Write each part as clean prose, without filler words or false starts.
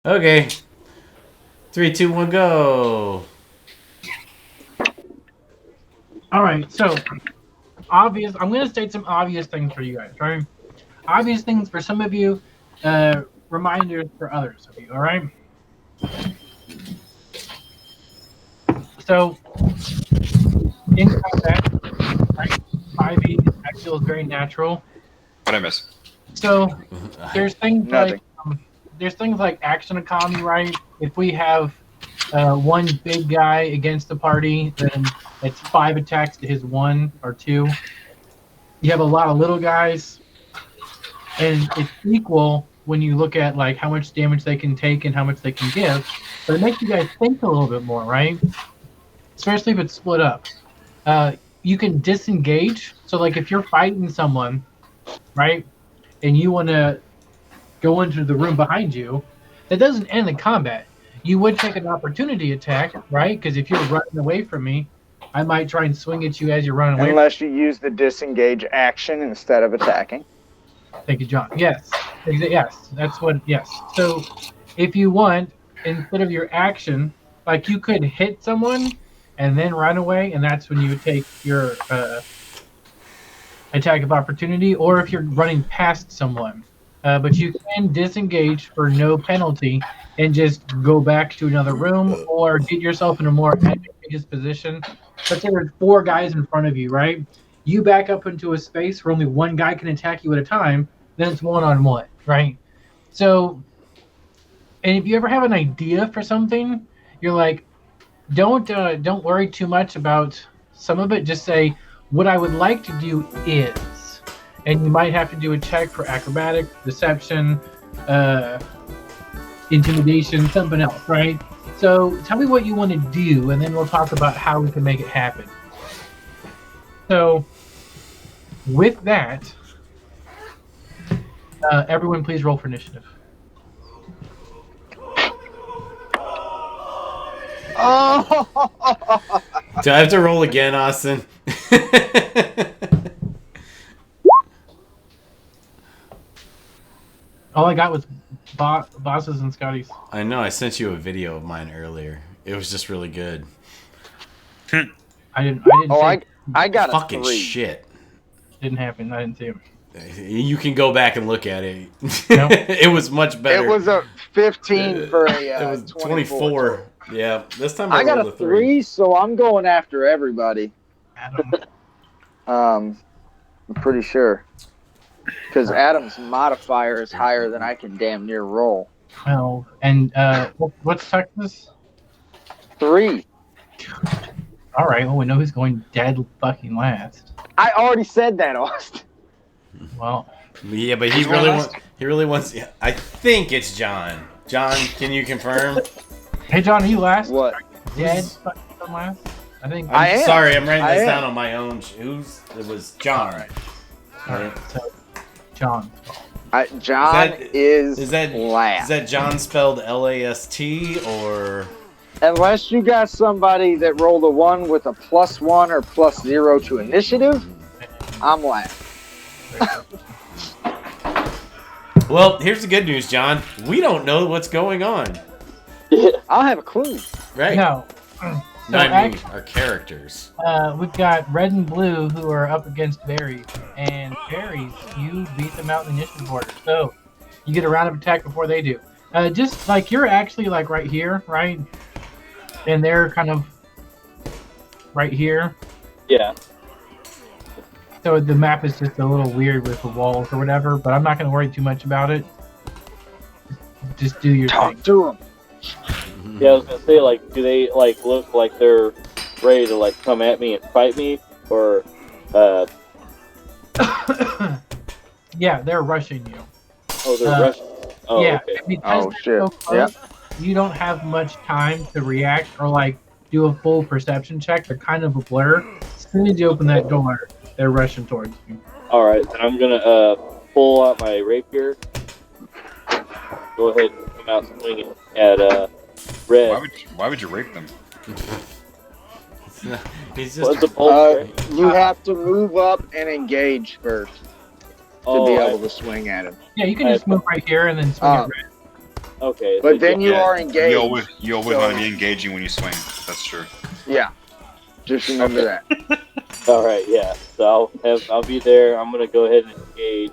Okay. 3, 2, 1, go. All right, so obvious. I'm going to state some obvious things for you guys, right? Obvious things for some of you, reminders for others of you. All right. So in combat, right? 5e, I feel is very natural. What I miss? So there's things Nothing. like action economy, right? If we have one big guy against the party, then it's 5 attacks to his 1 or 2. You have a lot of little guys, and it's equal when you look at like how much damage they can take and how much they can give. But it makes you guys think a little bit more, right? Especially if it's split up. You can disengage. So like if you're fighting someone, right, and you want to go into the room behind you, that doesn't end the combat. You would take an opportunity attack, right? Because if you're running away from me, I might try and swing at you as you're running away. Unless you use the disengage action instead of attacking. Thank you, John. Yes. Yes. That's what. Yes. So, if you want, instead of your action, like you could hit someone and then run away, and that's when you would take your attack of opportunity, or if you're running past someone. But you can disengage for no penalty and just go back to another room or get yourself in a more advantageous position. Let's say there's 4 guys in front of you, right? You back up into a space where only one guy can attack you at a time, then it's 1-on-1, right? So, and if you ever have an idea for something, you're like, don't worry too much about some of it. Just say, what I would like to do is, and you might have to do a check for acrobatics, deception, intimidation, something else, right? So tell me what you want to do, and then we'll talk about how we can make it happen. So with that, everyone please roll for initiative. Oh! Do I have to roll again, Austin? All I got was bosses and Scotties. I know, I sent you a video of mine earlier. It was just really good. I didn't. I got a Fucking 3. shit. Didn't happen. I didn't see him. You can go back and look at it. Nope. It was much better. It was a 15 for a it was 24. Yeah, this time I got rolled a 3, so I'm going after everybody. Adam. I'm pretty sure. Because Adam's modifier is higher than I can damn near roll. Well, and what's Texas? 3. All right. Well, we know who's going dead fucking last. I already said that, Austin. Well, Yeah, but he really wants. Yeah, I think it's John. John, can you confirm? hey John, are you last? What? Dead fucking last? I think. I am. Sorry, I'm writing this I down am. on my own. It was John. All right. So, John. John Is that last. John spelled L-A-S-T or? Unless you got somebody that rolled a 1 with a +1 or +0 to initiative, I'm last. Well, here's the good news, John. We don't know what's going on, I'll have a clue. right? No. No, I mean our characters. We've got red and blue who are up against berries, and berries, you beat them out in the initiative order, so you get a round of attack before they do. Just like you're actually like right here, right? And they're kind of right here. Yeah. So the map is just a little weird with the walls or whatever, but I'm not going to worry too much about it. Just do your thing. Talk to him. Yeah, I was gonna say, like, do they like look like they're ready to like come at me and fight me, or Yeah, they're rushing you. oh, they're rushing? Oh, yeah, okay. because Oh, they're shit. so close, you don't have much time to react or like do a full perception check. They're kind of a blur. As soon as you open that door, they're rushing towards you. All right, then I'm gonna pull out my rapier. Go ahead and come out swinging at red. Why would you rape them? He's What's just the bolt, right? You have to move up and engage first to Oh, be able to swing at him. Yeah, you can just move right here and then swing at red. Okay. But then you Yeah, are engaged. You always want to be engaging when you swing. That's true. Yeah. Just remember that. All right. Yeah. So I'll be there. I'm gonna go ahead and engage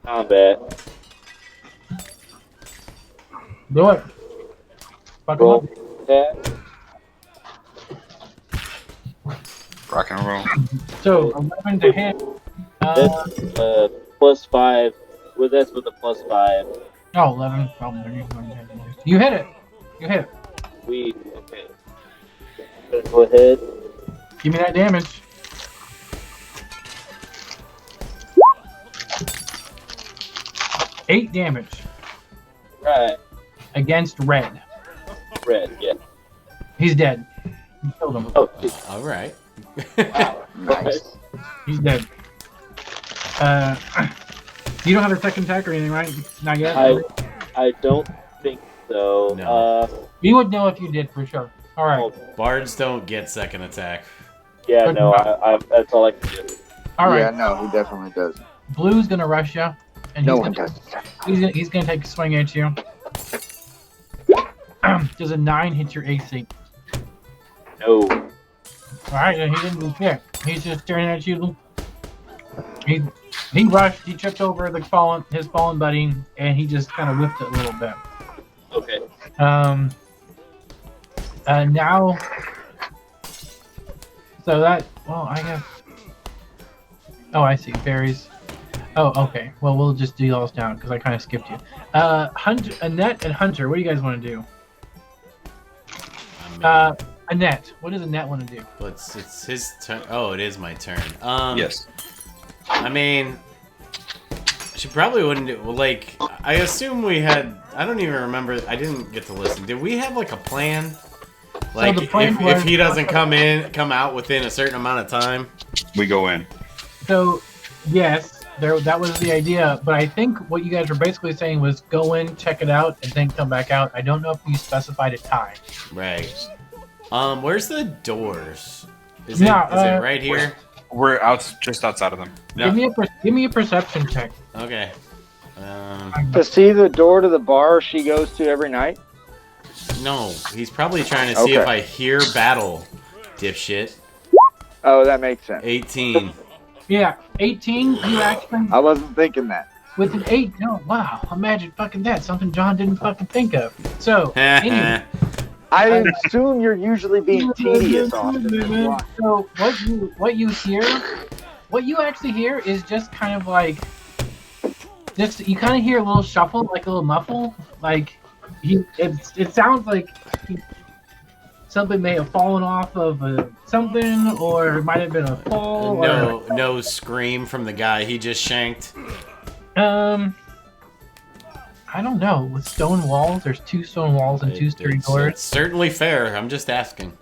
combat. Do it. Fuck 'em Roll up. attack. Rock and roll. So 11 to hit. That's +5. Well, that's with a +5. Oh, 11. Oh, you hit it. You hit it. Okay. I'm gonna go ahead. Give me that damage. Eight damage Right. against Red. Red. Yeah. He's dead. You killed him. Oh. All right. Wow. Nice. He's dead. You don't have a second attack or anything, right? Not yet. I don't think so. No. You would know if you did for sure. All right. Oh, Bards don't get second attack. yeah. No. I that's all I can do. All right. Yeah, no, he definitely does. Blue's gonna rush you, and No he's one gonna, does. he's gonna take a swing at you. Does a 9 hit your AC? No. All right, then he didn't do shit. He's just staring at you. He rushed. He tripped over his fallen buddy, and he just kind of whipped it a little bit. Okay. Now. So that. Well, I guess. Oh, I see. Berries. Oh, okay. Well, we'll just do those down because I kind of skipped you. Hunter, Annette, and Hunter. What do you guys want to do? Annette. What does Annette want to do? It's his turn. Oh, it is my turn. Yes. I mean, she probably wouldn't do. Well, like, I assume we had. I don't even remember. I didn't get to listen. Did we have like a plan? Like, the plan if was- he doesn't come out within a certain amount of time. We go in. So, yes, that was the idea. But I think what you guys were basically saying was go in, check it out, and then come back out. I don't know if you specified a time. Right. Where's the doors? Is No, it right here? We're just outside of them. Give me a perception check. Okay. To see the door to the bar she goes to every night? No, he's probably trying to see if Okay. I hear battle, dipshit. Oh, that makes sense. 18. Yeah, 18. You actually I wasn't thinking that. with an 8. No, wow! Imagine fucking that. Something John didn't fucking think of. So anyway. I assume you're usually being tedious on it. So what you actually hear is just kind of like you kind of hear a little shuffle, like a little muffle, like it sounds like something may have fallen off of something, or it might have been a fall. No scream from the guy he just shanked. I don't know. With stone walls, there's 2 stone walls and 2 sturdy It's doors. certainly fair. I'm just asking.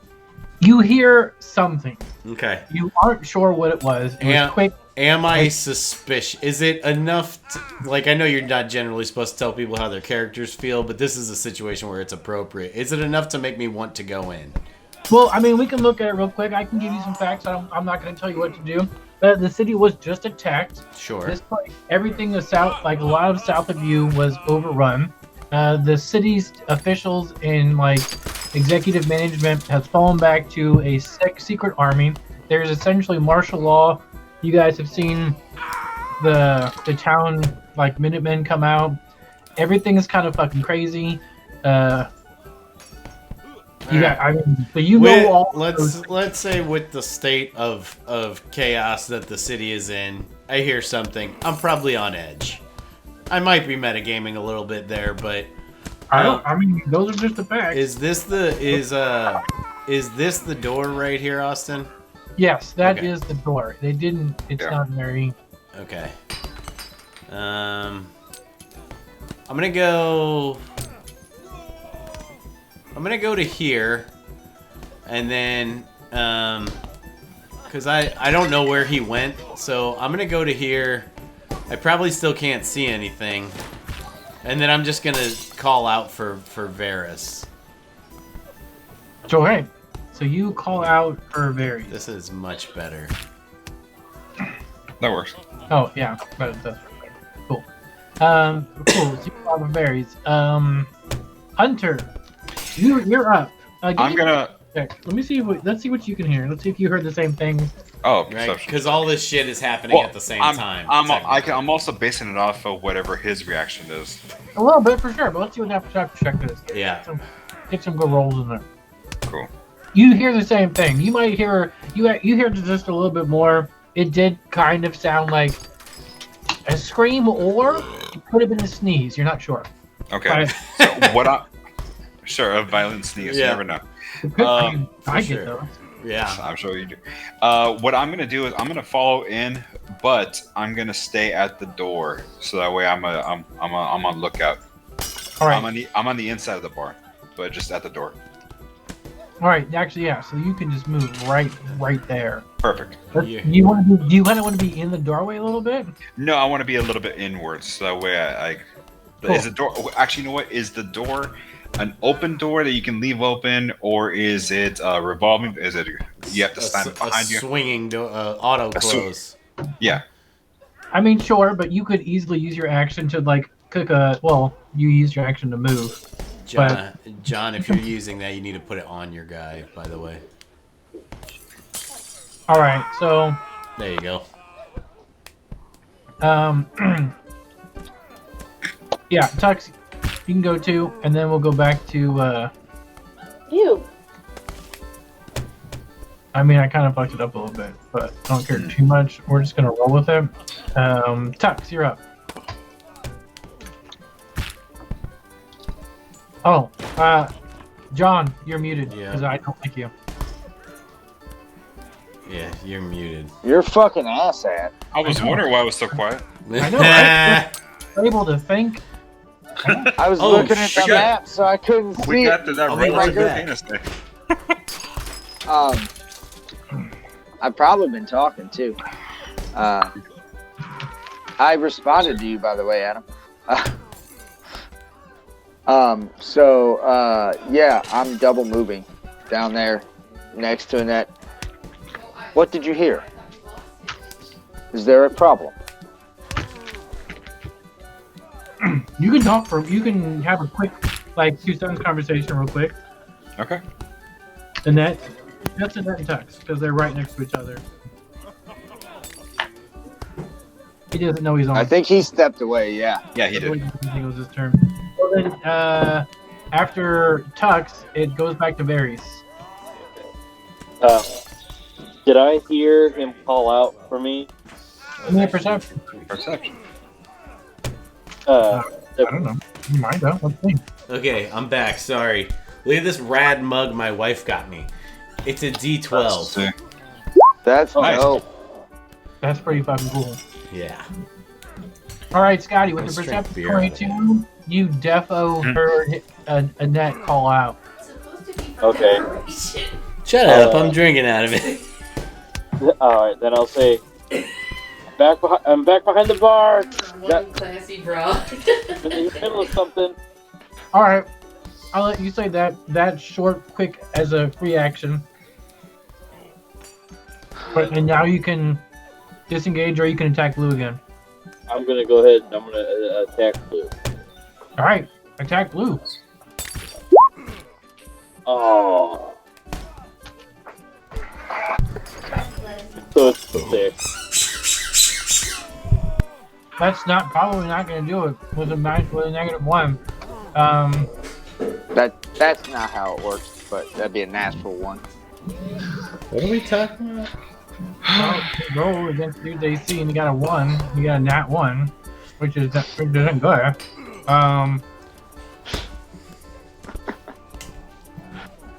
You hear something. Okay. You aren't sure what it was. It was quick. Am I suspicious? Is it enough to, like, I know you're not generally supposed to tell people how their characters feel, but this is a situation where it's appropriate. Is it enough to make me want to go in? Well, I mean, we can look at it real quick. I can give you some facts. I'm not going to tell you what to do. The city was just attacked. Sure. This place, everything is south, like a lot of south of you was overrun. The city's officials and like executive management has fallen back to a secret army. There's essentially martial law. You guys have seen the town like Minutemen come out. Everything is kind of fucking crazy. You got, I mean, but you know all. Let's say with the state of chaos that the city is in, I hear something. I'm probably on edge. I might be metagaming a little bit there, but I mean, those are just the facts. is this the door right here, Austin? Yes, that Okay. is the door. They didn't. It's Yeah. not very. Okay. I'm gonna go to here, and then because I don't know where he went, so I'm gonna go to here. I probably still can't see anything, and then I'm just gonna call out for Varys. So hey, so you call out for Very. This is much better. That works. Oh yeah, but that's cool. Cool. So you got the berries. Hunter, you're up. Give I'm me gonna. a check. Let me see what. Let's see what you can hear. Let's see if you heard the same thing. Oh, Right? perception. Because all this shit is happening at the same time. technically. I'm also basing it off of whatever his reaction is. A little bit for sure, but let's see what that perception check is. Yeah. Get some good rolls in there. Cool. You hear the same thing. You might hear you hear just a little bit more. It did kind of sound like a scream, or it could have been a sneeze. You're not sure. Okay. Right. So what I. Sure, a violent sneeze. Yeah. You never know. It could, I sure. get those. Yeah. I'm sure you do. What I'm gonna do is I'm gonna follow in, but I'm gonna stay at the door so that way I'm on lookout. All right. I'm on the inside of the bar, but just at the door. All right. Actually, yeah. So you can just move right there. Perfect. Yeah. Do you kind of want to be in the doorway a little bit? No, I want to be a little bit inwards so that way I Cool. is the door actually, you know what, is the door an open door that you can leave open, or is it revolving? Is it you have to stand behind you? Swinging auto close. Yeah. I mean, sure, but you could easily use your action to like cook a. Well, you use your action to move. John, if you're using that, you need to put it on your guy, by the way. All right. So, There you go. yeah, Tux, you can go too, and then we'll go back to. You. I mean, I kind of fucked it up a little bit, but I don't care too much. We're just gonna roll with it. Tux, you're up. Oh, John, you're muted Yeah. because I don't like you. Yeah, you're muted. You're fucking asshat. I was wondering why I was so quiet. I know, right? Able to think. I was Oh, looking at the shit. map, so I couldn't see We it. got to that I'll be right right penis thing. I've probably been talking too. I responded to you, by the way, Adam. Yeah, I'm double moving down there next to Annette. What did you hear? Is there a problem? You can talk for. You can have a quick, like, 2 seconds conversation, real quick. Okay. Annette, that's Annette and Tux because they're right next to each other. He doesn't know he's on. I think he stepped away, yeah. Yeah, he I did. think it was his turn. Well, then, after Tux, it goes back to Varys. Did I hear him call out for me? Give me a perception. Perception. I don't know. You might though. Let's see. Okay, I'm back. Sorry. Look at this rad mug my wife got me. It's a D12. That's Nice. dope. That's pretty fucking cool. Yeah. All right, Scotty, with the Let's drink perception beer. 22, you defo heard Annette call out. Okay. Shut up! I'm drinking out of it. Alright, then I'll say, I'm back behind the bar. One classy bro. In the middle of something. All right, I'll let you say that short, quick as a free action. And now you can disengage or you can attack Blue again. I'm gonna go ahead and I'm gonna attack Blue. All right, attack Blue. Oh. So it's 6. That's probably not going to do it with a -1. That's not how it works, but that'd be a natural one. What are we talking about? Well, you roll against dude's AC and you got a 1. You got a nat 1, which isn't good.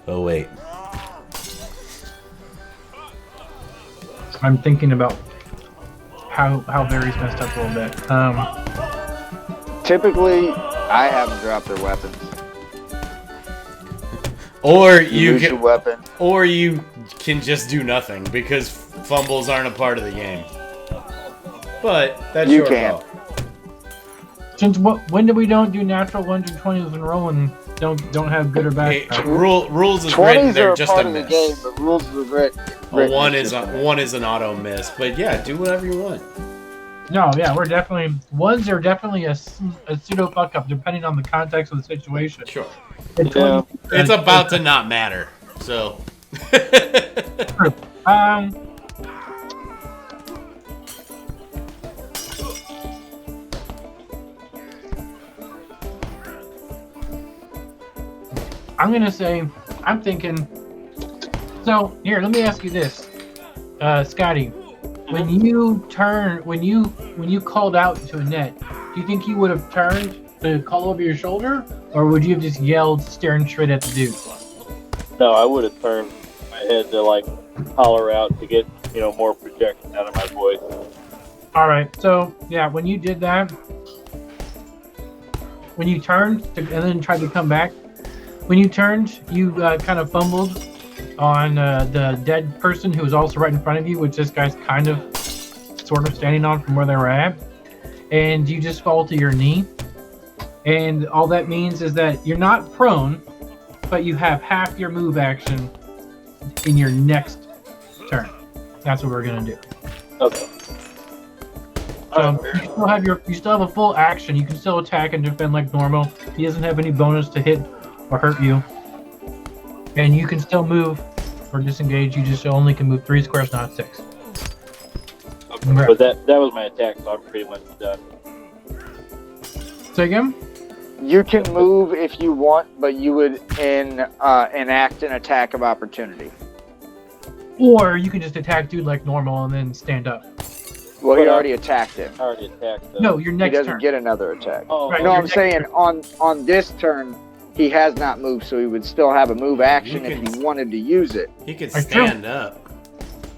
Oh wait. I'm thinking about how Varys messed up a little bit. Typically, I have them drop their weapons. Or You you lose your can, weapon. or you can just do nothing because fumbles aren't a part of the game. But that's You your can. call. Since when do we don't do natural 1s and 20s and roll and don't have good or bad? Hey, rules is written. 20s are They're a just part a of the miss. game, but rules were written. Well, one just is a miss. one is an auto miss. But yeah, do whatever you want. No, yeah, we're definitely ones are definitely a pseudo fuck up depending on the context of the situation. Sure. Yeah. It's about to not matter. So. True. I'm gonna say, I'm thinking. So here, let me ask you this, Scotty. When you called out to Annette, do you think you would have turned to call over your shoulder, or would you have just yelled, staring straight at the dude? No, I would have turned my head to like holler out to get more projection out of my voice. All right. So yeah, when you did that, when you turned and then tried to come back, when you turned, you kind of fumbled on the dead person who was also right in front of you, which this guy's kind of sort of standing on from where they were at, and you just fall to your knee. And all that means is that you're not prone, but you have half your move action in your next turn. That's what we're gonna do. Okay. You still have a full action. You can still attack and defend like normal. He doesn't have any bonus to hit or hurt you. And you can still move or disengage. You just only can move 3 squares, not 6. Okay. But that was my attack, so I'm pretty much done. Say again? You can move if you want, but you would enact an attack of opportunity. Or you can just attack dude like normal and then stand up. Well, he already attacked him. I already attacked them. No, your He next doesn't turn. get another attack. Oh, Right. No, your I'm next saying turn. on this turn, he has not moved, so he would still have a move action You if can- he wanted to use it. He could That's true. stand up.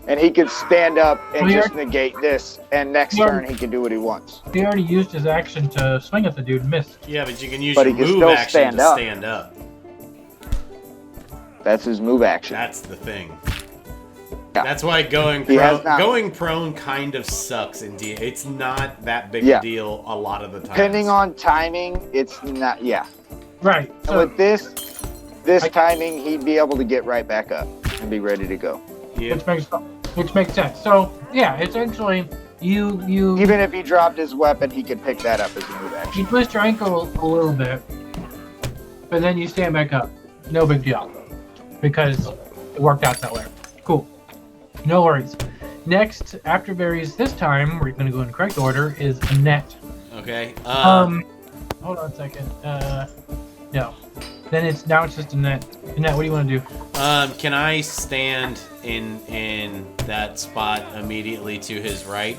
And he could stand up and Well, just negate this, and next Yeah. turn he can do what he wants. He already used his action to swing at the dude and missed. Yeah, but you can use But your he can move still action stand to up. stand up. That's his move action. That's the thing. Yeah. That's why going He has not- going prone kind of sucks in D. It's not that big Yeah. a deal a lot of the time. Depending on timing, it's not. Yeah. Right. And So with this timing, he'd be able to get right back up and be ready to go. Yeah. which makes sense. So yeah, essentially you Even if he dropped his weapon, he could pick that up as a move action. you twist your ankle a little bit, but then you stand back up. No big deal, because it worked out that way. Cool. No worries. Next, after berries, this time we're going to go in correct order, is Annette. Okay. Hold on a second. No. Then it's just Annette. Annette, what do you want to do? Can I stand in that spot immediately to his right?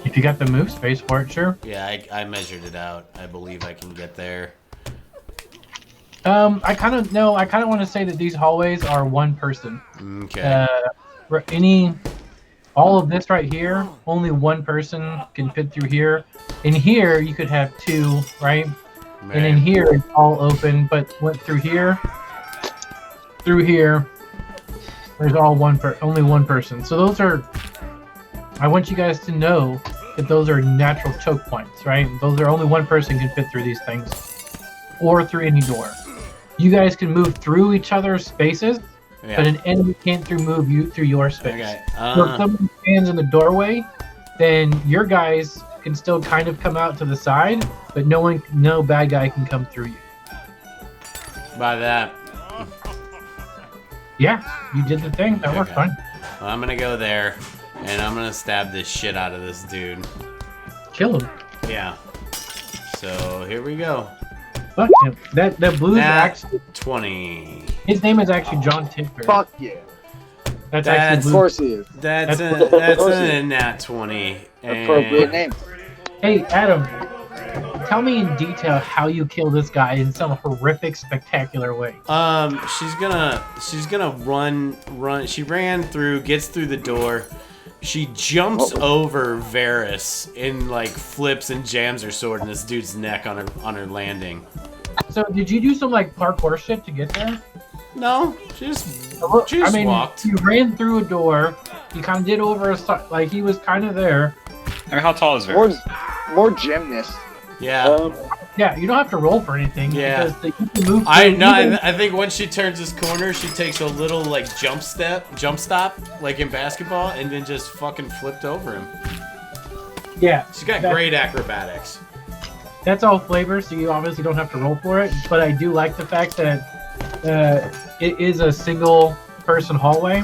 If you got the move space for it, sure. Yeah, I measured it out. I believe I can get there. I kind of want to say that these hallways are one person. Okay. All of this right here, only one person can fit through here. In here, you could have 2, right? And in here, it's all open, but went through here, there's only one person. So those are, I want you guys to know that those are natural choke points, right? Those are only one person can fit through these things, or through any door. You guys can move through each other's spaces, Yeah. but an enemy can't move you through your space. Okay. So if someone stands in the doorway, then your guys can still kind of come out to the side, but no bad guy can come through you. By that, Yeah, you did the thing. That worked Okay. fine. I'm gonna go there, and I'm gonna stab this shit out of this dude. Kill him. Yeah. So here we go. Fuck him. That blue's Nat actually, 20. his name is actually John Tidbury. Fuck yeah. That's That's- actually Of blue. course he is. That's That's a nat 20. Appropriate And name. Hey, Adam, tell me in detail how you kill this guy in some horrific, spectacular way. she's gonna run. She ran through, gets through the door. She jumps over Varys and like flips and jams her sword in this dude's neck on her landing. So, did you do some like parkour shit to get there? No, she just walked. You ran through a door. You kind of did over like he was kind of there. I mean, how tall is Varys? More gymnasts. Yeah. Yeah, you don't have to roll for anything Yeah. because you can move. I think once she turns this corner, she takes a little like jump stop, like in basketball, and then just fucking flipped over him. Yeah, She's got that- great acrobatics. that's all flavor, so you obviously don't have to roll for it. But I do like the fact that it is a single person hallway,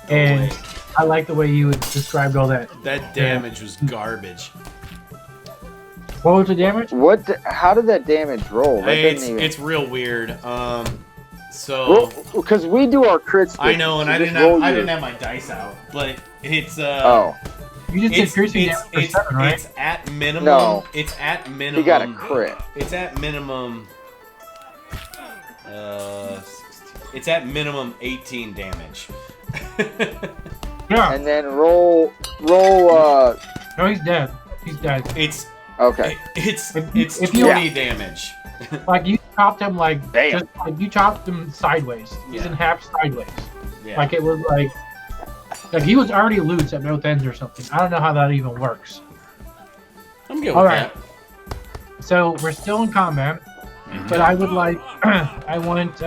and wait. I like the way you described all that. That damage was garbage. What was the damage? How did that damage roll? That It's, didn't even. it's real weird. So Because we do our crits. I know, and I didn't have my dice out, but it's Oh, You just did piercing damage for 7, right? it's at minimum. No. It's at minimum. he got a crit. It's at minimum. 16. It's at minimum 18 damage. Yeah. And then roll. No, he's dead. He's dead. It's Okay. it's if you- 20 damage. Like you chopped him like Damn. just like you chopped him sideways. He's Yeah. in half sideways. Yeah. Like it was like he was already loose at both ends or something. I don't know how that even works. I'm good with All right. that. So we're still in combat, but I would like I want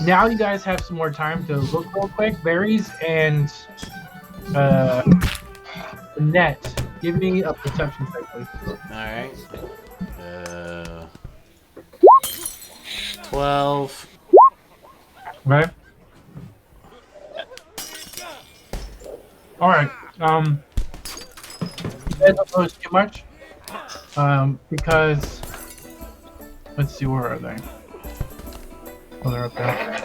now you guys have some more time to look real quick. Berries and Net, give me a perception check, please. All right. 12. Right. All right. You guys don't notice too much, because let's see, where are they? Oh, they're up there.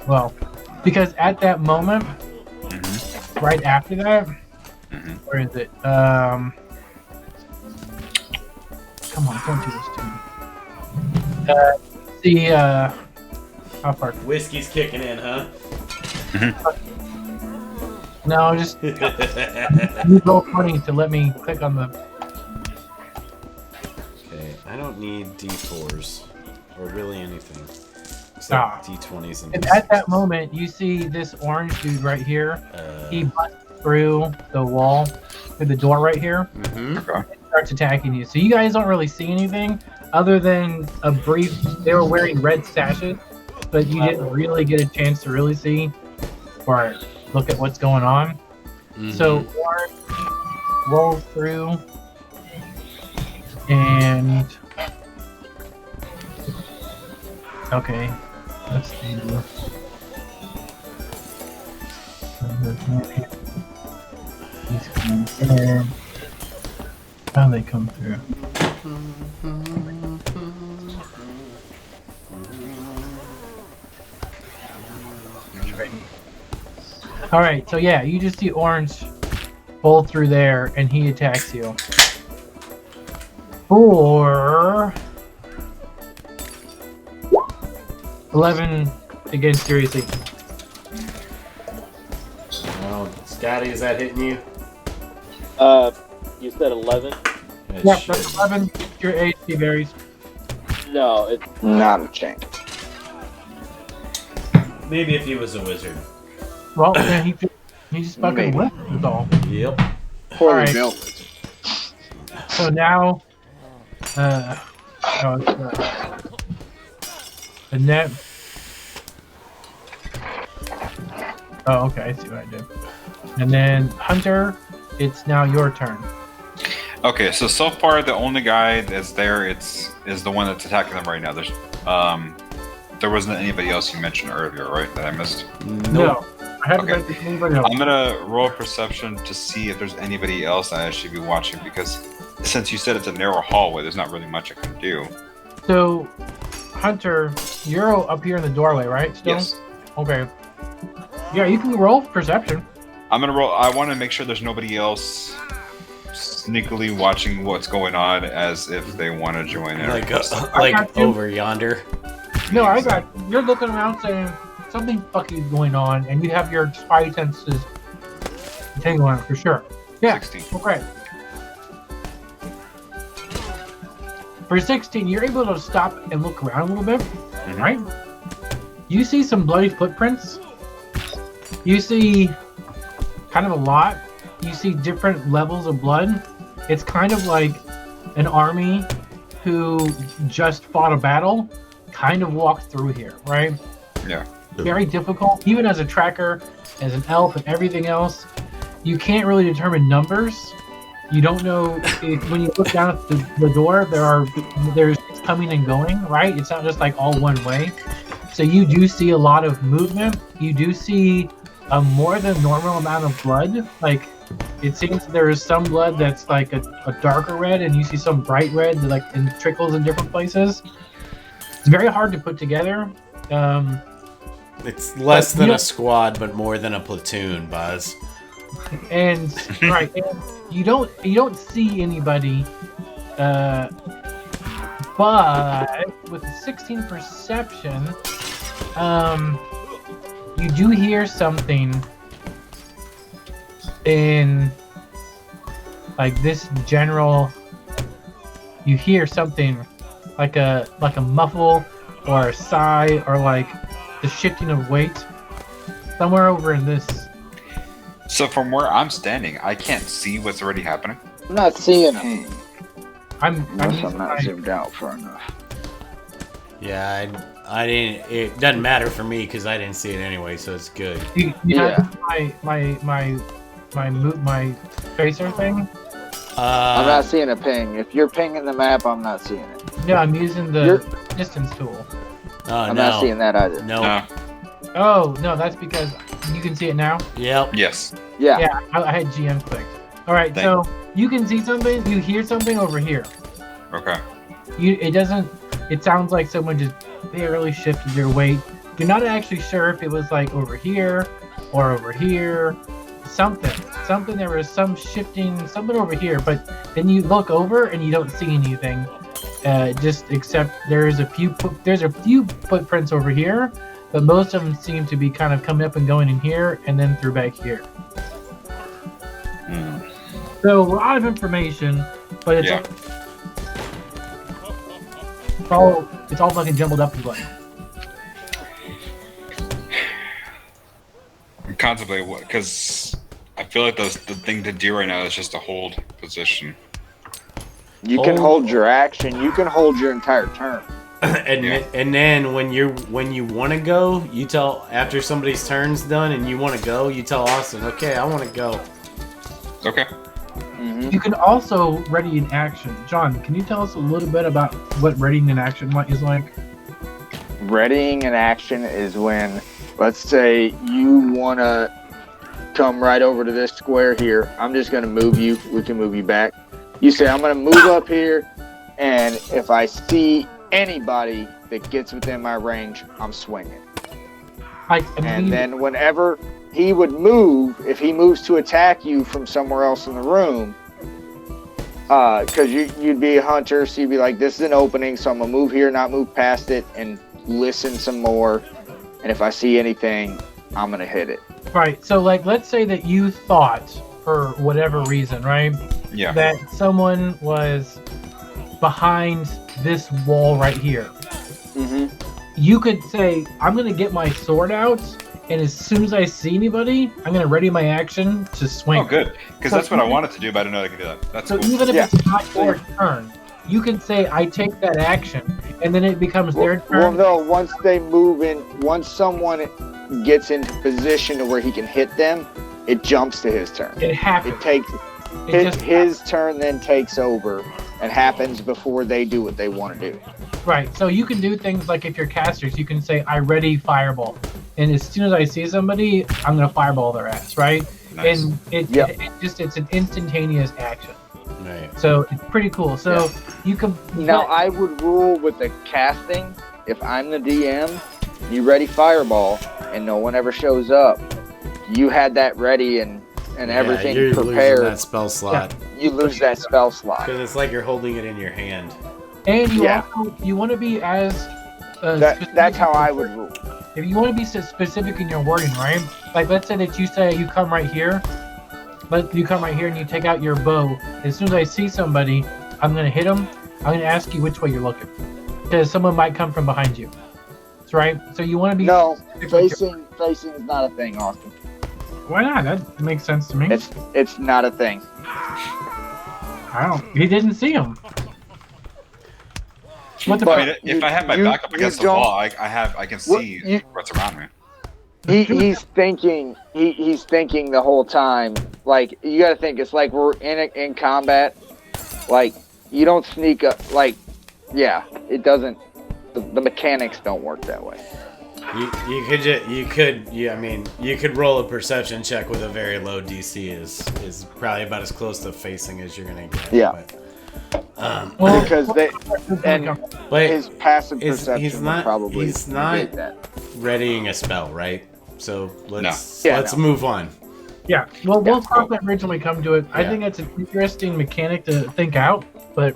Well, because at that moment, right after that, where is it? Come on, don't do this to me. How far? Whiskey's kicking in, huh? No, just use roll 20 to let me click on the. Okay, I don't need D4s or really anything except Ah. D20s and And at that moment, you see this orange dude right here. He busts through the wall, through the door right here, Mhm. Okay. and starts attacking you. So you guys don't really see anything other than a brief. They were wearing red sashes, but you didn't really get a chance to really see or look at what's going on. So orange rolls through, and okay, let's do. These come in. How they come through? All right, so yeah, you just see orange pull through there, and he attacks you. For 11 against seriously. Oh, Scotty, is that hitting you? You said 11? It Yeah, should. that's 11 against your HP berries. No, it's Not a chance. Maybe if he was a wizard. Well, then he just fucking Maybe. whipped is all. Yep. Poorly Alright. built. So now, the net. Oh, okay, I see what I did. And then Hunter, it's now your turn. Okay, so far the only guy that's there is the one that's attacking them right now. There wasn't anybody else you mentioned earlier, right? That I missed. No, I haven't Okay. read this anybody else. I'm gonna roll perception to see if there's anybody else I should be watching because since you said it's a narrow hallway, there's not really much I can do. So, Hunter, you're up here in the doorway, right? Still? Yes, Okay. Yeah, you can roll perception. I'm gonna roll. I want to make sure there's nobody else sneakily watching what's going on as if they want to join in. Like got you. over yonder. No, I got. You're looking around saying something fucking is going on, and you have your spidey senses tangle on it for sure. Yeah. 16. Okay. For 16, you're able to stop and look around a little bit, right? You see some bloody footprints. You see kind of a lot. You see different levels of blood. It's kind of like an army who just fought a battle kind of walked through here, right? Yeah. Very difficult, even as a tracker, as an elf, and everything else. you can't really determine numbers. You don't know if when you look down at the door, there's coming and going, right? It's not just like all one way. So you do see a lot of movement. You do see a more than normal amount of blood. Like it seems there is some blood that's like a darker red, and you see some bright red that like and trickles in different places. It's very hard to put together. It's less than a squad, but more than a platoon, Buzz. And right, and you don't see anybody, but with a 16 perception, you do hear something in like this general. You hear something like a muffle or a sigh or like the shifting of weight somewhere over in this. So from where I'm standing, I can't see what's already happening. I'm not seeing him. I'm not zoomed out far enough. Yeah, I didn't. It doesn't matter for me because I didn't see it anyway, so it's good. You have my tracer thing. I'm not seeing a ping. If you're pinging the map, I'm not seeing it. No, I'm using the distance tool. I'm not seeing that either. No. Oh no, that's because you can see it now. Yep. Yes. Yeah. Yeah, I had GM clicked. All right, so you can see something. You hear something over here. Okay. It sounds like someone just barely shifted their weight. You're not actually sure if it was like over here or over here. Something. There was some shifting. Something over here, but then you look over and you don't see anything. Except there's a few footprints over here, but most of them seem to be kind of coming up and going in here and then through back here. So a lot of information, but it's all fucking jumbled up together. I'm contemplating what, because I feel like the thing to do right now is just to hold position. You can hold your action. You can hold your entire turn. And then when you want to go, you tell after somebody's turn's done and you want to go, you tell Austin, okay, I want to go. Okay. Mm-hmm. You can also ready an action. John, can you tell us a little bit about what readying an action is like? Readying an action is when, let's say, you want to come right over to this square here. I'm just going to move you. We can move you back. You say, I'm going to move up here, and if I see anybody that gets within my range, I'm swinging. And then whenever he would move, if he moves to attack you from somewhere else in the room, because you'd be a hunter, so you'd be like, this is an opening, so I'm going to move here, not move past it, and listen some more. And if I see anything, I'm going to hit it. Right, so like, let's say that you thought, for whatever reason, right? Yeah. That someone was behind this wall right here. Mm-hmm. You could say, I'm going to get my sword out, and as soon as I see anybody, I'm going to ready my action to swing. Oh, good. Because that's what I wanted to do, but I didn't know I could do that. That's So cool. even if it's not your turn, you can say, I take that action, and then it becomes their turn. Well, no, once they move in, once someone gets into position to where he can hit them, it jumps to his turn. It happens. It takes his turn, then takes over, and happens before they do what they want to do. Right, so you can do things like if you're casters, you can say, I ready fireball. And as soon as I see somebody, I'm going to fireball their ass, right? Nice. And it's an instantaneous action. Right. So it's pretty cool. So you can... Now, I would rule with the casting, if I'm the DM, you ready fireball, and no one ever shows up, you had that ready and everything you're prepared. losing that spell slot. You lose that spell slot. Because it's like you're holding it in your hand. And you also, you want to be as... That's how I would rule. If you want to be specific in your wording, right? Like, let's say that you say you come right here. You come right here and you take out your bow. As soon as I see somebody, I'm going to hit them. I'm going to ask you which way you're looking. Because someone might come from behind you. That's right. So you want to be... No, facing is not a thing, Austin. Why not? That makes sense to me. It's not a thing. I don't... He didn't see him. What the I mean, if I have my back up against the wall, I can see what's around me. He's thinking. He's thinking the whole time. Like you got to think. It's like we're in combat. Like you don't sneak up. Like yeah, it doesn't. The mechanics don't work that way. You could roll a perception check with a very low DC. Is probably about as close to facing as you're gonna get. Yeah. But, Because his passive perception he's not probably he's not negate that. readying a spell, right? So let's No. Yeah, let's no. move on. Yeah, well, we'll cross that bridge when we come to it. I Yeah. think it's an interesting mechanic to think out, but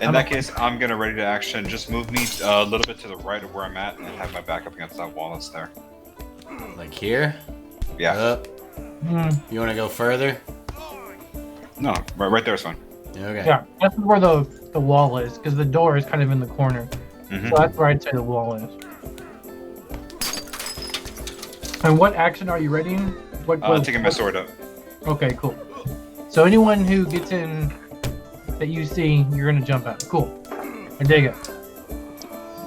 In that case, I'm gonna ready to action. Just move me a little bit to the right of where I'm at, and have my back up against that wall that's there. Like here. Yeah. Up. You want to go further? No, right there's fine. Okay. yeah, that's where the wall is, because the door is kind of in the corner. Mhm. So that's where I'd say the wall is. And what action are you readying? Taking my sword up. Okay, cool. So anyone who gets in that you see, you're gonna jump out. Cool. I dig it.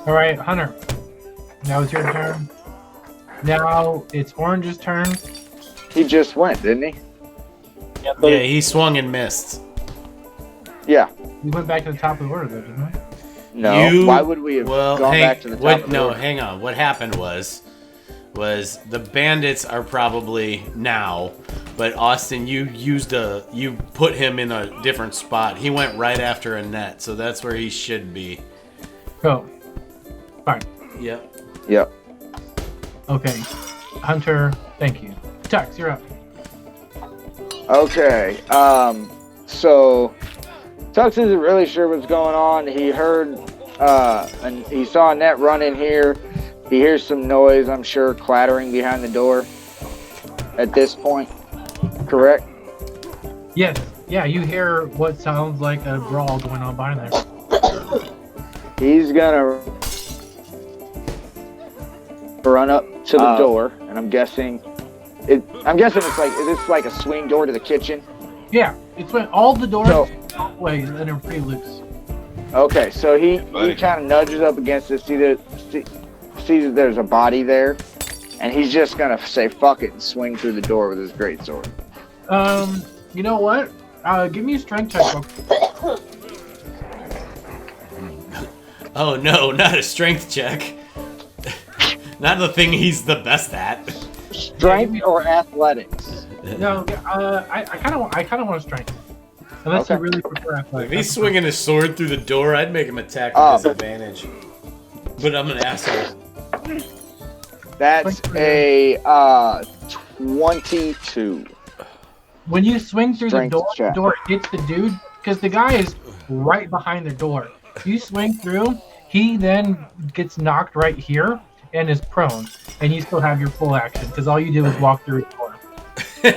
All right, Hunter. Now it's your turn. Now it's Orange's turn. He just went, didn't he? Yeah, but Yeah, he swung and missed. Yeah. You went back to the top of the order, though, didn't you? No. Why would we have gone back to the top of the order? hang on. What happened was the bandits are probably now, but Austin, you put him in a different spot. He went right after Annette, so that's where he should be. Go. Fine. Yep. Yep. Okay. Hunter, thank you. Tux, you're up. Okay. So Tux isn't really sure what's going on. He heard, and he saw Annette run in here. He hears some noise, I'm sure, clattering behind the door at this point. Correct? Yes. Yeah, you hear what sounds like a brawl going on behind there. He's gonna run up to the door, and I'm guessing it's like, is this like a swing door to the kitchen? Yeah, it's when all the doors So- ways and are pretty loose. Okay, so he Buddy. kind of nudges up against it, sees that there's a body there, and he's just gonna say fuck it and swing through the door with his greatsword. You know what? Give me a strength check. real quick. Oh no, not a strength check. Not the thing he's the best at. Strength or athletics? No, I kind of want a strength. Unless Okay. you really prefer If athletics. he's swinging his sword through the door, I'd make him attack with disadvantage. But I'm an asshole. That's a 22. When you swing through Strength the check. door hits the dude, because the guy is right behind the door. You swing through, he then gets knocked right here and is prone, and you still have your full action because all you do is walk through the door.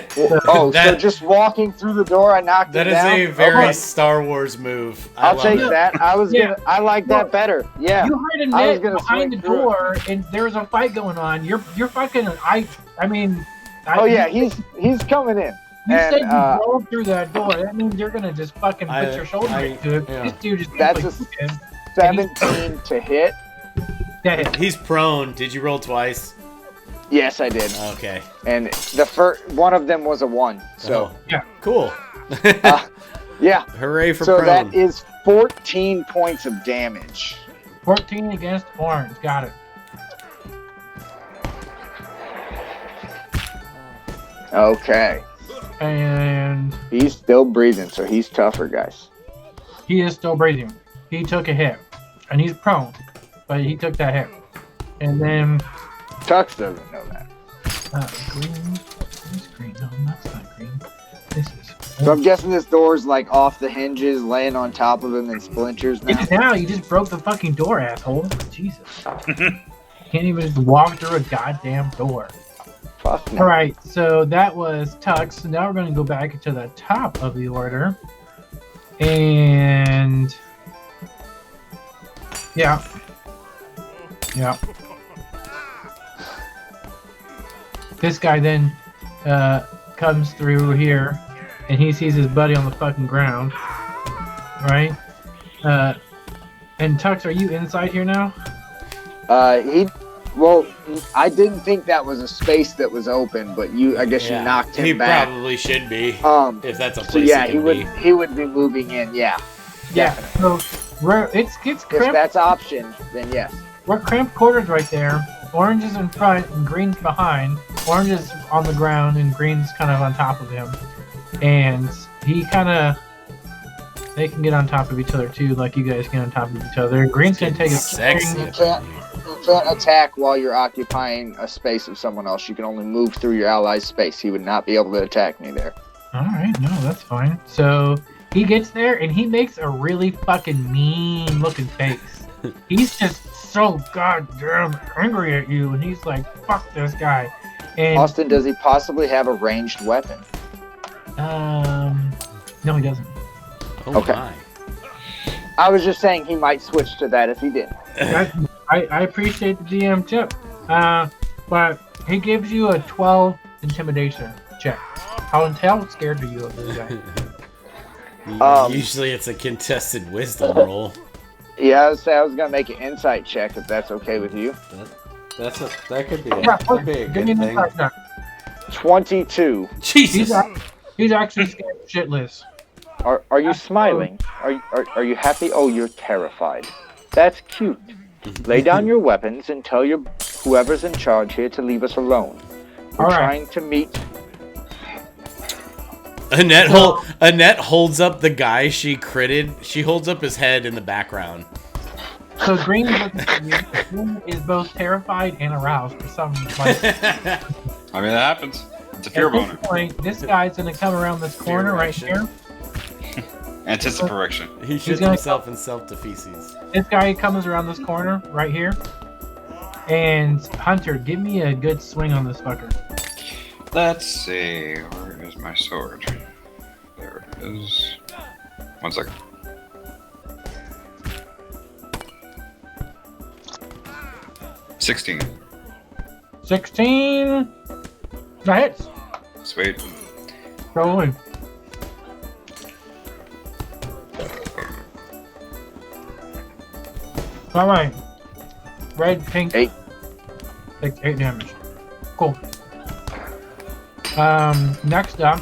So That- just walking through the door, I knocked That it is down. a very Okay. Star Wars move. I'll love take it. that. I like that better. Yeah. You heard a I was net gonna behind the swing through it. door, and there's a fight going on. You're fucking. Oh yeah, he's coming in. You and, said you drove through that door. That means you're gonna just fucking put your shoulder into it. yeah. This dude is That's simply- 17 to hit. that hit. He's prone. Did you roll twice? Yes, I did. Okay. And the first one of them was a 1. So Yeah. Cool. yeah. Hooray for So prone. that is 14 points of damage. 14 against Orange. Got it. Okay. And He's still breathing, so he's tougher, guys. he is still breathing. He took a hit, and he's prone, but he took that hit. And then Tux doesn't know that. green. This green. No, that's not green. This is. So I'm guessing this door's like off the hinges, laying on top of him in splinters now. It's now. You just broke the fucking door, asshole. Jesus. Can't even just walk through a goddamn door. Fuck no. All right, so that was Tux. So now we're going to go back to the top of the order. And yeah. This guy then comes through here, and he sees his buddy on the fucking ground. Right? And Tux, are you inside here now? Well, I didn't think that was a space that was open, but I guess you knocked him he back. Probably should be. If that's a place So yeah, he can be. he would be moving in. Yeah. Yeah. So it's If cramped. that's option, then yes. We're cramped quarters right there. Orange is in front and green's behind. Orange is on the ground and green's kind of on top of him. And they can get on top of each other too, like you guys get on top of each other. Green's gonna take a Sexy. You can't attack while you're occupying a space of someone else. You can only move through your ally's space. He would not be able to attack me there. Alright, no, that's fine. So he gets there and he makes a really fucking mean looking face. He's just so goddamn angry at you, and he's like, fuck this guy. And Austin, does he possibly have a ranged weapon? no, he doesn't. Oh Okay. my. I was just saying he might switch to that if he did. I appreciate the DM tip, but he gives you a 12 intimidation check. How scared are you of this guy? Usually it's a contested wisdom roll. Yeah, I was gonna make an insight check if that's okay with you. That could be Yeah, a give good me an thing. insight check. 22. Jesus. He's actually scared shitless. Are you smiling? Are you happy? Oh, you're terrified. That's cute. Lay down your weapons and tell whoever's in charge here to leave us alone. We're All right. trying to meet. Annette holds up the guy she critted. She holds up his head in the background. So Green is looking at you. Green is both terrified and aroused for some like. I mean, that happens. It's a fear At this boner. point, this guy's gonna come around this corner right here. Anticipation. He shits gonna- himself in self-defeces. This guy comes around this corner right here. And Hunter, give me a good swing on this fucker. Let's see. Where is my sword? There it is. 1 second. $16. 16. That hits. Sweet. Rolling. All right. Red, pink. 8. Takes 8 damage. Cool. Next up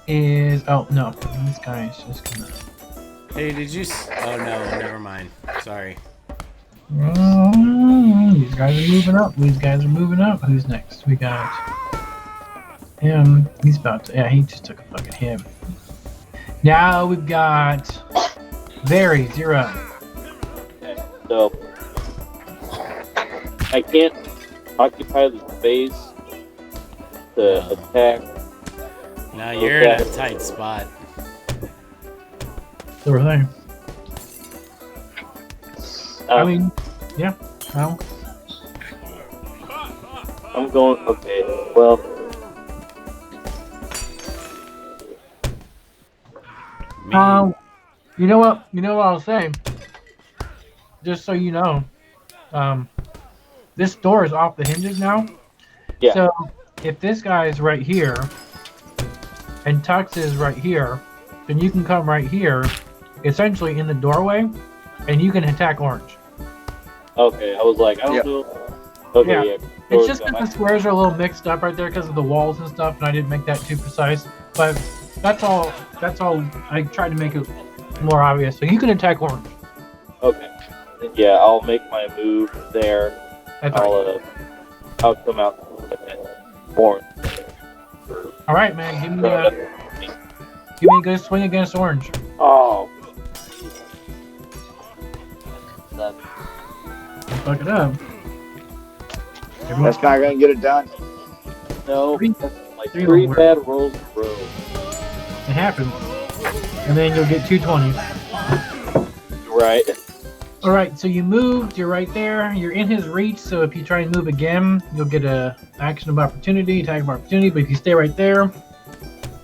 is no, this guy is just gonna. Hey, did you? Oh no, never mind. Sorry. These guys are moving up. These guys are moving up. Who's next? We got him. He's about to. Yeah, he just took a fucking hit. Now we've got Very 0. Okay, so I can't occupy the space to attack. Now you're in a tight spot. Sort of thing. I Um, mean, yeah. Well, I'm going. Okay, well, Me. you know what? You know what I was saying. Just so you know, this door is off the hinges now. Yeah. So if this guy is right here, and Tux is right here, then you can come right here, essentially in the doorway, and you can attack Orange. okay. I was like, I don't Yep. know. Okay, Yeah. yeah. It's just that the squares are a little mixed up right there because of the walls and stuff, and I didn't make that too precise. But that's all. That's all. I tried to make it more obvious. So you can attack Orange. Okay. Yeah, I'll make my move there. That's all. I'll come out orange. All right, man. Give me a good swing against Orange. Oh. Fuck it up. That's not gonna get it done. No, Three- that's like three three will bad rolls in a row. It happens. And then you'll get 220s. Right. All right, so you moved. You're right there. You're in his reach. So if you try and move again, you'll get a action of opportunity, attack of opportunity. But if you stay right there,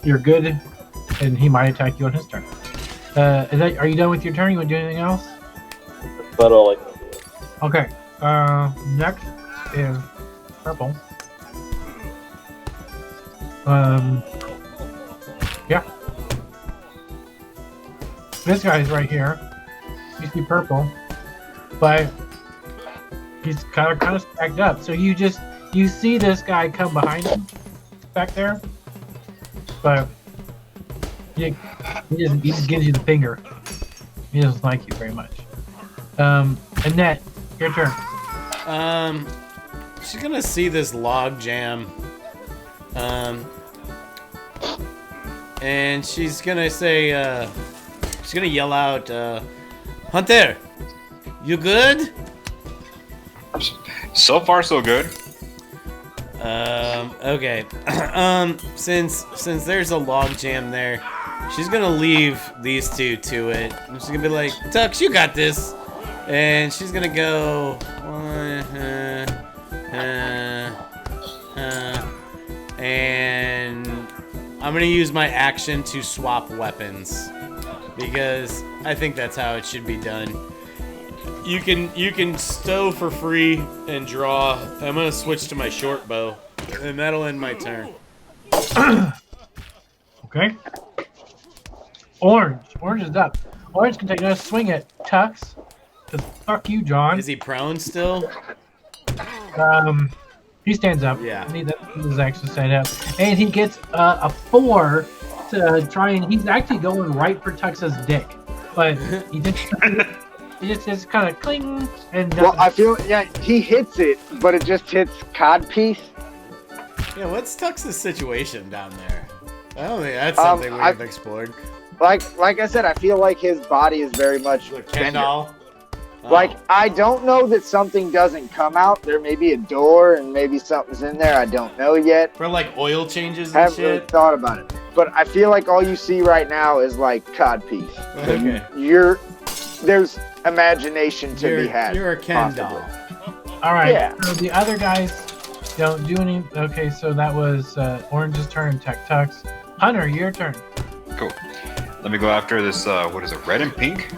you're good, and he might attack you on his turn. Are you done with your turn? You want to do anything else? But all like Okay. Next is purple. Yeah. This guy's right here. You see purple, but He's kind of stacked up. So you see this guy come behind him back there, but he just gives you the finger. He doesn't like you very much. Annette, your turn. She's gonna see this log jam. And she's gonna say, she's gonna yell out, Hunter, you good? So far, so good. Okay. Since there's a log jam there, she's gonna leave these two to it. And she's gonna be like, Tux, you got this. And she's gonna go, and I'm gonna use my action to swap weapons because I think that's how it should be done. You can stow for free and draw. I'm gonna switch to my short bow, and that'll end my turn. Okay. Orange is up. Orange can take another swing at Tux. Cause fuck you, John. Is he prone still? He stands up. Yeah. He does actually stand up, and he gets a 4 to try, and he's actually going right for Tux's dick, but he just kind of cling and. Well, I feel he hits it, but it just hits codpiece. Yeah, what's Tux's situation down there? I don't think that's something we've explored. Like I said, I feel like his body is very much Ken doll. Like, I don't know that something doesn't come out. There may be a door and maybe something's in there. I don't know yet. For like oil changes and I haven't shit. really thought about it. But I feel like all you see right now is like codpiece. Okay. There's imagination to be had. You're a Ken doll. All right. Yeah. So the other guys don't do any. Okay, so that was Orange's turn. Tux. Hunter, your turn. Cool. Let me go after this. What is it? Red and pink.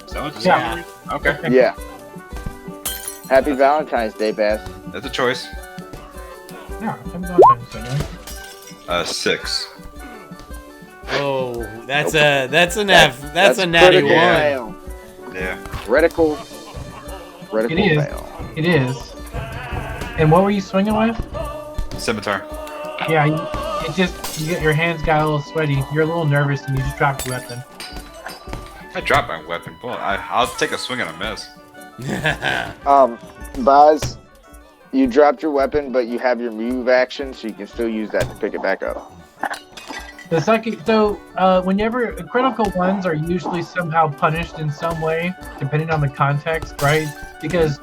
Is that what it's Yeah. Okay. Yeah. Happy Valentine's Day, Bass. That's a choice. Yeah, I'm going to 6. Oh, that's an F. That's a natty critical one. fail. Yeah. Critical It is. fail. It is. And what were you swinging with? Scimitar. Yeah, you get your hands got a little sweaty. You're a little nervous, and you just dropped your weapon. I dropped my weapon. Well, I'll take a swing and a miss. Baz, you dropped your weapon, but you have your move action, so you can still use that to pick it back up. The second, so whenever critical ones are usually somehow punished in some way, depending on the context, right? Because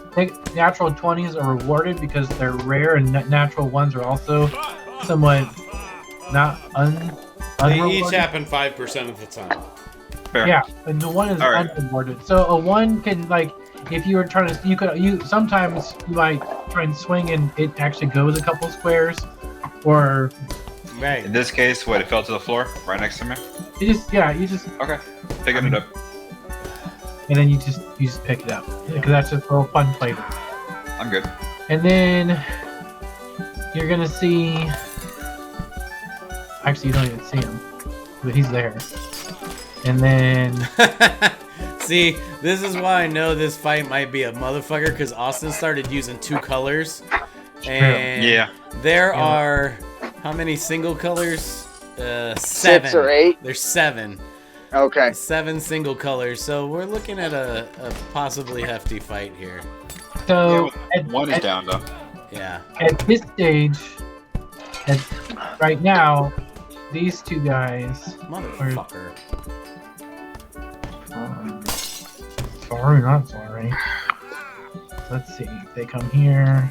natural 20s are rewarded because they're rare, and natural ones are also somewhat not They unrewarded. each happen 5% of the time. Fair. Yeah, and the one is All right. unrewarded. So a 1 can, like, if you were trying to, sometimes you might try and swing and it actually goes a couple squares, or Right. In this case, it fell to the floor right next to me. you just Okay. Picking it up. and then you just pick it up because that's just a little fun flavor. I'm good. And then you're gonna see. Actually, you don't even see him, but he's there. And then See, this is why I know this fight might be a motherfucker, because Austin started using 2 colors. And Yeah. there are, how many single colors? 7. 6 or 8? There's 7. Okay. 7 single colors. So we're looking at a possibly hefty fight here. so One is down though. Yeah. at this stage, right now, these 2 guys. Motherfucker. Sorry, not sorry. Let's see. They come here.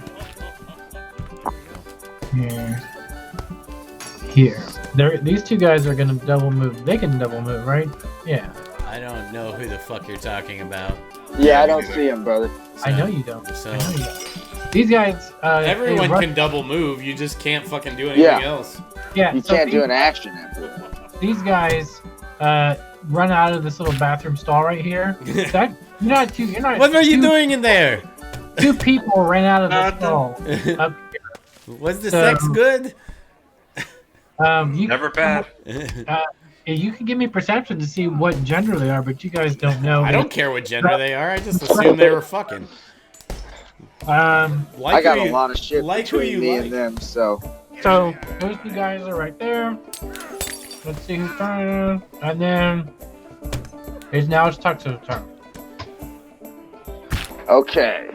Here. These 2 guys are gonna double move. They can double move, right? Yeah. I don't know who the fuck you're talking about. Yeah, I don't see him, brother. I know you don't. So I know you don't. These guys. everyone they run- can double move. You just can't fucking do anything Yeah. else. Yeah. You so can't do these- an action after that. These guys run out of this little bathroom stall right here. That you're not two. You're not. What are you two- doing in there? 2 people ran out of the stall. Up Was the sex good? You Never bad. you can give me perception to see what gender they are, but you guys don't know. I don't care what gender they are. I just assume they were fucking. Like I got who a you- lot of shit like who between you me like. and them, so. So those two guys are right there. Let's see who's turning. And then it's Tux's turn. Okay.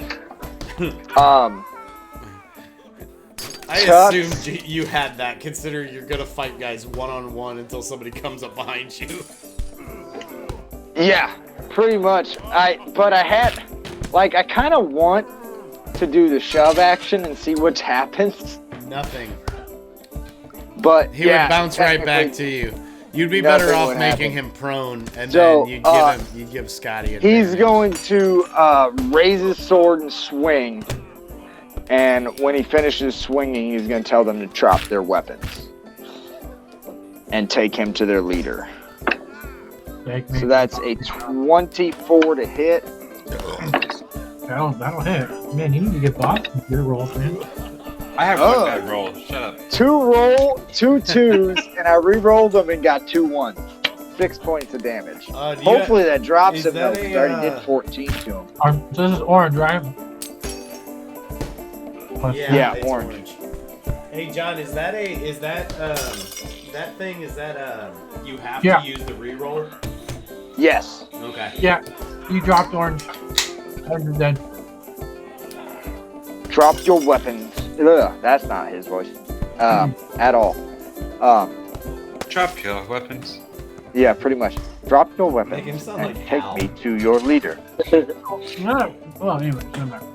I Chuck. assumed you had that, considering you're gonna fight guys one-on-one until somebody comes up behind you. Yeah, pretty much. But I had, like, I kind of want to do the shove action and see what happens. Nothing. But He yeah, would bounce right back to technically, you. You'd be better nothing off would making happen. him prone, and So, then you'd give Scotty. He's advantage. going to raise his sword and swing. And when he finishes swinging, he's going to tell them to drop their weapons and take him to their leader. So that's a 24 to hit. That'll hit. Man, you need to get Boston gear rolls, man. I have Oh. one bad roll. Shut up. 2 twos, and I re-rolled them and got 2 ones. 6 points of damage. Do you Hopefully that drops is him though, that 'cause a, I already did 14 to him. So this is orange, right? Yeah, it's orange. Hey John, is that thing? Is that you have Yeah. to use the reroll? Yes. Okay. Yeah, you dropped orange. Orange is dead. Drop your weapons. Ugh, that's not his voice. At all. Drop your weapons. Yeah, pretty much. Drop your Make weapons him sound and like take Hal. me to your leader. No. Well, anyway, doesn't matter.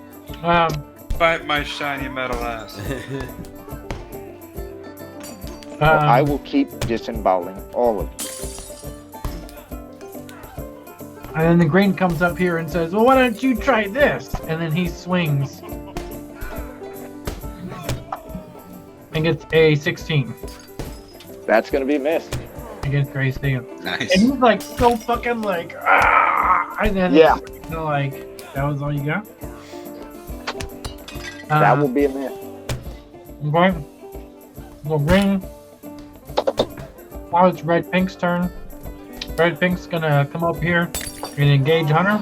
Bite my shiny metal ass. I will keep disemboweling all of you. And then the green comes up here and says, well, why don't you try this? And then he swings. And gets a 16 That's gonna be a miss. against Gray Stadium. Nice. And he's like so fucking like, ah! And then Yeah. it's like, that was all you got? That will be a miss. Okay. Well, green. Now it's Red Pink's turn. Red Pink's gonna come up here and engage Hunter.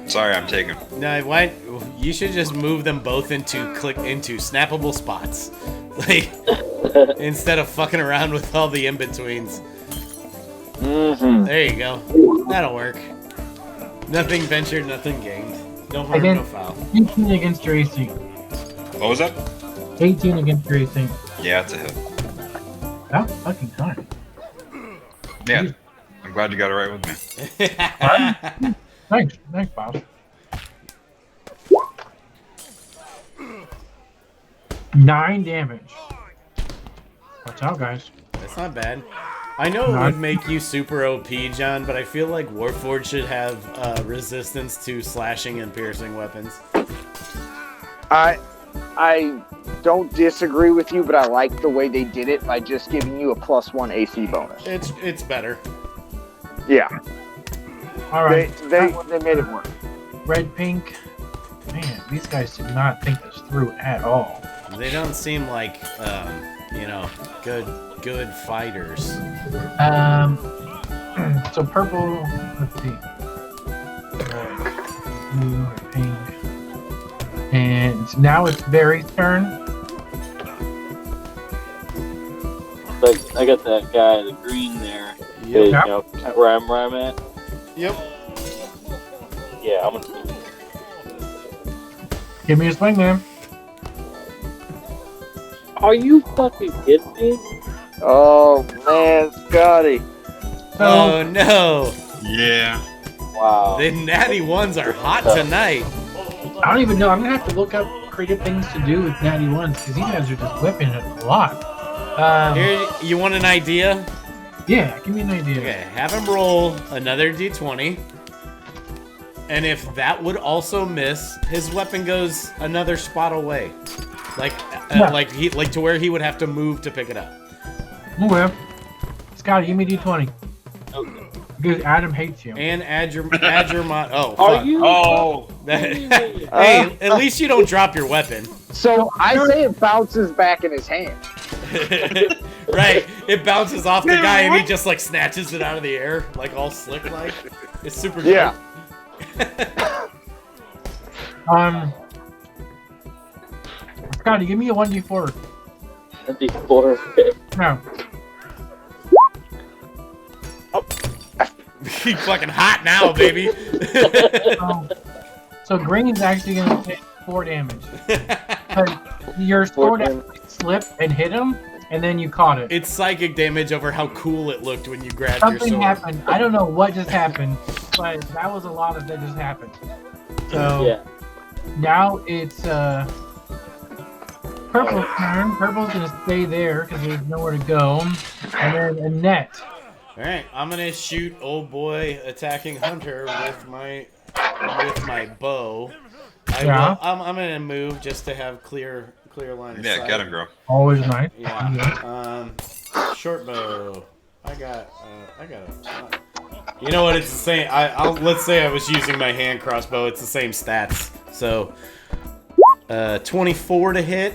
Sorry, I'm taking. No, why? You should just move them both into snappable spots, like instead of fucking around with all the in betweens. Mm-hmm. There you go. That'll work. Nothing ventured, nothing gained. No harm, Again. no foul. 18 against your AC. What was that? 18 against your AC. Yeah, it's a hit. That fucking time. Yeah. I'm glad you got it right with me. Thanks, boss. Nine damage. Watch out, guys. That's not bad. I know it would make you super OP, John, but I feel like Warforged should have resistance to slashing and piercing weapons. I don't disagree with you, but I like the way they did it by just giving you a +1 AC bonus. It's better. Yeah, All right. they made it work. Red, pink. Man, these guys did not think this through at all. They don't seem like good fighters. So purple. Let's see. Red, blue, or pink. And now it's Barry's turn. Like, I got that guy, the green there. Yep. You know, where I'm at. Yep. Yeah, I'm gonna. Give me a swing, man. Are you fucking kidding me? Oh man, Scotty. Oh no! Yeah. Wow. The natty ones are hot tonight. I don't even know. I'm gonna have to look up creative things to do with natty ones because these guys are just whipping it a lot. Here, you want an idea? Yeah, give me an idea. Okay, have him roll another d20. And if that would also miss, his weapon goes another spot away. Like to where he would have to move to pick it up. Okay. Scotty, give me D20. Okay. Because Adam hates you. And add your mod. Oh, Are fuck. you? Oh. Hey, at least you don't drop your weapon. So I say it bounces back in his hand. Right. It bounces off the guy and he just like snatches it out of the air, like all slick like. It's super cool. Yeah. Scotty, give me a 1d4. 54. No. He's fucking hot now, baby. So green's actually gonna take 4 damage. But your sword actually slipped and hit him, and then you caught it. It's psychic damage over how cool it looked when you grabbed Something your sword. happened. I don't know what just happened, but that was a lot of that just happened. So Yeah. now it's Purple's turn. Purple's gonna stay there because there's nowhere to go. And then Annette. All right, I'm gonna shoot old boy attacking Hunter with my bow. I'm gonna move just to have clear line of sight. Yeah, get him, girl. Always nice. Yeah. Short bow. I got. You know what? It's the same. Let's say I was using my hand crossbow. It's the same stats. So, 24 to hit.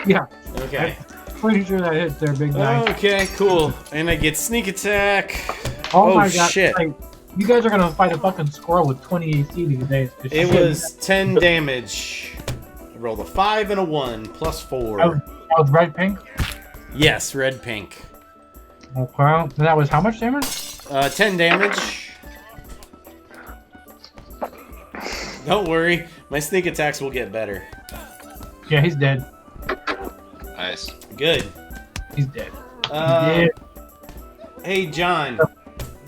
Yeah. Okay. Pretty sure that hits there, big guy. Okay, cool. And I get sneak attack. Oh my god! Shit! Like, you guys are gonna fight a fucking squirrel with 20 AC these days. It was 10 damage. I rolled a 5 and a 1 plus 4. That was red pink. Yes, red pink. Okay. And that was how much damage? 10 damage. Don't worry, my sneak attacks will get better. Yeah, he's dead. Nice. Good. He's dead. Yeah. Hey, John.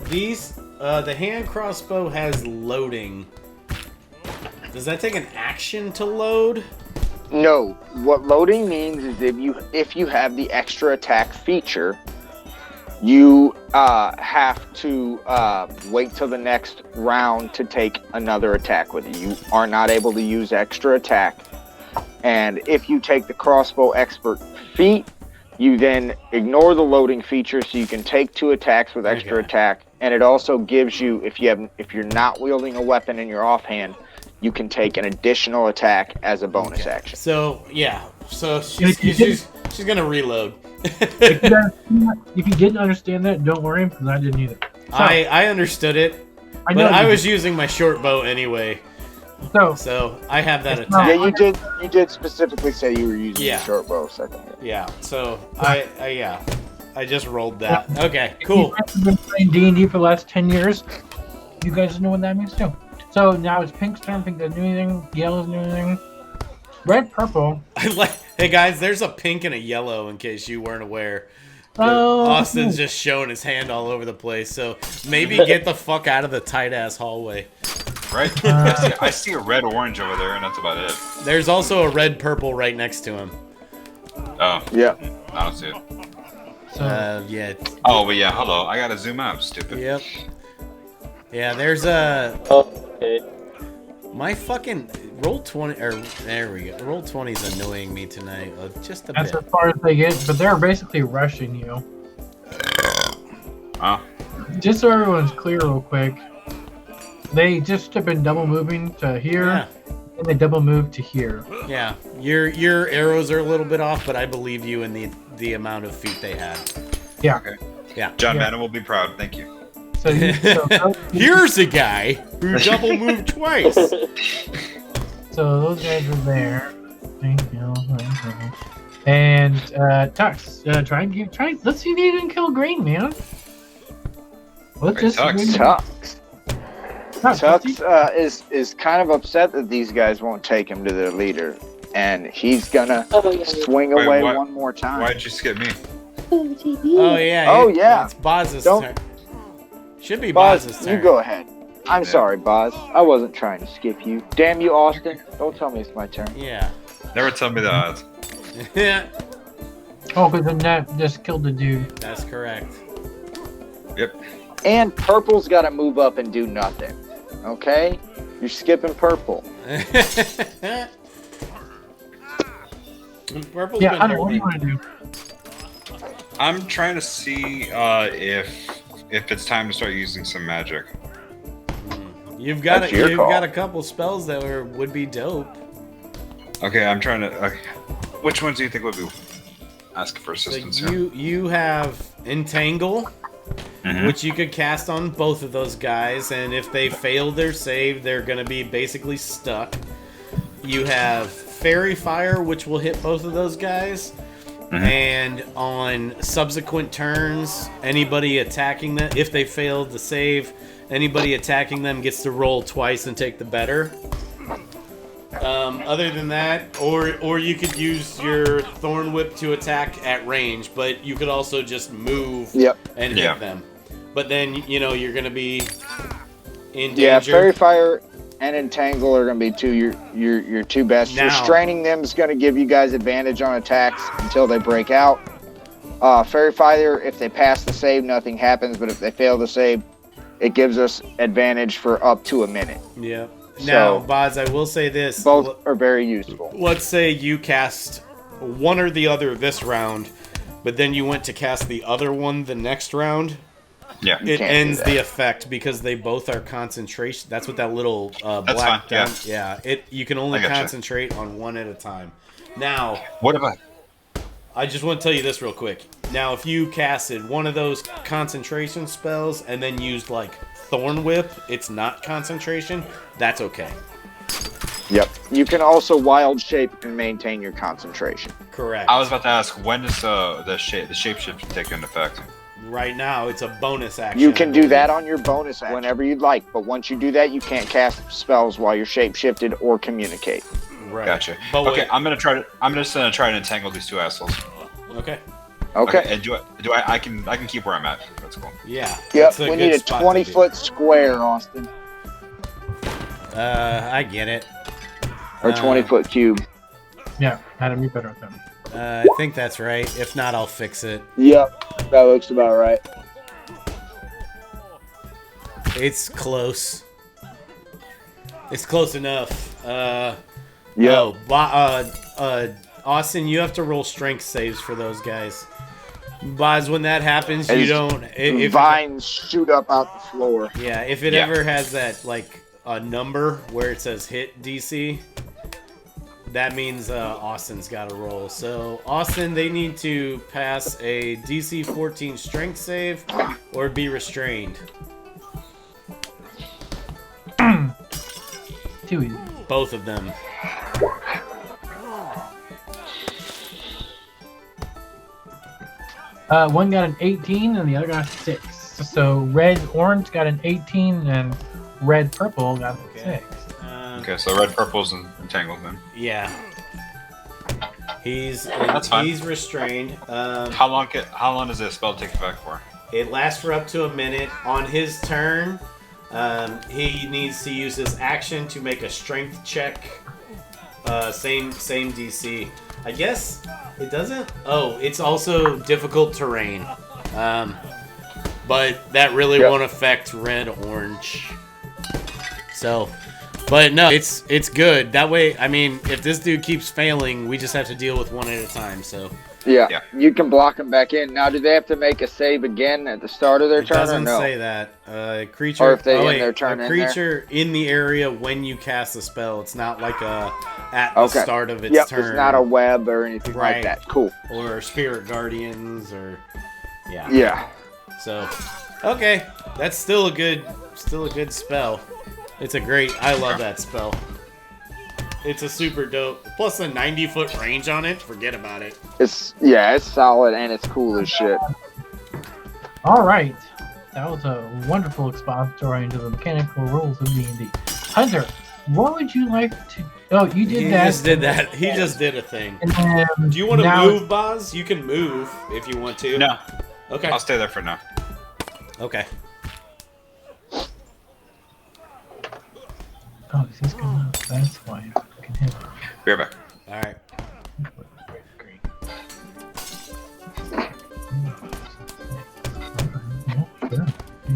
These, the hand crossbow has loading. Does that take an action to load? No, what loading means is if you have the extra attack feature, you have to wait till the next round to take another attack with it. You are not able to use extra attack. And if you take the crossbow expert feat, you then ignore the loading feature, so you can take 2 attacks with extra attack. And it also gives you, if you're not wielding a weapon in your offhand, you can take an additional attack as a bonus action. So yeah, so she's gonna reload. If you didn't understand that, don't worry, because I didn't either. So, I understood it, but I was using my short bow anyway. So I have that attack. Yeah, you did specifically say you were using your short bow a second ago. Yeah, so I just rolled that. Okay, cool. If you've been playing D&D for the last 10 years, you guys know what that means too. So now it's Pink's turn. Pink doesn't do anything. Yellow's doing anything. Red, purple. Hey guys, there's a pink and a yellow in case you weren't aware. Oh. Austin's just showing his hand all over the place, so maybe get the fuck out of the tight ass hallway. Right? I see a red orange over there, and that's about it. There's also a red purple right next to him. Oh. Yeah. I don't see it. Yeah. Oh, but yeah, hello. I gotta zoom out, stupid. Yep. Yeah, there's a. Okay. My fucking roll 20. Or there we go. Roll 20 is annoying me tonight. Just a That's bit. as far as they get, but they're basically rushing you. Huh? Just so everyone's clear, real quick. They just have been double moving to here, and they double move to here. Yeah, your arrows are a little bit off, but I believe you in the amount of feet they had. Yeah. Okay. Yeah. John Madden will be proud. Thank you. So, Here's a guy who double moved twice. So those guys are there. Thank you. And Tux, let's see if you can kill Green, man. Let's just Tux is kind of upset that these guys won't take him to their leader, and he's gonna swing away one more time. Why'd you skip me? Oh yeah. Oh yeah. It's Boz's turn. Should be Boz's turn. You go ahead. I'm sorry, Boz. I wasn't trying to skip you. Damn you, Austin. Don't tell me it's my turn. Yeah. Never tell me the odds. Yeah. Oh, because the net just killed the dude. That's correct. Yep. And purple's got to move up and do nothing. Okay? You're skipping purple. Purple's Yeah, been I don't know what do you hurting. want to do. I'm trying to see if it's time to start using some magic. You've got That's your you've call. got a couple spells that would be dope. Okay, I'm trying to. Which ones do you think would be? ask for So assistance. you have Entangle, which you could cast on both of those guys, and if they fail their save, they're going to be basically stuck. You have Fairy Fire, which will hit both of those guys. And on subsequent turns, anybody attacking them, if they fail to save, anybody attacking them gets to roll twice and take the better. Other than that, or you could use your Thorn Whip to attack at range, but you could also just move and hit them. But then, you know, you're going to be in danger. Yeah, Fairy Fire and Entangle are going to be your two best. Now, Restraining them is going to give you guys advantage on attacks until they break out. Fairy Fire, if they pass the save, nothing happens. But if they fail the save, it gives us advantage for up to a minute. Yep. So, now, Boz, I will say this. Both are very useful. Let's say you cast one or the other this round, but then you went to cast the other one the next round. Yeah. It ends the effect because they both are concentration. That's what that little black fine, yeah. You can only concentrate on one at a time. Now, what about? I just want to tell you this real quick. Now, if you casted one of those concentration spells and then used like Thorn Whip, it's not concentration. That's okay. Yep. You can also wild shape and maintain your concentration. Correct. I was about to ask, when does the shapeshift take into effect? Right now, it's a bonus action. You can do that on your bonus action whenever you'd like, but once you do that, you can't cast spells while you're shapeshifted or communicate. Right. Gotcha. But okay, I'm just gonna try to entangle these two assholes. Okay. Okay. And I can keep where I'm at. That's cool. Yeah. Yep. We need a 20-foot square, Austin. I get it. Or 20-foot cube. Yeah, Adam, you better with them. I think that's right. If not, I'll fix it. Yep. That looks about right. It's close. It's close enough. Yeah. Austin, you have to roll strength saves for those guys. Boz, when that happens, you don't. If vines shoot up out the floor. Yeah, if it ever has that like a number where it says hit DC, that means Austin's got to roll. So Austin, they need to pass a DC 14 strength save or be restrained. Too easy. Both of them. One got an 18 and the other got a 6. So red orange got an 18 and red purple got a 6. Okay, so red purple's entangled then. Yeah. He's restrained. How long does this spell take effect for? It lasts for up to a minute. On his turn, he needs to use his action to make a strength check. Same DC. I guess it doesn't. Oh, it's also difficult terrain. But that really won't affect red orange. So, but no, it's good. That way, I mean, if this dude keeps failing, we just have to deal with one at a time. So. Yeah, you can block them back in. Now, do they have to make a save again at the start of their turn, or no? It doesn't say that. Creature, or if they end their turn a creature in the area when you cast a spell. It's not like at the start of its turn. It's not a web or anything like that. Cool. Or spirit guardians, or yeah. So, okay, that's still a good spell. It's I love that spell. It's a super dope. Plus a 90-foot range on it. Forget about it. It's solid and it's cool as shit. All right, that was a wonderful expository into the mechanical rules of D&D. Hunter, what would you like to? Oh, you did he that. Just did that. He just did a thing. And do you want to move, Boz? You can move if you want to. No. Okay. I'll stay there for now. Okay. Oh, he's coming up. That's why I can hit him. Be right back. All right.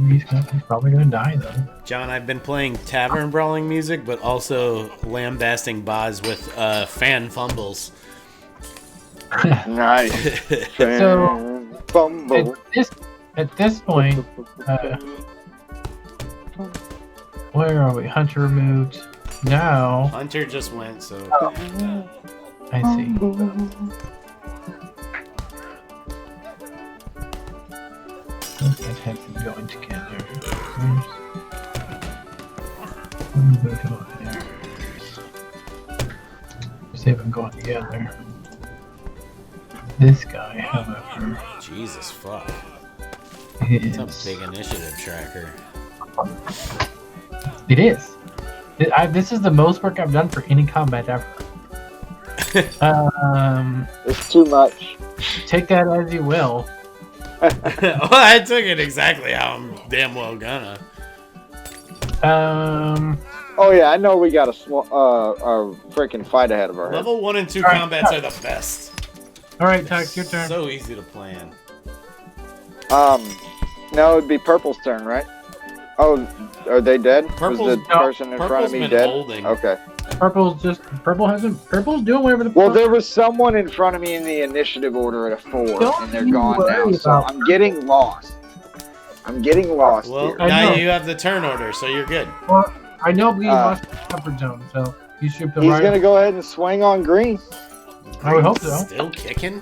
He's probably gonna die though. John, I've been playing tavern brawling music, but also lambasting Boz with fan fumbles. Nice. So fumble. At this point, where are we? Hunter moved. Now Hunter just went, so I see. Those attacks are going together. Go over there. See them going together. This guy, however, Jesus fuck. is... It's a big initiative tracker. It is. This is the most work I've done for any combat ever. It's too much. Take that as you will. Well, I took it exactly how I'm damn well gonna. Oh yeah, I know we got a freaking fight ahead of our head. Level 1 and 2 Alright, combats are the best. All right, Tux, your turn. So easy to plan. No, it'd be Purple's turn, right? Oh, are they dead? Purple's- Was the person in front of Purple's me been dead? holding. Okay. Purple's doing whatever the Well, fuck. there was someone in front of me in the initiative order at a 4, Don't and they're you gone now, worry so about I'm getting lost. Well, here. I now know. you have the turn order, so you're good. Well, I know we lost the comfort zone, so you should be He's right. gonna go ahead and swing on green. I would hope so. Still kicking?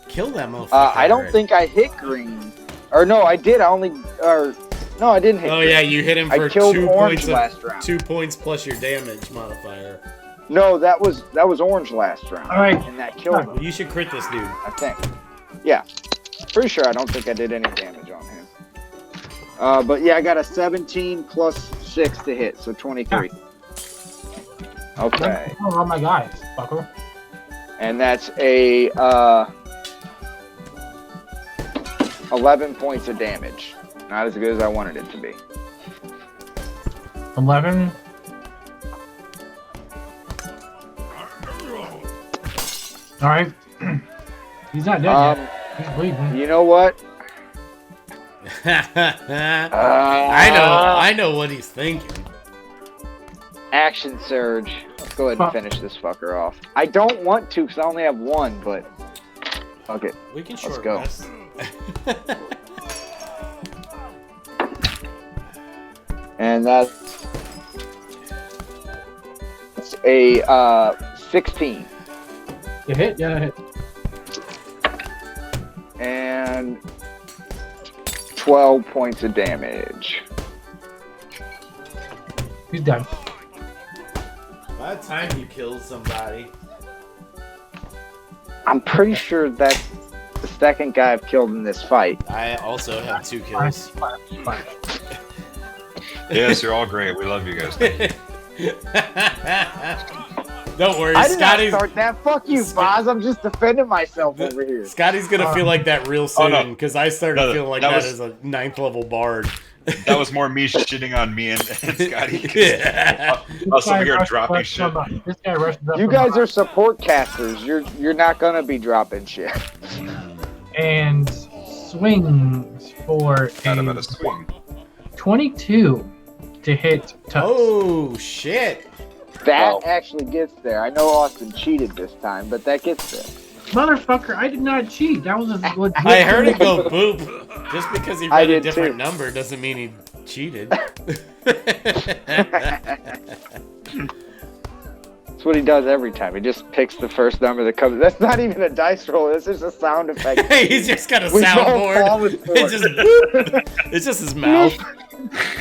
Kill that motherfucker. I don't think I hit green. Or no, I did. No, I didn't hit Oh green. yeah, you hit him I for killed 2 orange points. last round. 2 points plus your damage modifier. No, that was orange last round. All right. And that killed him, Well, you should crit this dude. I think. Yeah. Pretty sure I don't think I did any damage on him. But yeah, I got a 17 plus 6 to hit, so 23. Okay. Oh, all my guys, fucker. And that's a 11 points of damage. Not as good as I wanted it to be. 11. All right. He's not dead yet. He's bleeding. You know what? I know what he's thinking. Action surge. Let's go ahead and finish this fucker off. I don't want to because I only have 1, but fuck it. We can Let's short go. rest. And that's a 16. You hit? Yeah, hit. And 12 points of damage. He's done. By the time you kill somebody. I'm pretty sure that's the second guy I've killed in this fight. I also have 2 kills. Fine. Yes, you're all great. We love you guys. Don't worry, I did not Scotty's start that. Fuck you, Boz. I'm just defending myself over here. Scotty's gonna feel like that real soon, no. because I started No, feeling like that that was- as a 9th level bard. That was more me shitting on me and Scotty. 'Cause Yeah. I was over here dropping shit. This guy rushed up. You from guys behind. are support casters. You're not gonna be dropping shit. And swings for Not about a a swing. 22 to hit Tux. Oh shit! That Wow. actually gets there. I know Austin cheated this time, but that gets there. Motherfucker, I did not cheat. That was a legit. I heard it go boop. Just because he I read a did different too. number doesn't mean he cheated. That's what he does every time. He just picks the first number that comes. That's not even a dice roll. This is a sound effect. He's just got a We don't soundboard. fall with It's just his mouth.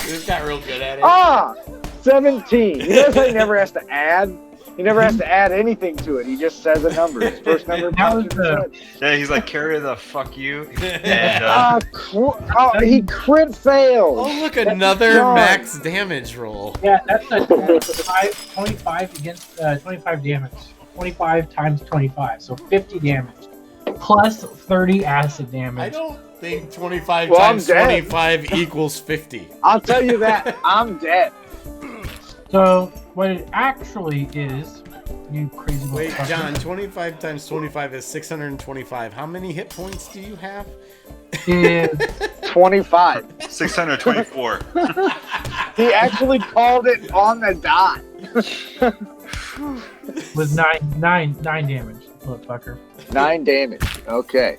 He's got real good at it. Ah, 17. He knows he never has to add. He never has to add anything to it. He just says a number. His first number. That was pops the- in. Yeah, he's like, carry the fuck you. And, He crit failed. Oh, look, another John. max damage roll. Yeah, that's a 25 against 25 damage. 25 times 25, so 50 damage. Plus 30 acid I damage. don't think 25 Well, I'm times dead. 25 equals 50. I'll tell you that. I'm dead. So, what it actually is, you crazy Wait, motherfucker, John, 25 times 25 is 625. How many hit points do you have? is 25. 624. He actually called it on the dot. was nine damage, motherfucker. 9 damage. Okay.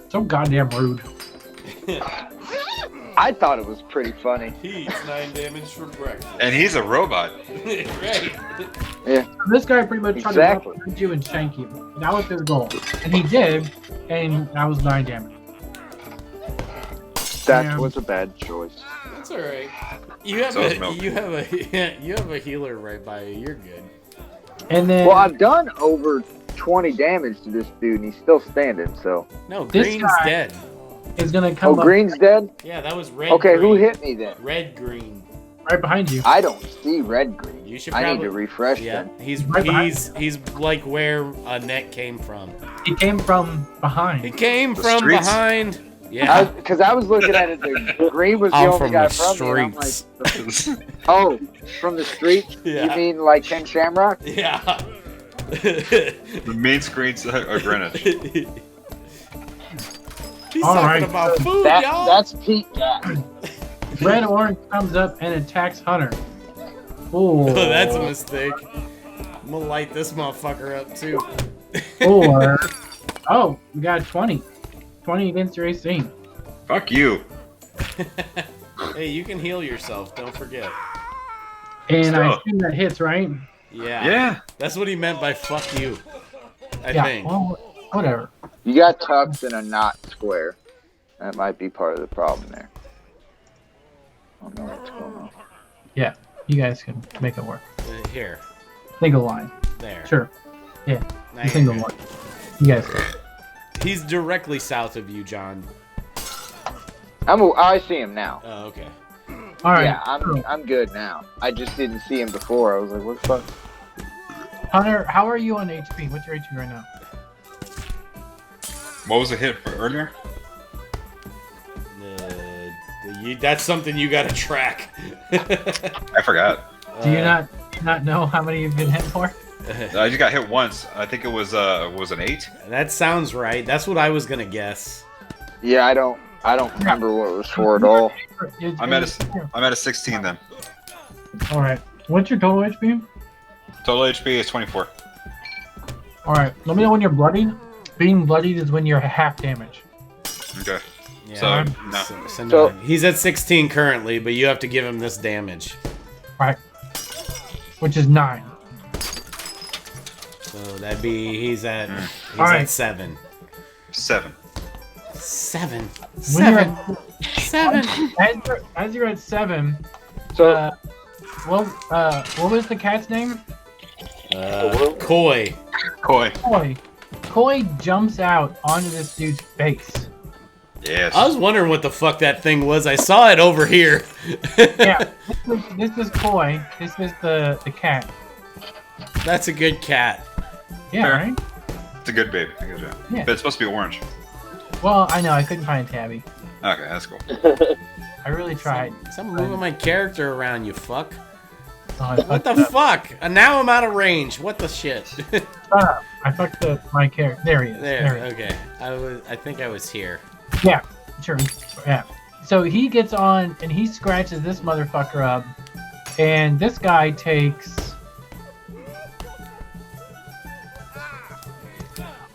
So goddamn rude. I thought it was pretty funny. He eats 9 damage for breakfast. And he's a robot. Right. This guy pretty much tried Exactly. to punch you and shank you. That was his goal, and he did, and that was 9 damage. That was a bad choice. That's all right. You have So is milk. you have a healer right by you. You're good. And then Well, I've done over 20 damage to this dude, and he's still standing. So. No, This green's guy- dead. is gonna come Oh, up green's dead. Yeah, that was red. Okay, who green. hit me then? Red green. right behind you. I don't see red green. You should I need probably to refresh Yeah, them. he's Right behind he's like where Annette came from. He came from He behind. came The from streets. behind. Yeah. Because I was looking at it, the green was the I'm only from guy the from me. And I'm streets. like, oh, from the streets? Yeah. You mean like Ken Shamrock? Yeah. The main screen's a Greenwich. He's All talking right. about food, y'all. That's Pete Gat. Red Orange comes up and attacks Hunter. Oh, Oh, that's a mistake. I'm gonna light this motherfucker up too. Or oh, we got 20. 20 against your AC. Fuck you. Hey, you can heal yourself. Don't forget. And I Still. assume that hits, right? Yeah. Yeah. That's what he meant by "fuck you." I Yeah. think. Well, whatever. You got Tux in a not square. That might be part of the problem there. I don't know what's going on. Yeah, you guys can make it work. Here. Single line. There. Sure. Now you're Single good. line. You guys. He's directly south of you, John. I see him now. Oh, okay. All right. Yeah, I'm good now. I just didn't see him before. I was like, what the fuck? Hunter, how are you on HP? What's your HP right now? What was the hit for earlier? That's something you gotta track. I forgot. Do you not know how many you've been hit for? I just got hit once. I think it was an 8. That sounds right. That's what I was gonna guess. Yeah, I don't remember what it was for at all. I'm at a 16 then. All right. What's your total HP? Total HP is 24. All right. Let me know when you're bloodied. Being bloodied is when you're half damage. Okay. Yeah. So, no. So he's at 16 currently, but you have to give him this damage. Right. Which is 9. So that'd be he's at Alright. 7. 7. 7. When you're 7. 7. as you're at 7, So what was the cat's name? Koi. Koi. Koi. Koi jumps out onto this dude's face. Yes. I was wondering what the fuck that thing was. I saw it over here. Yeah, this is Koi. This is the cat. That's a good cat. Yeah, Fair. right? It's a good baby. Good job. Yeah. But it's supposed to be orange. Well, I know I couldn't find a tabby. Okay, that's cool. I really tried. Stop moving my character around, you fuck. Oh, I What fucked the up. fuck? And now I'm out of range. What the shit? Shut up. I fucked up my character. There he is. There. he is. Okay. I think I was here. Yeah, sure. Yeah. So he gets on and he scratches this motherfucker up, and this guy takes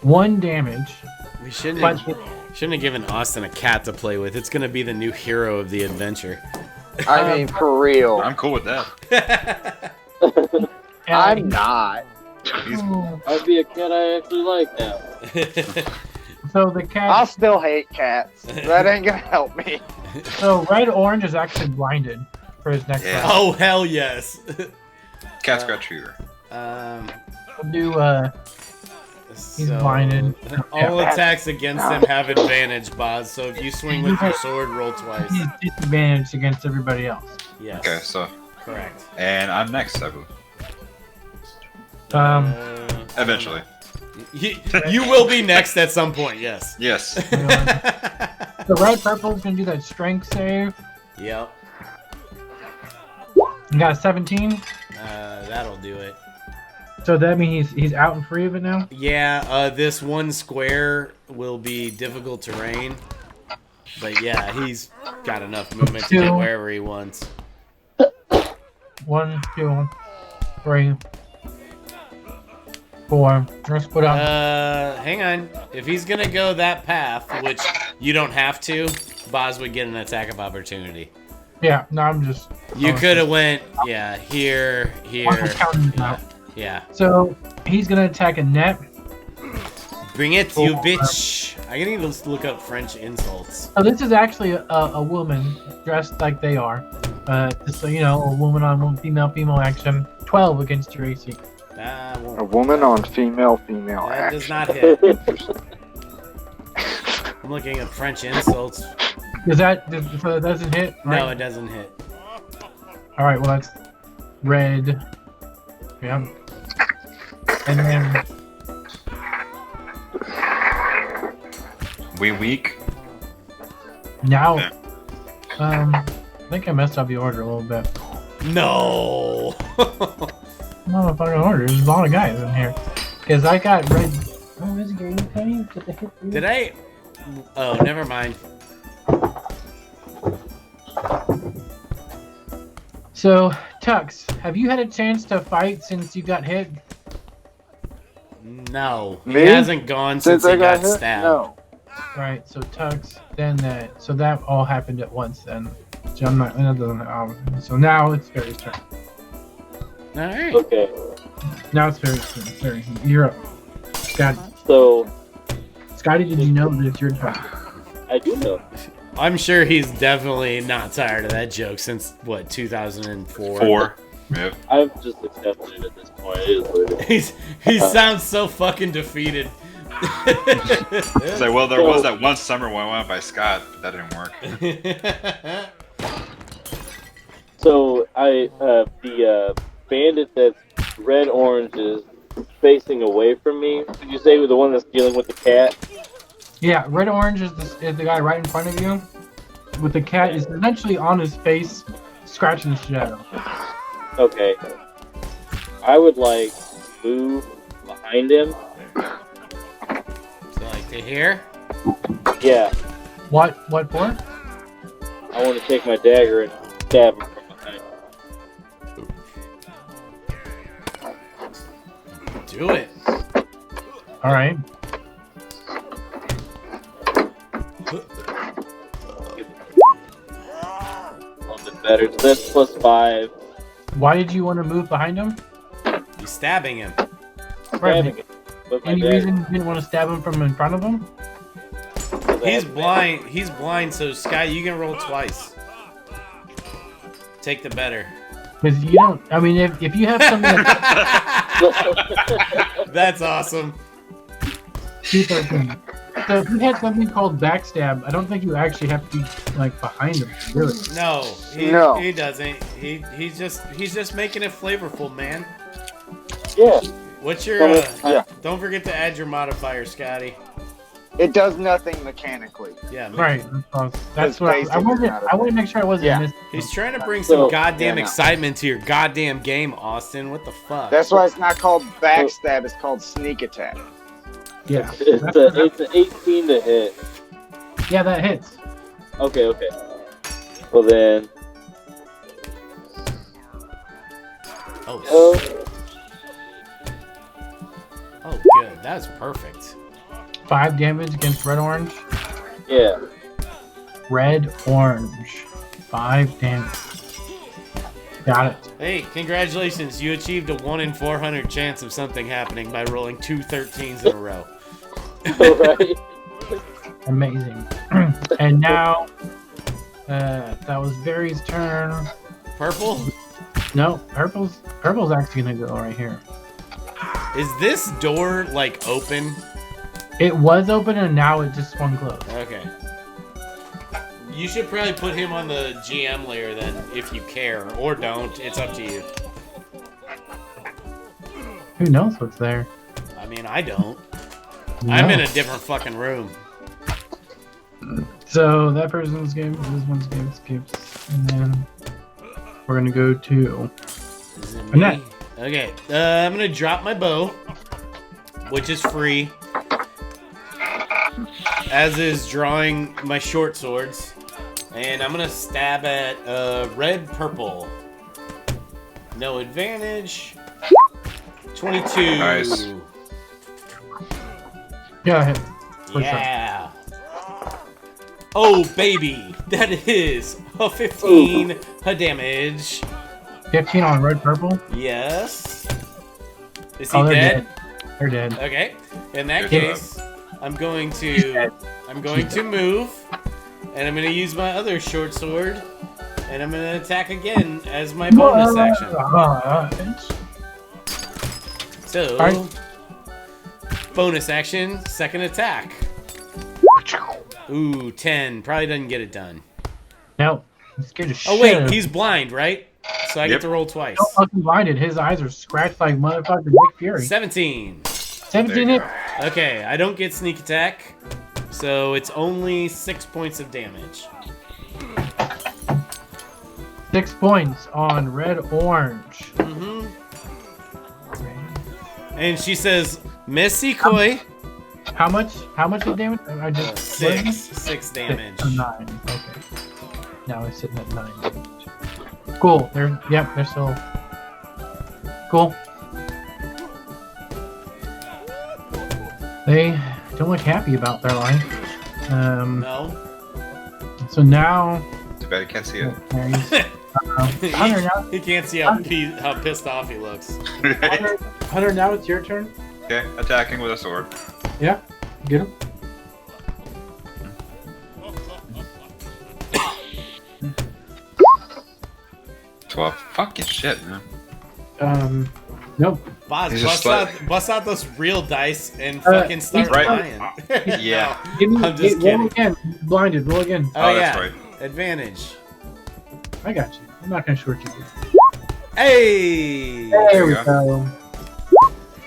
1 damage. We shouldn't But have given Austin a cat to play with. It's gonna be the new hero of the adventure. I mean, for real. I'm cool with that. I'm not. He's, I'd be a cat I actually like now. so the cat. I'll still hate cats. That ain't gonna help me. So Red Orange is actually blinded for his next Yeah. round. Oh hell yes. cat scratch fever. We'll do he's blinded. All attacks against him have advantage, Boz. So if you swing with your sword, roll twice. He's disadvantaged against everybody else. Yes. Okay, so Correct. and I'm next, I believe. Eventually. You will be next at some point. Yes. Yes. The red purple is gonna do that strength save. Yep. You got a 17. That'll do it. So that means he's out and free of it now. Yeah, this one square will be difficult terrain. But yeah, he's got enough movement to get wherever he wants. 1, 2, 3, 4. Let's put up. Hang on. If he's gonna go that path, which you don't have to, Boz would get an attack of opportunity. Yeah, no, I'm just. You could have went, yeah, here, I'm counting him out. yeah. So he's gonna attack a net. Bring it, you bitch. I need to look up French insults. So this is actually a woman dressed like they are. Just so you know, a woman on one female action. 12 against your AC. A woman on female That action. does not hit. I'm looking at French insults. So that doesn't hit? Right? No, it doesn't hit. All right, well that's red. Yeah. And then We weak. now, Yeah. I think I messed up the order a little bit. No. Motherfucking order. There's a lot of guys in here. Because I got red. Oh, is it game coming? Did they hit you? Did I? Oh, never mind. So, Tux, have you had a chance to fight since you got hit? No, he Me? hasn't gone since he got hit? stabbed. No. Right. So Tux, then that. So that all happened at once. Then. So I'm not. That doesn't. So now it's Barry's turn. All right. Okay. Now it's Barry's turn. Barry, you're up. Scotty. So Scotty, did you know that it's your turn? I do know. I'm sure he's definitely not tired of that joke since what 2004. 4. Yep. I've just accepted it at this point. It is what it is. He sounds so fucking defeated. It's like, well, there was that one summer when I went by Scott, but that didn't work. So the bandit that's red orange is facing away from me. Did you say the one that's dealing with the cat? Yeah. Red orange is the guy right in front of you. With the cat is essentially on his face, scratching the shit out of him. Okay. I would like move behind him. So like to here. Yeah. What for? I want to take my dagger and stab him from behind. Do it. All right. A little bit better. So that's +5. Why did you want to move behind him? He's stabbing him. Stabbing him with my Any dagger. reason you didn't want to stab him from in front of him? He's blind. He's blind. So Sky, you can roll twice. Take the better. Because you don't. I mean, if you have something that's That's awesome. 213. So if you had something called backstab, I don't think you actually have to be like behind him. Really. No, No. he doesn't. He's just making it flavorful, man. Yeah. What's your? Yeah. Don't forget to add your modifier, Scotty. It does nothing mechanically. Yeah, man. Right. That's It's what I basically wanted. not a I wanted to make sure I wasn't Yeah. missing. He's trying to bring So- some goddamn Yeah, no. excitement to your goddamn game, Austin. What the fuck? That's why it's not called backstab. It's called sneak attack. Yeah. It's an 18 to hit. Yeah, that hits. Okay. Well then. oh, Oh, oh, good. That was perfect. 5 damage against red orange. yeah. Red orange. 5 damage. Got it. Hey, congratulations! You achieved a 1 in 400 chance of something happening by rolling 2 13s in a row. Alright. Amazing. And now, that was Barry's turn. Purple? No, purple's actually gonna go right here. Is this door like open? It was open and now it just swung closed. Okay. You should probably put him on the GM layer then, if you care, or don't. It's up to you. Who knows what's there? I mean, I don't. No. I'm in a different fucking room. So that person's game, this one's game skips, and then we're gonna go to. Is it Annette. me? Okay, I'm gonna drop my bow, which is free. As is drawing my short swords. And I'm gonna stab at red purple. No advantage. 22. Nice. Yeah, hit. For Yeah. Oh baby, that is a 15 damage. Sure. 15 on red purple. Yes. Is he Oh, they're dead? They're dead. Okay. In that Good case, I'm going to move, and I'm going to use my other short sword, and I'm going to attack again as my bonus action. So, bonus action, second attack. Ooh, 10. Probably doesn't get it done. No. I'm scared of shit. Oh wait, he's blind, right? So I get to roll twice. So fucking blinded. His eyes are scratched like motherfucking Nick Fury. 17. 17 hit. Okay, I don't get sneak attack, so it's only 6 points of damage. 6 points on red orange. Mm-hmm. And she says, Missy Koi. How much? How much of damage? I just 6 damage. 6 or 9. Okay. Now it's sitting at 9 damage. Cool. They're still cool. They don't look happy about their life. No. So now. Too bad you can't see it. Hunter, now, He can't see how pissed off he looks. Hunter, now it's your turn. Okay, attacking with a sword. Yeah, get him. Well, fucking shit, man. Nope. Boz, He's just bust out those real dice and fucking start right. lying. Yeah. Give me, I'm just roll kidding. again. Blinded. Roll again. Oh, that's yeah. right. Advantage. I got you. I'm not gonna short you. Hey! There we you go.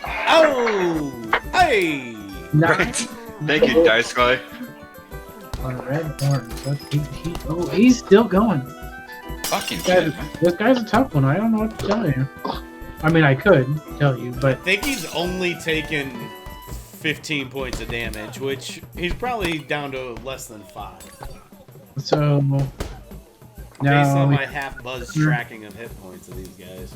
Oh! Hey! Right. Thank you, Dice Clay. On red orange. Oh, he's still going. Fucking shit, man. This guy's a tough one. I don't know what to tell you. I mean, I could tell you, but I think he's only taken 15 points of damage, which he's probably down to less than 5. so Based on now my half-buzz tracking of hit points of these guys.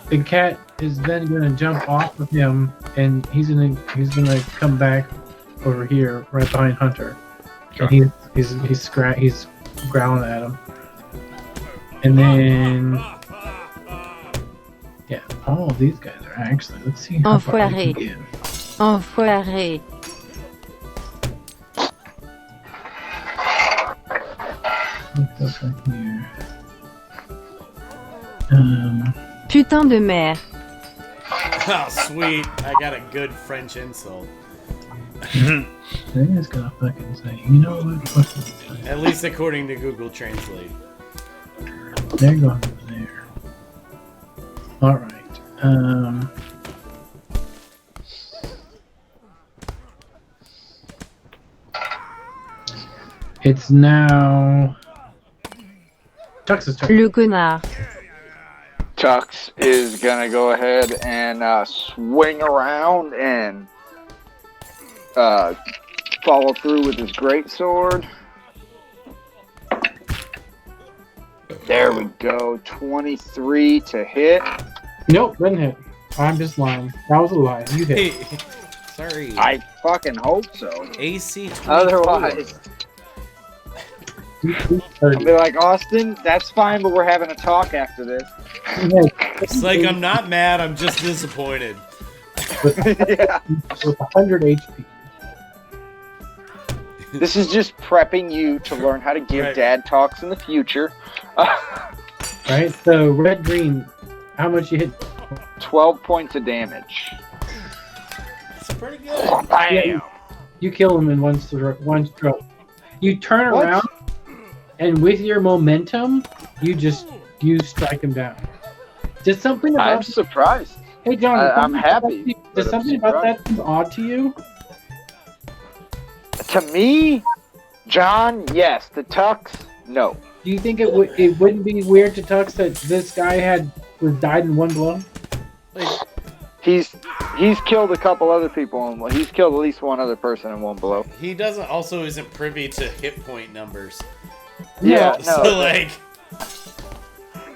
the cat is then gonna jump off of him, and he's gonna come back over here, right behind Hunter. Okay. And he's growling at him, and then yeah, all of these guys are actually. Let's see how far they can get. Enfoiré. What's up here? Putain de merde. Oh, sweet. I got a good French insult. They're just gonna fucking say, you know what? Fuck it. At least according to Google Translate. They're going over there. Alright. It's now Tux's turn. Le connard. Tux is gonna go ahead and swing around and follow through with his greatsword. There we go. 23 to hit. Nope, didn't hit. I'm just lying. That was a lie. You hit. Hey, sorry. I fucking hope so. AC 24. Otherwise, I'll be like, Austin, that's fine, but we're having a talk after this. It's like I'm not mad, I'm just disappointed. Yeah. With 100 HP. This is just prepping you to learn how to give Right. dad talks in the future. Right? So red green, how much you hit? 12 points of damage. It's pretty good. Bam! You kill him in one stroke. You turn What? around, and with your momentum, you strike him down. Does something I'm about surprised. hey John? I'm something happy, about- but Does I'm something about surprised. that seem odd to you? To me, John, yes. To Tux, no. Do you think it wouldn't be weird to Tux that this guy was died in one blow? Like, He's killed a couple other people. He's killed at least one other person in one blow. he isn't privy to hit point numbers. Yeah, So no. like,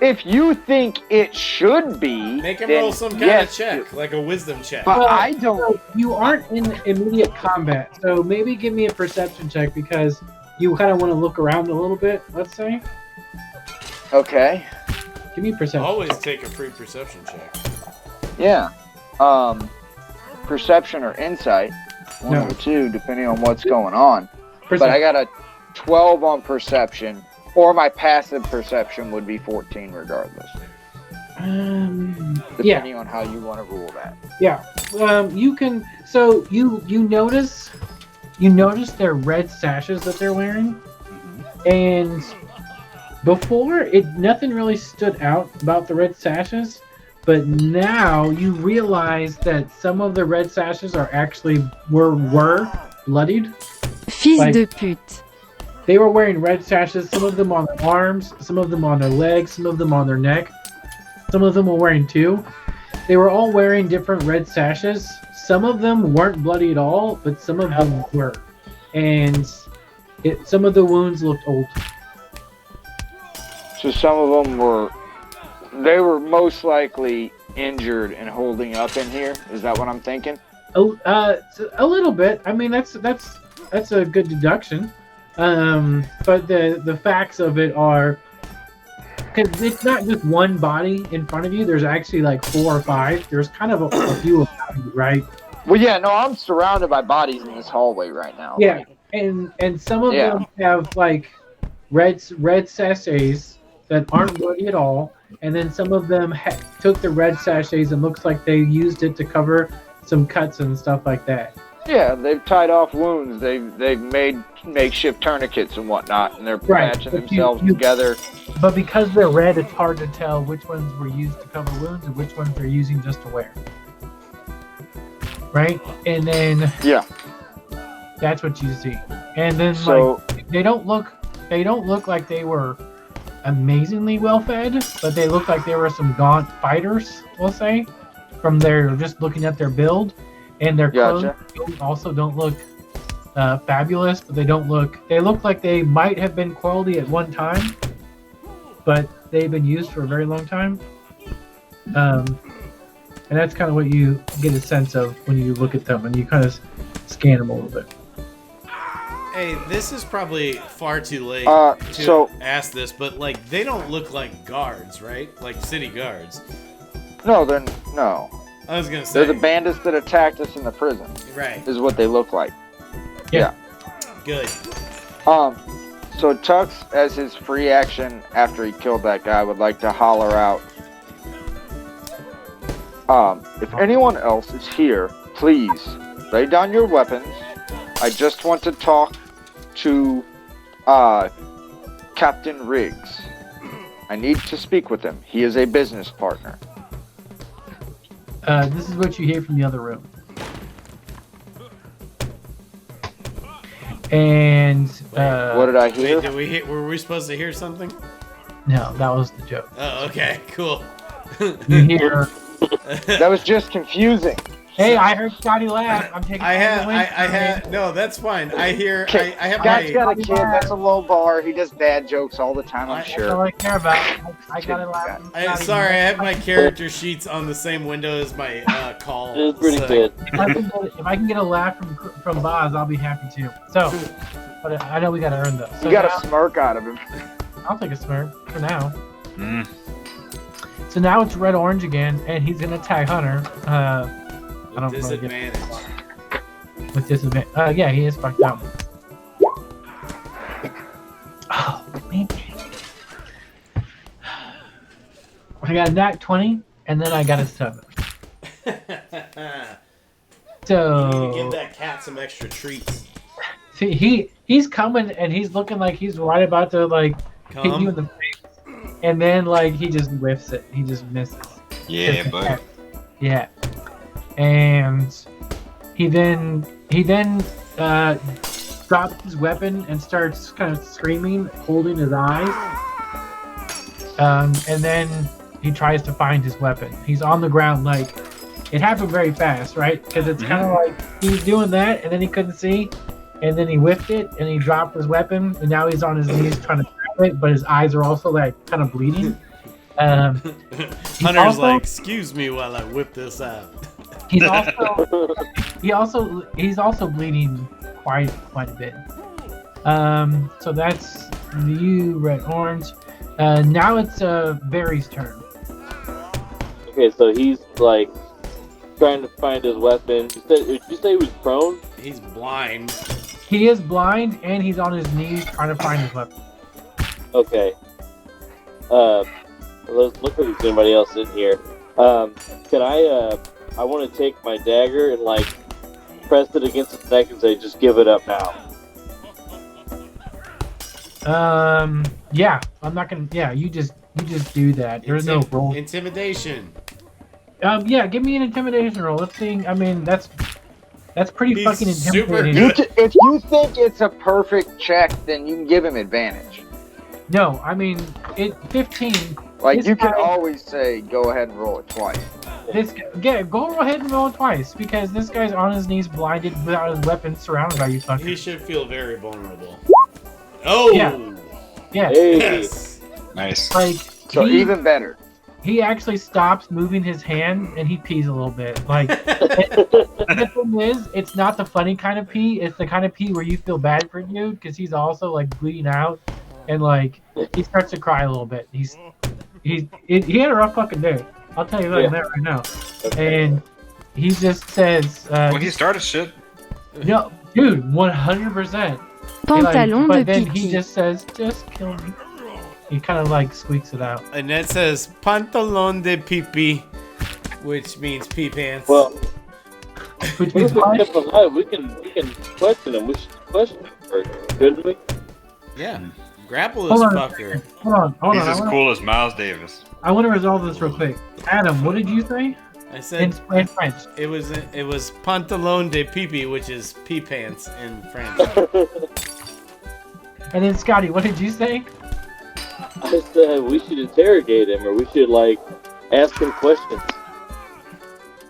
If you think it should be, make him then roll some kind yes, of check, like a wisdom check. But Well, I don't. So you aren't in immediate combat, so maybe give me a perception check because you kind of want to look around a little bit. Let's say, Okay. give me a perception. Always take a free perception check. Yeah. perception or insight, one No. of the two, depending on what's going on. But Perception. I got a 12 on perception, or my passive perception would be 14 regardless, Yeah. depending on how you want to rule that. Yeah. You can. So you notice their red sashes that they're wearing, and before nothing really stood out about the red sashes, but now you realize that some of the red sashes are actually were bloodied. Fils Like- de pute. They were wearing red sashes, some of them on their arms, some of them on their legs, some of them on their neck. Some of them were wearing two. They were all wearing different red sashes. Some of them weren't bloody at all, but some of them were. And some of the wounds looked old. So some of them were most likely injured and holding up in here. Is that what I'm thinking? A little bit. I mean, that's a good deduction. But the facts of it are, because it's not just one body in front of you. There's actually like 4 or 5. There's kind of a few of them, right? Well, yeah, no, I'm surrounded by bodies in this hallway right now. Yeah, and some of Yeah. them have like red sachets that aren't bloody at all, and then some of them took the red sachets and looks like they used it to cover some cuts and stuff like that. Yeah, they've tied off wounds. They've made makeshift tourniquets and whatnot, and they're Right, patching but themselves you- together. But because they're red, it's hard to tell which ones were used to cover wounds and which ones they're using just to wear. Right? And then Yeah. that's what you see. And then So they don't look like they were amazingly well fed, but they look like they were some gaunt fighters, we'll say, from their just looking at their build. And their clothes Gotcha. also don't look fabulous, but they look like they might have been quality at one time, but they've been used for a very long time. And that's kind of what you get a sense of when you look at them and you kind of scan them a little bit. Hey, this is probably far too late to so- ask this, but like they don't look like guards, right? Like city guards. no. I was gonna say. They're the bandits that attacked us in the prison. Right. Is what they look like. Yeah. Good. So Tux, as his free action after he killed that guy, would like to holler out. If anyone else is here, please lay down your weapons. I just want to talk to Captain Riggs. I need to speak with him. He is a business partner. This is what you hear from the other room. And What did I hear? Wait, were we supposed to hear something? no, that was the joke. Oh, okay, cool. You hear, That was just confusing. hey, I heard Scotty laugh. I'm taking. I had. No, that's fine. I hear. I have Scott's my. got a kid. That's a low bar. He does dad jokes all the time, I'm That's all sure. I care about. I gotta laugh. Sorry, I have my character sheets on the same window as my call. It was pretty so- good. If I can get a laugh from Boz, I'll be happy too. So, but I know we gotta earn those. So You got now, a smirk out of him. I'll take a smirk for now. Mm. So now it's red orange again, and he's gonna attack Hunter. I don't really get Disadvantage. with disadvantage. Yeah, he is fucked up. Oh man. I got a nat 20, and then I got a 7. You So give that cat some extra treats. see, he's coming, and he's looking like he's right about to like hit you in the face, and then like he just whiffs it. He just misses. Yeah, but Yeah. And he then drops his weapon and starts kind of screaming, holding his eyes. And then he tries to find his weapon. He's on the ground, like it happened very fast, right? Because it's kind of like he's doing that, and then he couldn't see, and then he whiffed it, and he dropped his weapon, and now he's on his knees trying to grab it, but his eyes are also like kind of bleeding. Hunter's also- like, excuse me while I whip this out. He's also bleeding quite a bit. So that's you, red orange. Now it's Barry's turn. Okay, so he's like trying to find his weapon. Did you say he was prone? He's blind. He is blind and he's on his knees trying to find his weapon. Okay. Let's look if there's anybody else in here. Can I want to take my dagger and like press it against his neck and say, "Just give it up now." Yeah, I'm not gonna. Yeah, you just do that. There's no roll. Intimidation. Yeah, give me an intimidation roll. Let's see. I mean, that's pretty He's fucking super intimidating. If you think it's a perfect check, then you can give him advantage. No, I mean, 15. Like, This you can guy- always say, go ahead and roll it twice. Go ahead and roll it twice because this guy's on his knees, blinded, without his weapon, surrounded by you He fuckers. should feel very vulnerable. Oh! Yeah. Yeah, Hey. Yes! Nice. like So he, even better. he actually stops moving his hand and he pees a little bit. Like, and the thing is, it's not the funny kind of pee. It's the kind of pee where you feel bad for dude because he's also like bleeding out, and like he starts to cry a little bit. He had a rough fucking day. I'll tell you that right now. Okay. And he just says, Well, he started shit. "No, dude, 100%." Pantalon But de then he pipi. just says, "Just kill me." He kind of like squeaks it out. Annette says, pantalon de pipi, which means pee pants. Well, Which what means if we what? kept him alive? We can question him. We should question him first, couldn't we? yeah. Grapple Hold this on. fucker. Hold on. He's as cool as Miles Davis. I want to resolve this real quick. Adam, what did you say? I In said French. it was pantalon de pipi, which is pee pants in French. And then Scotty, what did you say? I said we should interrogate him, or we should like ask him questions.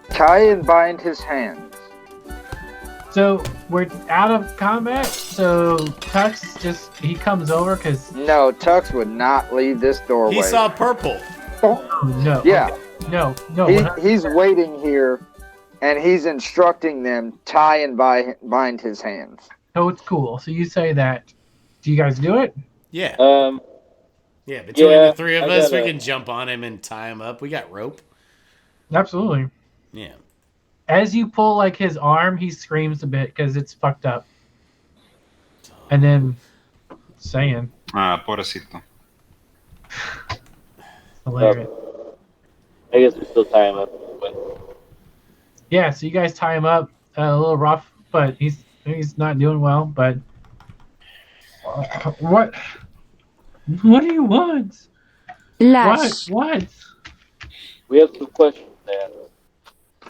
Tie and bind his hands. So we're out of combat. So Tux he comes over because No, Tux would not leave this doorway. He saw purple. no, Yeah. no. He's waiting here, and he's instructing them tie and bind his hands. No, it's cool. So you say that. Do you guys do it? Yeah. Um, Yeah, between yeah, the three of I us, we gotta- can jump on him and tie him up. We got rope. Absolutely. Yeah. As you pull like his arm, he screams a bit because it's fucked up. And then saying, Ah, pobrecito. hilarious. I guess we still tie him up. But Yeah, so you guys tie him up, a little rough, but he's not doing well. But what do you want? Lâche. What? we have some questions to ask.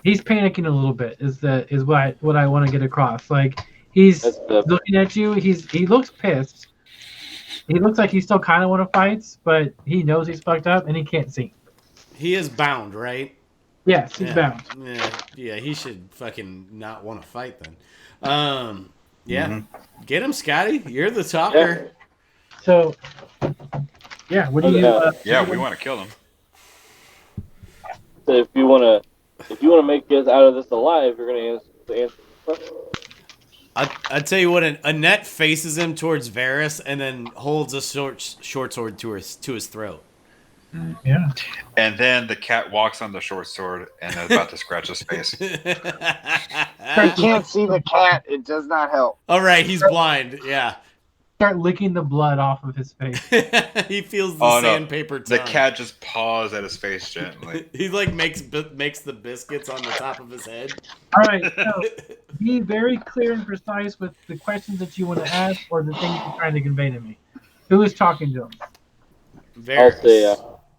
He's panicking a little bit. Is what I want to get across. Like he's That's the- looking at you. He looks pissed. He looks like he still kind of want to fight, but he knows he's fucked up and he can't see. He is bound, right? Yes, he's yeah. bound. Yeah, he should fucking not want to fight then. Yeah. Get him, Scotty. You're the talker. So, yeah, what do you? Yeah, we want to kill him. So if you wanna make us out of this alive, you're gonna answer the question. I tell you what, Annette faces him towards Varys and then holds a short sword to his throat. Yeah. And then the cat walks on the short sword and is about to scratch his face. I can't see the cat. It does not help. All right, he's blind. Yeah. Start licking the blood off of his face. He feels the Oh, no. sandpaper tongue. The cat just paws at his face gently. He like makes the biscuits on the top of his head. All right, so be very clear and precise with the questions that you want to ask or the things you're trying to convey to me. Who is talking to him? I'll Varys. say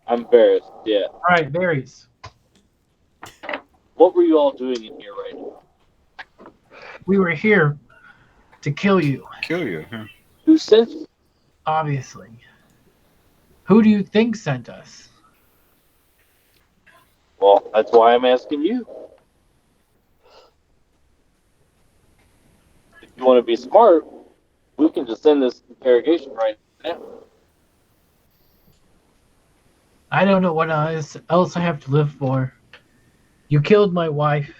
I'm Varys. Yeah. All right, Varys. What were you all doing in here right now? We were here to kill you, Kill you. Huh? Who sent you? obviously. Who do you think sent us? Well, that's why I'm asking you. If you want to be smart, we can just send this interrogation right now. I don't know what else I have to live for. You killed my wife.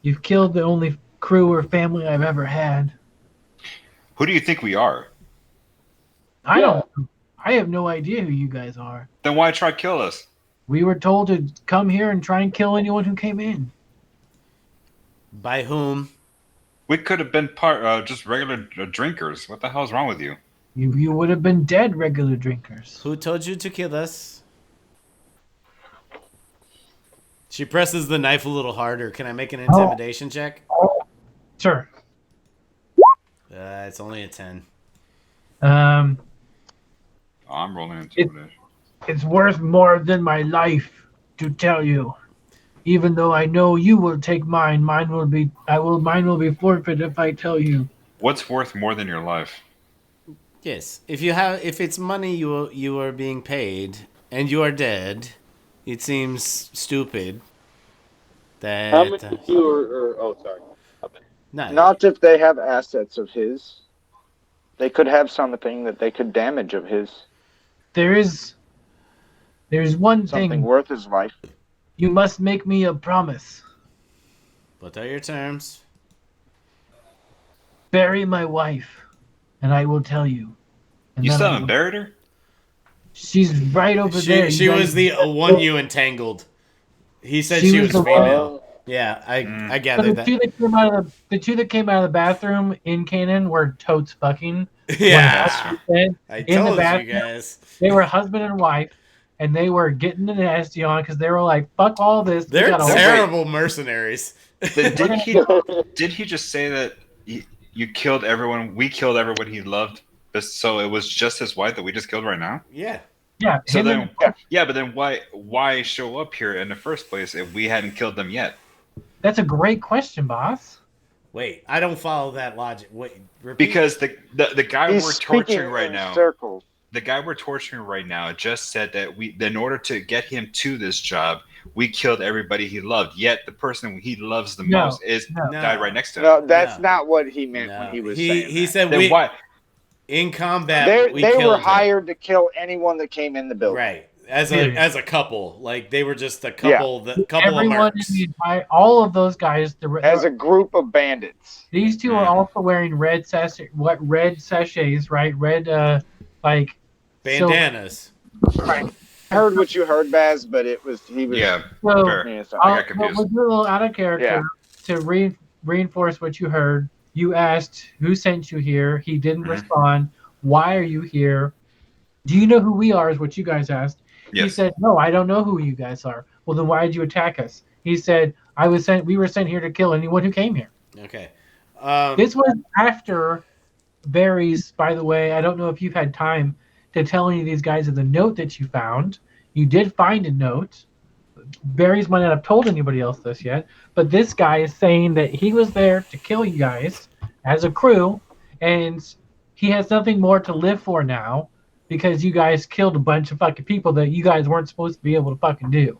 You've killed the only crew or family I've ever had. Who do you think we are? I don't. I have no idea who you guys are. Then why try to kill us? We were told to come here and try and kill anyone who came in. By whom? We could have been just regular drinkers. What the hell's wrong with you? You would have been dead, regular drinkers. Who told you to kill us? She presses the knife a little harder. Can I make an intimidation check? Sure. It's only a 10. Um, Oh, I'm rolling intimidation. it's worth more than my life to tell you. Even though I know you will take mine, mine will be forfeit if I tell you. What's worth more than your life? Yes. If it's money you are being paid and you are dead, it seems stupid that How many of you are oh, sorry. Not if they have assets of his. They could have something that they could damage of his. There's one Something thing. worth his life. You must make me a promise. What are your terms? Bury my wife, and I will tell you. And You then still I haven't will- buried her? She's right over there. She You was guys- the one you entangled. He said She she was was the one- female. Yeah, I So gathered that. the two that came out of the bathroom in Canaan were totes fucking. Yeah, In I the told you bathroom. guys. They were husband and wife, and they were getting the nasty on because they were like, "Fuck all this." We They're gotta- terrible mercenaries. Did he just say that you killed everyone? We killed everyone he loved. So it was just his wife that we just killed right now. Yeah. Yeah. So him then, and- but then why show up here in the first place if we hadn't killed them yet? that's a great question, boss. Wait, I don't follow that logic. Wait, repeat. Because the guy He's we're speaking torturing right in now, circles. the guy we're torturing right now just said that in order to get him to this job, we killed everybody he loved. Yet the person he loves the No, most no. died right next to him. No, that's No. not what he meant No. when he was saying He that. said Then we why? in combat They we killed were him. hired to kill anyone that came in the building. Right. As Period. a couple. Like they were just a couple couple of Everyone in mercs. the entire, all of those guys, As a group of bandits. these two are also wearing red sachets, right? Red, like Bandanas. I heard what you heard, Baz, but he was. Yeah, So, fair. Yeah, so- I got We'll confused. do a little out of character to reinforce what you heard. You asked who sent you here. He didn't Mhm. respond. Why are you here? Do you know who we are? Is what you guys asked. He Yes. said, "No, I don't know who you guys are." Well, then why did you attack us? He said, We were sent here to kill anyone who came here." Okay. This was after Barry's. By the way, I don't know if you've had time to tell any of these guys of the note that you found. You did find a note. Barry's might not have told anybody else this yet, but this guy is saying that he was there to kill you guys as a crew, and he has nothing more to live for now because you guys killed a bunch of fucking people that you guys weren't supposed to be able to fucking do.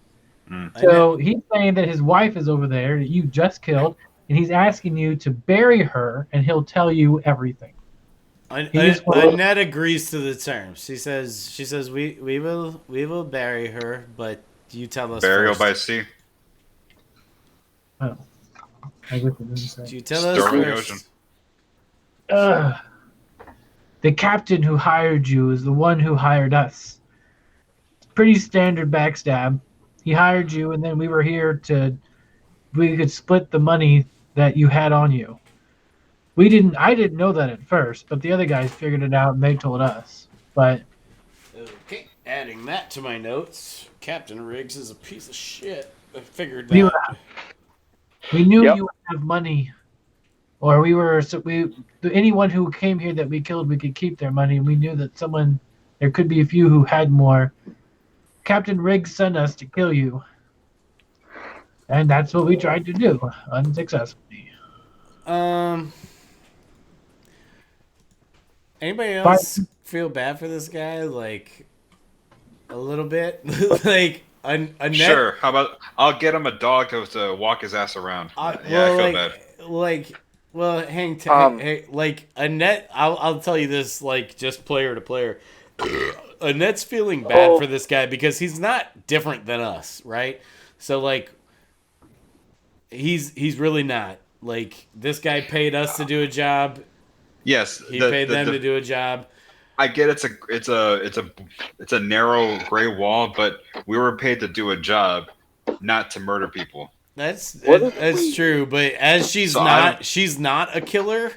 So he's saying that his wife is over there that you just killed, and he's asking you to bury her, and he'll tell you everything. Annette agrees to the terms. She says we will bury her, but you tell us Burial first. by sea. Oh. I guess it didn't say. You tell us Stormy first. ocean. The captain who hired you is the one who hired us. Pretty standard backstab. He hired you, and then we were here we could split the money that you had on you. I didn't know that at first, but the other guys figured it out and they told us. But Okay, adding that to my notes. Captain Riggs is a piece of shit. I figured We that. we knew Yep. you would have money, or anyone who came here that we killed, we could keep their money. We knew that there could be a few who had more. Captain Riggs sent us to kill you, and that's what we tried to do, unsuccessfully. Anybody else feel bad for this guy? Like a little bit, like Annette. Sure. How about I'll get him a dog to walk his ass around. I feel bad. Well, hey, like Annette. I'll tell you this, like just player to player. Annette's feeling bad for this guy because he's not different than us, right? So like, he's really not. Like this guy paid us to do a job. Yes, He paid them to do a job. I get it's a narrow gray wall, but we were paid to do a job, not to murder people. That's true, but as she's So not a killer,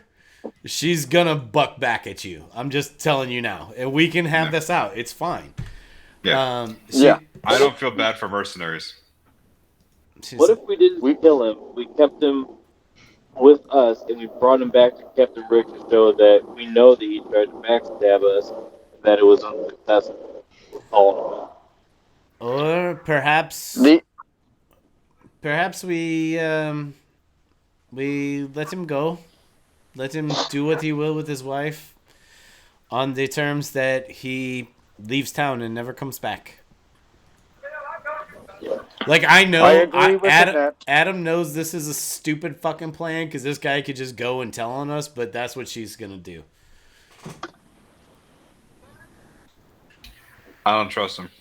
she's gonna buck back at you. I'm just telling you now, and we can have this out. It's fine. Yeah. Yeah. I don't feel bad for mercenaries. What if we didn't kill him? We kept him with us, and we brought him back to Captain Rick to show that we know that he tried to backstab us, and that it was unsuccessful. Calling him out. Or perhaps The we let him go, let him do what he will with his wife, on the terms that he leaves town and never comes back. Like I know, I agree with that. Adam knows this is a stupid fucking plan because this guy could just go and tell on us, but that's what she's gonna do. I don't trust him.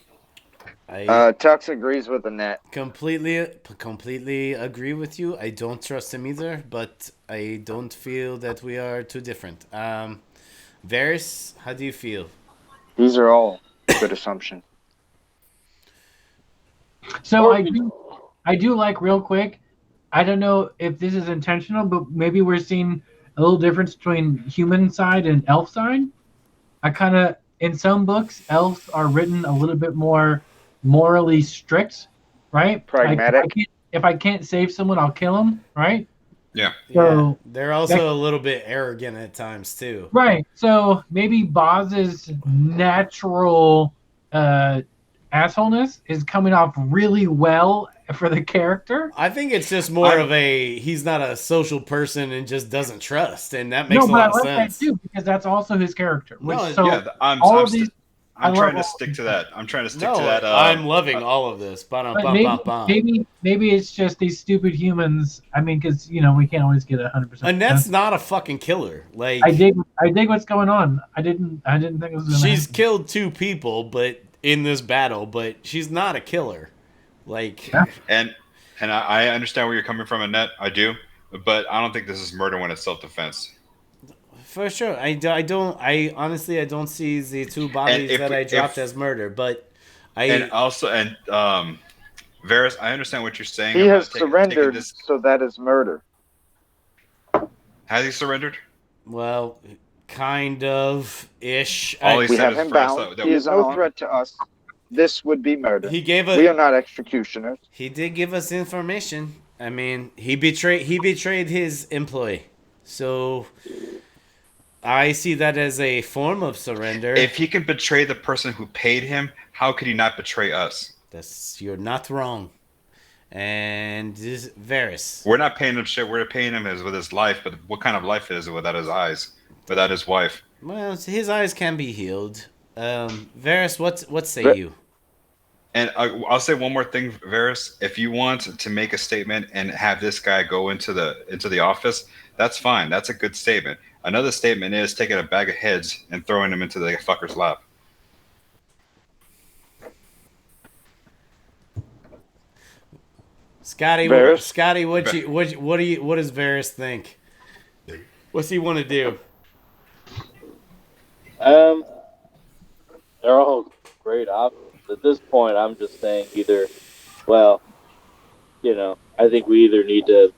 Tux agrees with Annette. Completely agree with you. I don't trust him either, but I don't feel that we are too different. Varys, how do you feel? These are all good assumptions. So I do like real quick. I don't know if this is intentional, but maybe we're seeing a little difference between human side and elf side. I kind of in some books, elves are written a little bit more morally strict, right? Pragmatic. If I can't save someone, I'll kill them, right? Yeah. So they're also a little bit arrogant at times too. right. So maybe Boz's natural assholeness is coming off really well for the character. I think it's just more of he's not a social person and just doesn't trust, and that makes a lot of sense. That too, because that's also his character. I'm trying to stick to that. I'm loving all of this. Maybe it's just these stupid humans. I mean, because we can't always get 100%. Annette's not a fucking killer. Like I dig what's going on. I didn't think it was. She's killed 2 people, but in this battle, but she's not a killer. Like and I understand where you're coming from, Annette. I do, but I don't think this is murder when it's self-defense. For sure, I honestly don't see the 2 bodies that I dropped as murder, but Varys, I understand what you're saying. He has surrendered, so that is murder. Has he surrendered? Well, kind of ish. We have him bound. He is no threat to us. This would be murder. We are not executioners. He did give us information. I mean, he betrayed his employee. So I see that as a form of surrender. If he can betray the person who paid him, how could he not betray us? You're not wrong. And this Varys. We're not paying him shit. We're paying him with his life, but what kind of life is it without his eyes, without his wife? Well, his eyes can be healed. Varys, what say you? And I'll say one more thing, Varys. If you want to make a statement and have this guy go into the office, that's fine. That's a good statement. Another statement is taking a bag of heads and throwing them into the fucker's lap. Scotty, Varys? Scotty, what does Varys think? What's he want to do? They're all great options. At this point, I'm just saying I think we either need to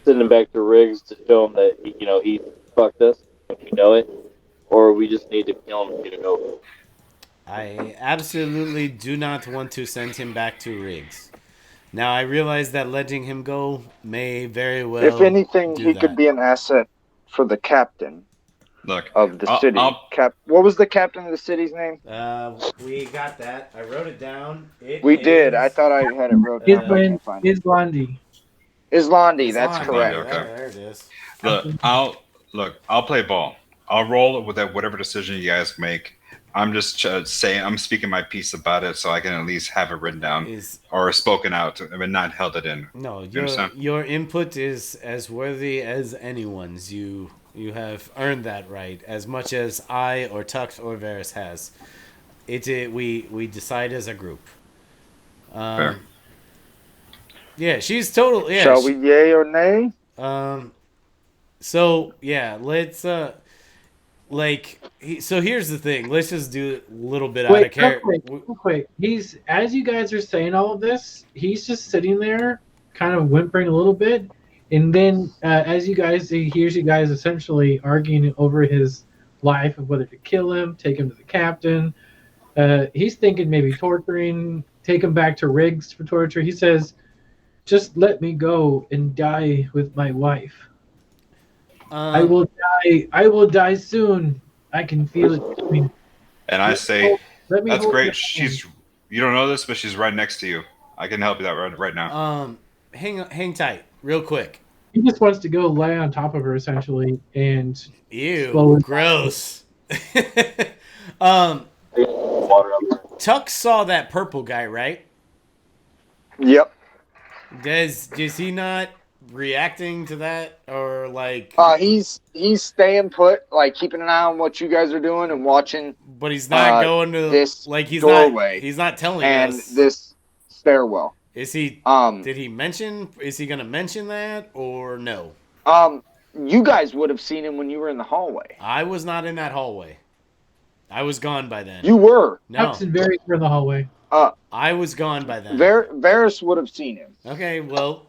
send him back to Riggs to show him that he fucked us, and we know it, or we just need to kill him and get it over. I absolutely do not want to send him back to Riggs. Now, I realize that letting him go may very well. If anything, he could be an asset for the captain. Of the city. What was the captain of the city's name? We got that. I wrote it down. Did. I thought I had it wrote down. Islandi. Islandi, that's correct. Okay. There it is. I'll play ball. I'll roll with whatever decision you guys make. I'm just saying, I'm speaking my piece about it so I can at least have it written down or spoken out and not held it in. No, your input is as worthy as anyone's. You have earned that right as much as I or Tux or Varys has. We decide as a group. Fair. Yeah, she's total. Yeah. Shall we yay or nay? So yeah, let's. like, so here's the thing. Let's just do a little bit out Wait, of character. real quick. He's as you guys are saying all of this, he's just sitting there, kind of whimpering a little bit, and then as you guys, he hears you guys essentially arguing over his life of whether to kill him, take him to the captain. He's thinking maybe torturing, take him back to Riggs for torture. He says, "Just let me go and die with my wife. I will die. I will die soon. I can feel it coming." And I say, Let me that's hold great. your hand. You don't know this, but she's right next to you. I can help you that right now. Hang tight, real quick. He just wants to go lay on top of her essentially and Ew, slowly- gross. Water up there. Tuck saw that purple guy, right? Yep. Is he not reacting to that, or like? He's staying put, like keeping an eye on what you guys are doing and watching. But he's not going to this he's doorway not. He's not telling and us. this stairwell. Is he? Did he mention? Is he going to mention that or no? You guys would have seen him when you were in the hallway. I was not in that hallway. I was gone by then. You were. No, Tucks and Varys were in the hallway. I was gone by then. Varys would have seen him. Okay, well,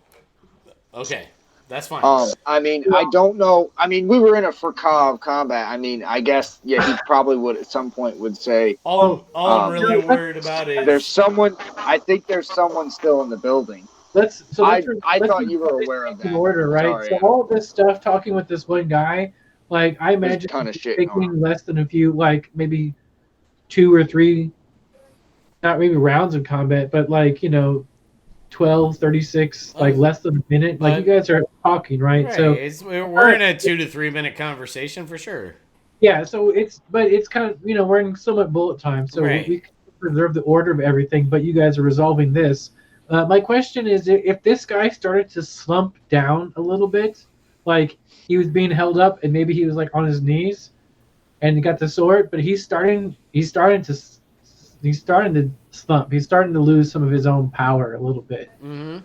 okay, that's fine. I mean, I don't know. I mean, we were in a Furkov combat. I mean, I guess, yeah, he probably would at some point would say. All I'm really worried about is there's someone. I think there's someone still in the building. I thought you were aware of that. In order, right? Sorry, so all this stuff, talking with this one guy, like I imagine a ton of shit taking less than a few, like maybe 2 or 3, not maybe rounds of combat, but like 12, 36, like less than a minute. Like you guys are talking, right? So we're in a 2 to 3 minute conversation for sure. Yeah, so it's kind of we're in somewhat bullet time, so we can preserve the order of everything. But you guys are resolving this. My question is, if this guy started to slump down a little bit, like he was being held up and maybe he was like on his knees, and he got the sword, but he's starting to slump. He's starting to lose some of his own power a little bit. Mm-hmm.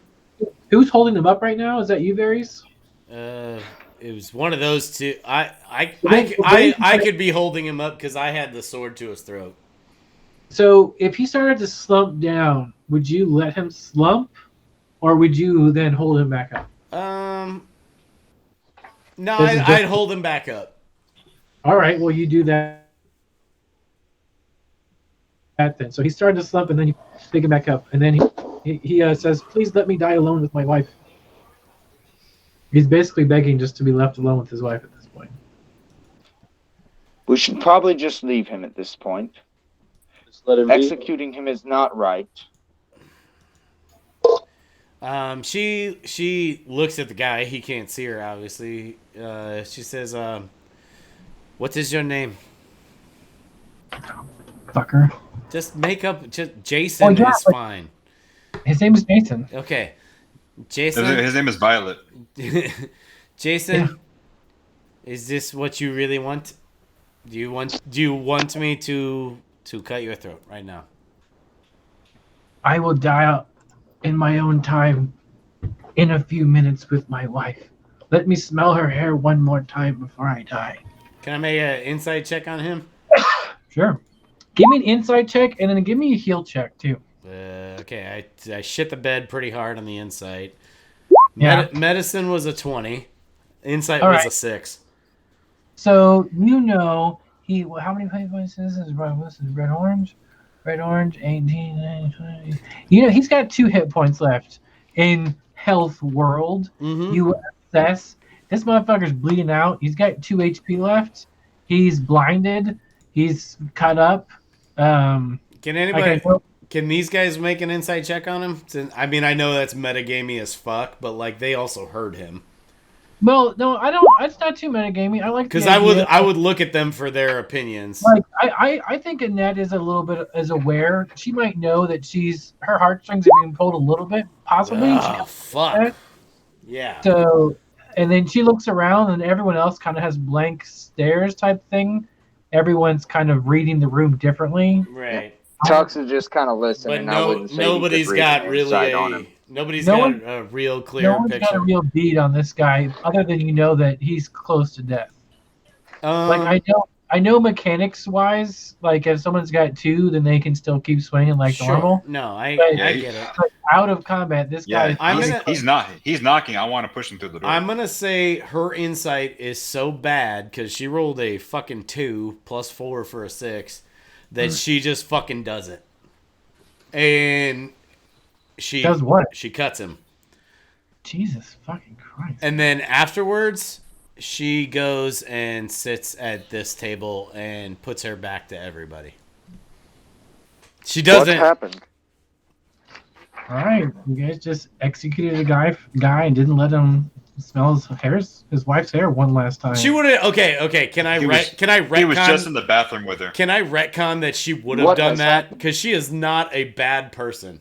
Who's holding him up right now? Is that you, Varys? It was one of those two. I could be holding him up because I had the sword to his throat. So if he started to slump down, would you let him slump, or would you then hold him back up? No, I'd hold him back up. All right, well, you do that then. So he started to slump, and then you pick him back up, and then he says, "Please let me die alone with my wife." He's basically begging just to be left alone with his wife at this point. We should probably just leave him at this point. Just let him Executing him is not right. She looks at the guy. He can't see her, obviously. She says, "What is your name?" Fucker. Just make up. Just Jason is fine. His name is Jason. Okay, Jason. His name is Violet. Jason, is this what you really want? Do you want me to cut your throat right now? I will die out in my own time in a few minutes with my wife. Let me smell her hair one more time before I die. Can I make an insight check on him? Sure. Give me an insight check, and then give me a heal check, too. Okay, I shit the bed pretty hard on the insight. Yeah. Medicine was a 20. Insight All was right. a 6. So, how many points is this? This is red, orange, 18, 19, 20. He's got 2 hit points left. In health world, you assess, this motherfucker's bleeding out. He's got 2 HP left. He's blinded. He's cut up. Can these guys make an insight check on him? I mean, I know that's metagamey as fuck, but like they also heard him. Well, no, I don't. It's not too metagamey. I like because I would look at them for their opinions. Like I think Annette is a little bit aware. She might know that her heartstrings are being pulled a little bit, possibly. Oh fuck! Yeah. So, and then she looks around, and everyone else kind of has blank stares type thing. Everyone's kind of reading the room differently. Right. Tux is just kind of listening. But nobody's got really a real clear no one's picture. got a real bead on this guy, other than that he's close to death. I I know mechanics wise, like if someone's got 2, then they can still keep swinging like normal. No, I But- get it. But out of combat, this guy. He's knocking. I want to push him through the door. I'm gonna say her insight is so bad because she rolled a fucking 2 plus 4 for a 6 that she just fucking does it, and she Does what? She cuts him. Jesus fucking Christ! And then afterwards, she goes and sits at this table and puts her back to everybody. She doesn't. What happened? All right, you guys just executed a guy and didn't let him smell his wife's hair one last time. She would have. Okay. Can I retcon? He was just in the bathroom with her. Can I retcon that she would have done that? Because she is not a bad person.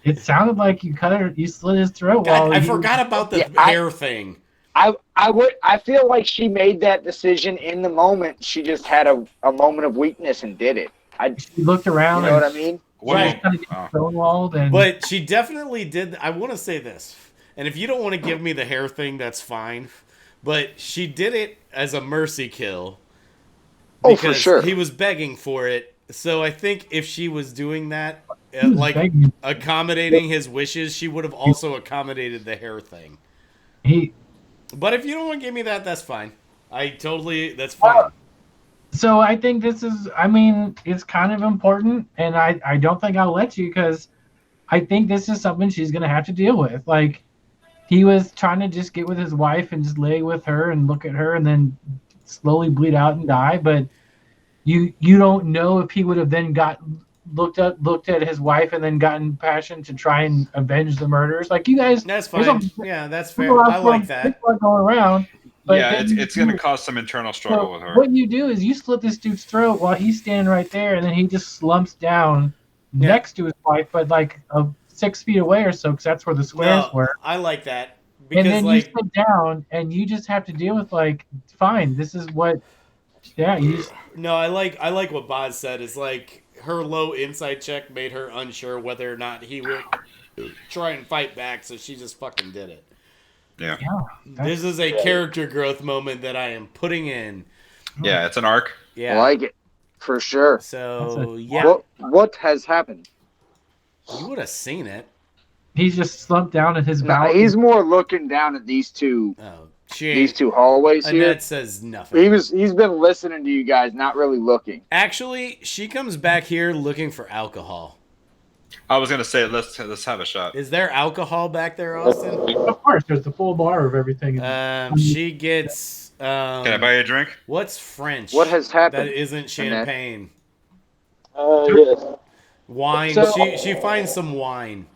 It sounded like you slit his throat. I forgot about the hair thing. I feel like she made that decision in the moment. She just had a moment of weakness and did it. She looked around. You know what I mean? But she definitely did. I want to say this, and if you don't want to give me the hair thing, that's fine. But she did it as a mercy kill. Oh, for sure. He was begging for it. So I think if she was doing that, accommodating his wishes, she would have also accommodated the hair thing. But if you don't want to give me that, that's fine. That's fine. So I think it's kind of important, and I don't think I'll let you because I think this is something she's going to have to deal with. Like, he was trying to just get with his wife and just lay with her and look at her and then slowly bleed out and die, but you don't know if he would have then looked at his wife and then gotten passion to try and avenge the murders. Like, you guys, that's fine. Yeah, that's fair. I like that. Going around. But it's going to cause some internal struggle with her. What you do is you slit this dude's throat while he's standing right there, and then he just slumps down next to his wife, but like 6 feet away or so, because that's where the squares were. I like that. Because, and then you sit down, and you just have to deal with fine, this is what. Yeah, No, I like what Boz said. Is like her low insight check made her unsure whether or not he would try and fight back, so she just fucking did it. Yeah. This is a character growth moment that I am putting in. Yeah, it's an arc. Yeah. I like it. For sure. So, yeah. What has happened? You would have seen it. He's just slumped down in his mouth. He's more looking down at these two hallways here. Annette says nothing. He's been listening to you guys, not really looking. Actually, she comes back here looking for alcohol. I was gonna say let's have a shot. Is there alcohol back there, Austin? Of course, there's the full bar of everything. She gets. Can I buy you a drink? What's French? What has happened? That isn't champagne. Yes. Wine. She finds some wine.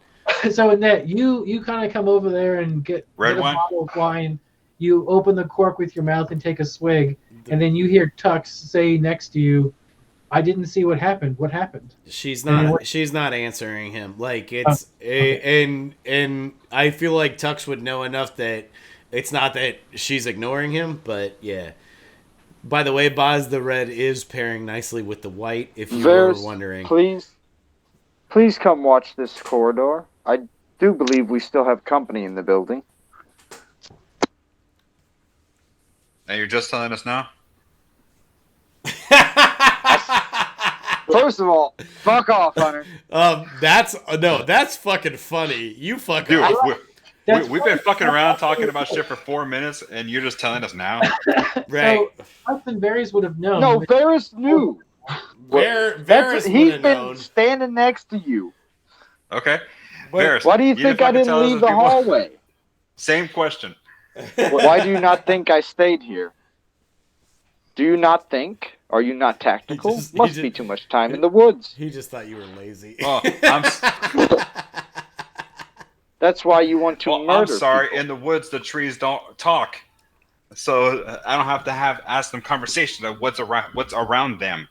So Annette, you kind of come over there and get a bottle of wine. You open the cork with your mouth and take a swig, and then you hear Tux say next to you, "I didn't see what happened. What happened?" She's not answering him. Like it's and I feel like Tux would know enough that it's not that she's ignoring him, but yeah. By the way, Boz, the red is pairing nicely with the white. If you were wondering, please come watch this corridor. I do believe we still have company in the building. And you're just telling us now? First of all, fuck off, Hunter. That's fucking funny. You fuck off. We've been fucking around talking about shit for 4 minutes, and you're just telling us now? Right. So, Austin Varys would have known. No, Varys knew. Varys he's been standing next to you. Okay. Varys, why do you think I didn't leave the hallway? Same question. Why do you not think I stayed here? Do you not think? Are you not tactical? Must be too much time in the woods. He just thought you were lazy. Oh, That's why you want to murder I'm sorry. people. In the woods, the trees don't talk, so I don't have to ask them conversation of what's around them.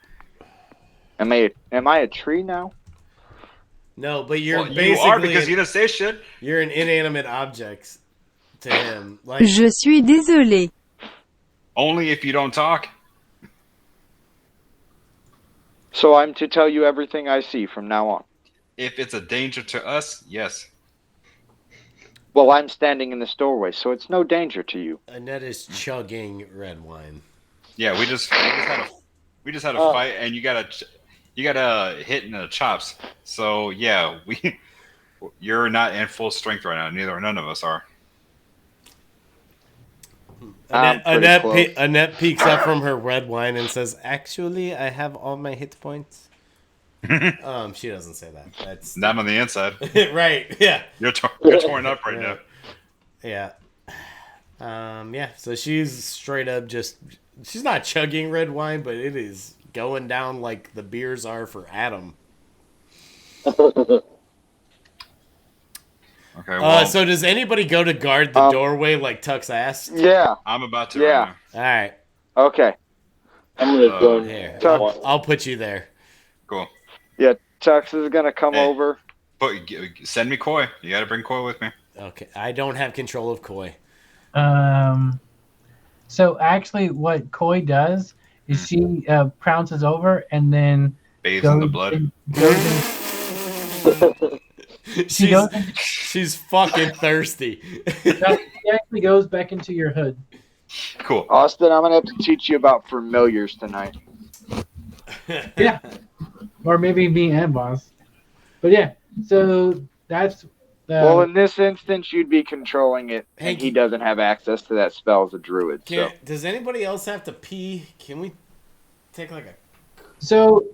Am I a tree now? No, but you're basically you are because you didn't say shit. You're an inanimate object to him. Like, Je suis désolé. Only if you don't talk. So I'm to tell you everything I see from now on. If it's a danger to us, yes. Well, I'm standing in this doorway, so it's no danger to you. Annette is chugging red wine. Yeah, we just had We just had a fight, and you got a hit in the chops. So yeah, you're not in full strength right now. None of us are. Annette peeks up from her red wine and says, "Actually, I have all my hit points." She doesn't say that. That's not on the inside. Right? Yeah. You're torn up right now. Yeah. Yeah. So she's straight up she's not chugging red wine, but it is going down like the beers are for Adam. Okay. Well, so does anybody go to guard the doorway like Tux asked? Yeah. I'm about to. Yeah. Right now. All right. Okay. I'm gonna go here. Tux. I'll put you there. Cool. Yeah, Tux is gonna come over. But send me Koi. You got to bring Koi with me. Okay. I don't have control of Koi. So actually, what Koi does is she prounces over and then bathes in the blood. She's fucking thirsty. She actually goes back into your hood. Cool. Austin, I'm gonna have to teach you about familiars tonight. Yeah. Or maybe me and Boss. But yeah, so that's well, in this instance, you'd be controlling it, and he doesn't have access to that spell as a druid. So. Does anybody else have to pee? Can we take like a... So...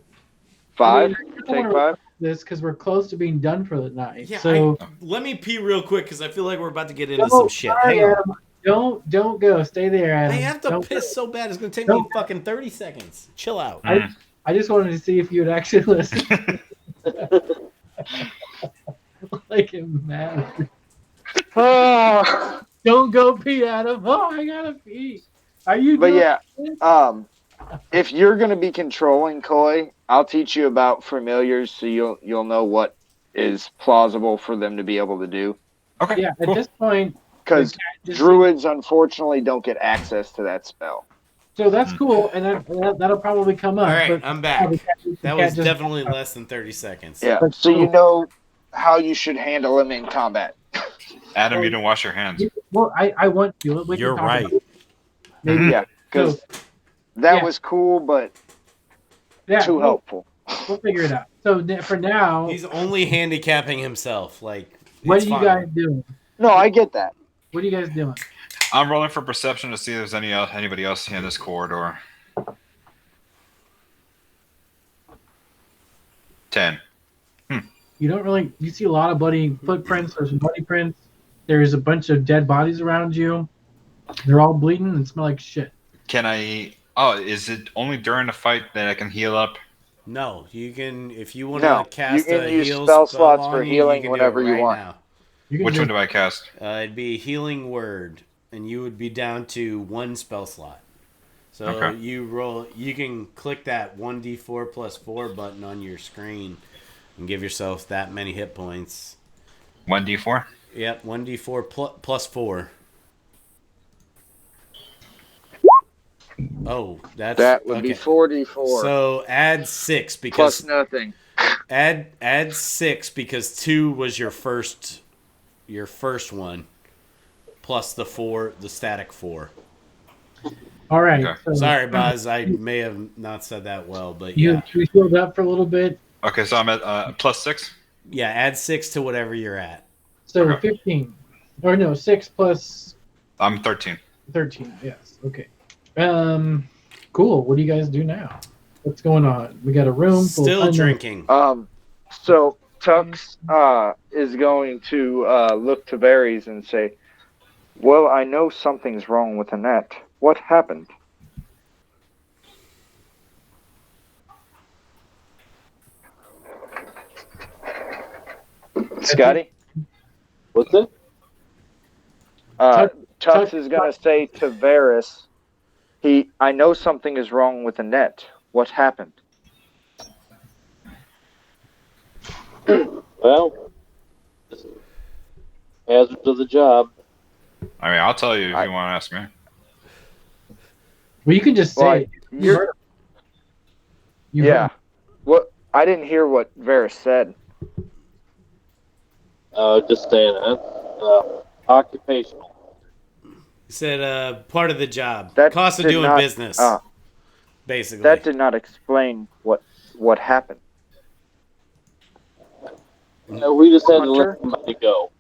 5? Take 5? This because we're close to being done for the night. Yeah, so let me pee real quick because I feel like we're about to get into some shit. Hang on. Don't go. Stay there, Adam. I have to piss so bad. It's gonna take me fucking 30 seconds. Chill out. I just wanted to see if you would actually listen. Like it matters. Don't go pee, Adam. Oh, I gotta pee. Are you? But yeah, if you're gonna be controlling Koi, I'll teach you about familiars, so you'll know what is plausible for them to be able to do. Okay. Yeah. Cool. At this point, because druids unfortunately don't get access to that spell. So that's cool, and that'll probably come up. All right, but I'm back. That was definitely less than 30 seconds. Yeah, so you know how you should handle him in combat. Adam, you didn't wash your hands. Well, I want to. You're right. Maybe, yeah, because that was cool, but too helpful. We'll figure it out. So for now... He's only handicapping himself. Like, what are you guys doing? No, I get that. What are you guys doing? I'm rolling for perception to see if there's anybody else in this corridor. 10. You don't really... You see a lot of bloody footprints. There's bloody prints. There's a bunch of dead bodies around you. They're all bleeding and smell like shit. Can I... Oh, is it only during the fight that I can heal up? No, you can... If you want to cast you can a use heal spell slots on for you, healing you can whenever do it you want. now. Which one do I cast? It'd be Healing Word, and you would be down to 1 spell slot. So you roll. You can click that 1d4 plus 4 button on your screen and give yourself that many hit points. 1d4? Yep, 1d4 plus 4. Oh, that would be 4d4. So add 6 because plus nothing. Add 6 because 2 was your first one, plus the 4, the static 4. All right. Okay. So, sorry, Buzz. I may have not said that well, but you healed up for a little bit. Okay, so I'm at plus 6. Yeah, add 6 to whatever you're at. So 15, or no, 6 plus. I'm 13. 13. Yes. Okay. Cool. What do you guys do now? What's going on? We got a room full still drinking. So Tux is going to look to Varys and say, "Well, I know something's wrong with Annette. What happened?" Scotty? What's it? Tux is going to say to Varys, I know something is wrong with Annette. What happened? Well, hazards of the job. I mean, I'll tell you if you want to ask me. Well, you can just say it. Yeah. What? I didn't hear what Varys said. Just saying, occupational. He said part of the job. That cost of did doing not- business. basically. That did not explain what happened. We just had to Hunter? let somebody go.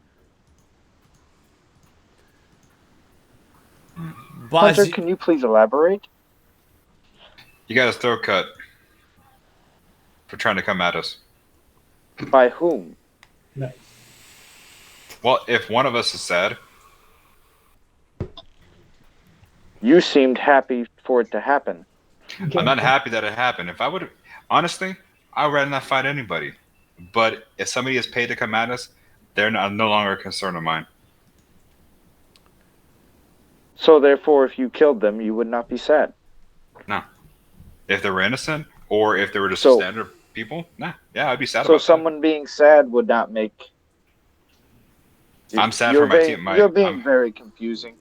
Boss, Hunter, can you please elaborate? You got his throat cut for trying to come at us. By whom? Nice. Well, if one of us is sad, You seemed happy for it to happen. I'm not happy that it happened. If I would, honestly, I would rather not fight anybody. But if somebody is paid to come at us, they're no longer a concern of mine. So therefore, if you killed them, you would not be sad. No. If they were innocent, or if they were just So- standard people, nah. Yeah, I'd be sad So about someone being sad would not make. I'm sad You're for my being- team. You're being I'm very confusing.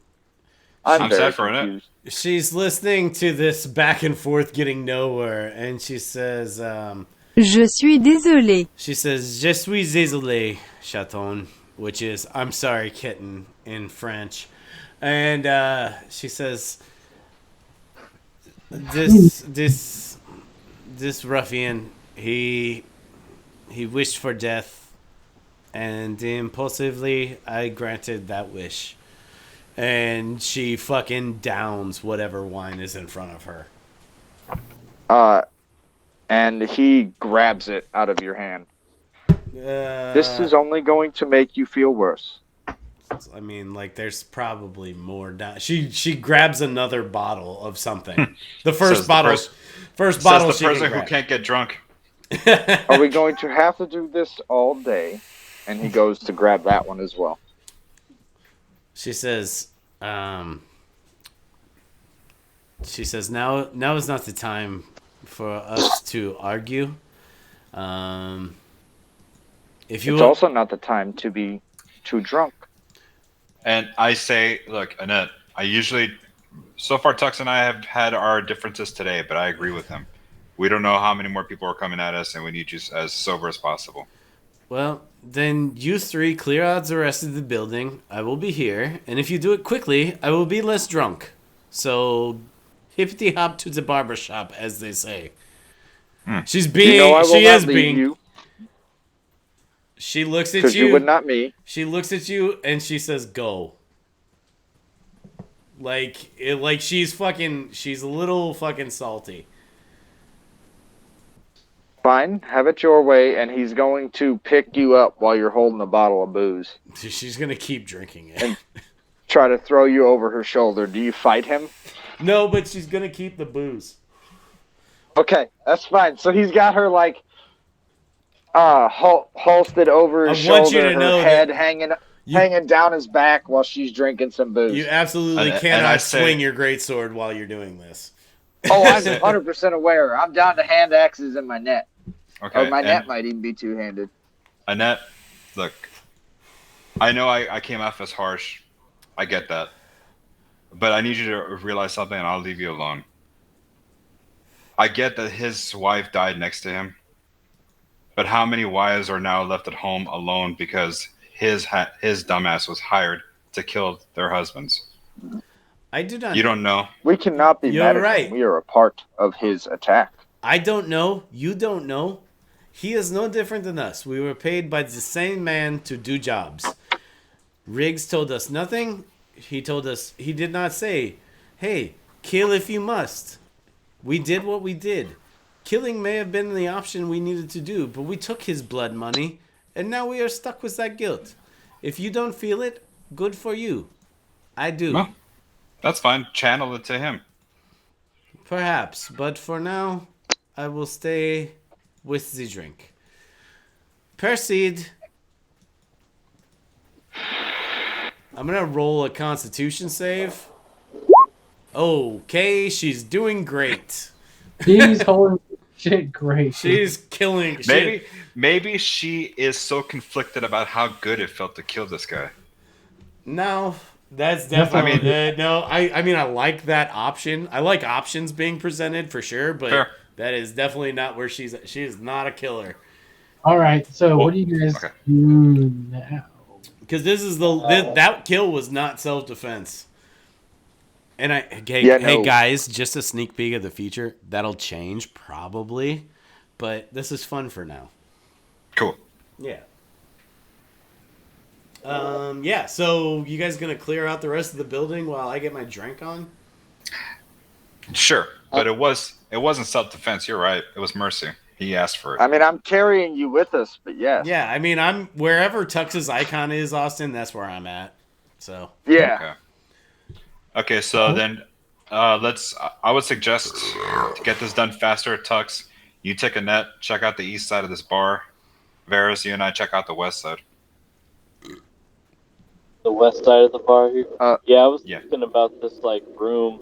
I'm very sad for it. confused. she's listening to this back and forth getting nowhere, and she says, Je suis désolé. Je suis désolé, chaton, which is, I'm sorry, kitten, in French. And she says, this ruffian, he wished for death, and impulsively I granted that wish. And she fucking downs whatever wine is in front of her. And he grabs it out of your hand. This is only going to make you feel worse. I mean, like, there's probably more down. She grabs another bottle of something. The first Says the bottle, first bottle Says she the can person who grab. can't get drunk. Are we going to have to do this all day? And he goes to grab that one as well. She says, now is not the time for us to argue. If you It's also not the time to be too drunk. And I say, look, Annette, so far Tux and I have had our differences today, but I agree with him. We don't know how many more people are coming at us, and we need you as sober as possible. Well, then you three clear out the rest of the building. I will be here, and if you do it quickly, I will be less drunk. So, hippity hop to the barber shop, as they say. She's being. You know I will she not is leave being. you, She looks at because you would not me. She looks at you and she says, "Go." Like she's a little fucking salty. Fine, have it your way, and he's going to pick you up while you're holding a bottle of booze. She's gonna keep drinking it. And try to throw you over her shoulder. Do you fight him? No, but she's gonna keep the booze. Okay, that's fine. So he's got her like holstered over his I want you shoulder, to know her head that hanging down his back while she's drinking some booze. You absolutely And I cannot say- swing your greatsword while you're doing this. Oh, I'm 100% aware. I'm down to hand axes in my net. Okay. Or my and net might even be two-handed. Annette, look, I know I came off as harsh. I get that. But I need you to realize something, and I'll leave you alone. I get that his wife died next to him. But how many wives are now left at home alone because his dumbass was hired to kill their husbands? I do not. You don't know. We cannot be You're mad at right. him. We are a part of his attack. I don't know. You don't know. He is no different than us. We were paid by the same man to do jobs. Riggs told us nothing. He did not say, "Hey, kill if you must." We did what we did. Killing may have been the option we needed to do, but we took his blood money, and now we are stuck with that guilt. If you don't feel it, good for you. I do. Well, that's fine. Channel it to him. Perhaps, but for now, I will stay with the drink. Proceed. I'm gonna roll a Constitution save. Okay, she's doing great. He's holding shit great. She's killing. Maybe she is so conflicted about how good it felt to kill this guy. No, that's definitely. I mean- no, I mean, I like that option. I like options being presented for sure, but Fair. that is definitely not where she's. She is not a killer. All right, so what do you guys okay. do now? Because this is that kill was not self-defense. And Yeah, hey no. guys, just a sneak peek of the future. That'll change probably, but this is fun for now. Cool. Yeah. Yeah. So you guys gonna clear out the rest of the building while I get my drink on? Sure, but it wasn't self-defense. You're right. It was mercy. He asked for it. I mean, I'm carrying you with us, but yes. Yeah. I mean, I'm wherever Tux's icon is, Austin. That's where I'm at. So. Yeah. Okay. So then, let's. I would suggest to get this done faster. Tux, you take a net. Check out the east side of this bar. Varys, you and I check out the west side. The west side of the bar here. I was Yeah. thinking about this like room.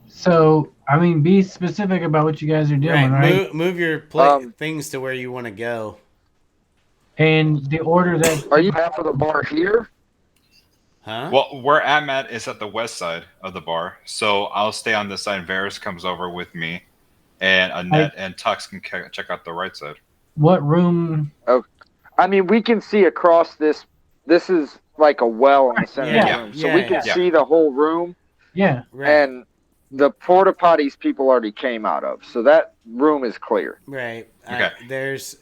So, I mean, be specific about what you guys are doing, right? Move your things to where you want to go. And the order that... Are you half of the bar here? Huh? Well, where I'm at is at the west side of the bar, so I'll stay on this side. Varys comes over with me, and Annette and Tux can check out the right side. What room? I mean, we can see across this. This is like a well in the center of the room, so we can see the whole room. Yeah. Right. And the porta potties people already came out of, so that room is clear. Right. Okay. There's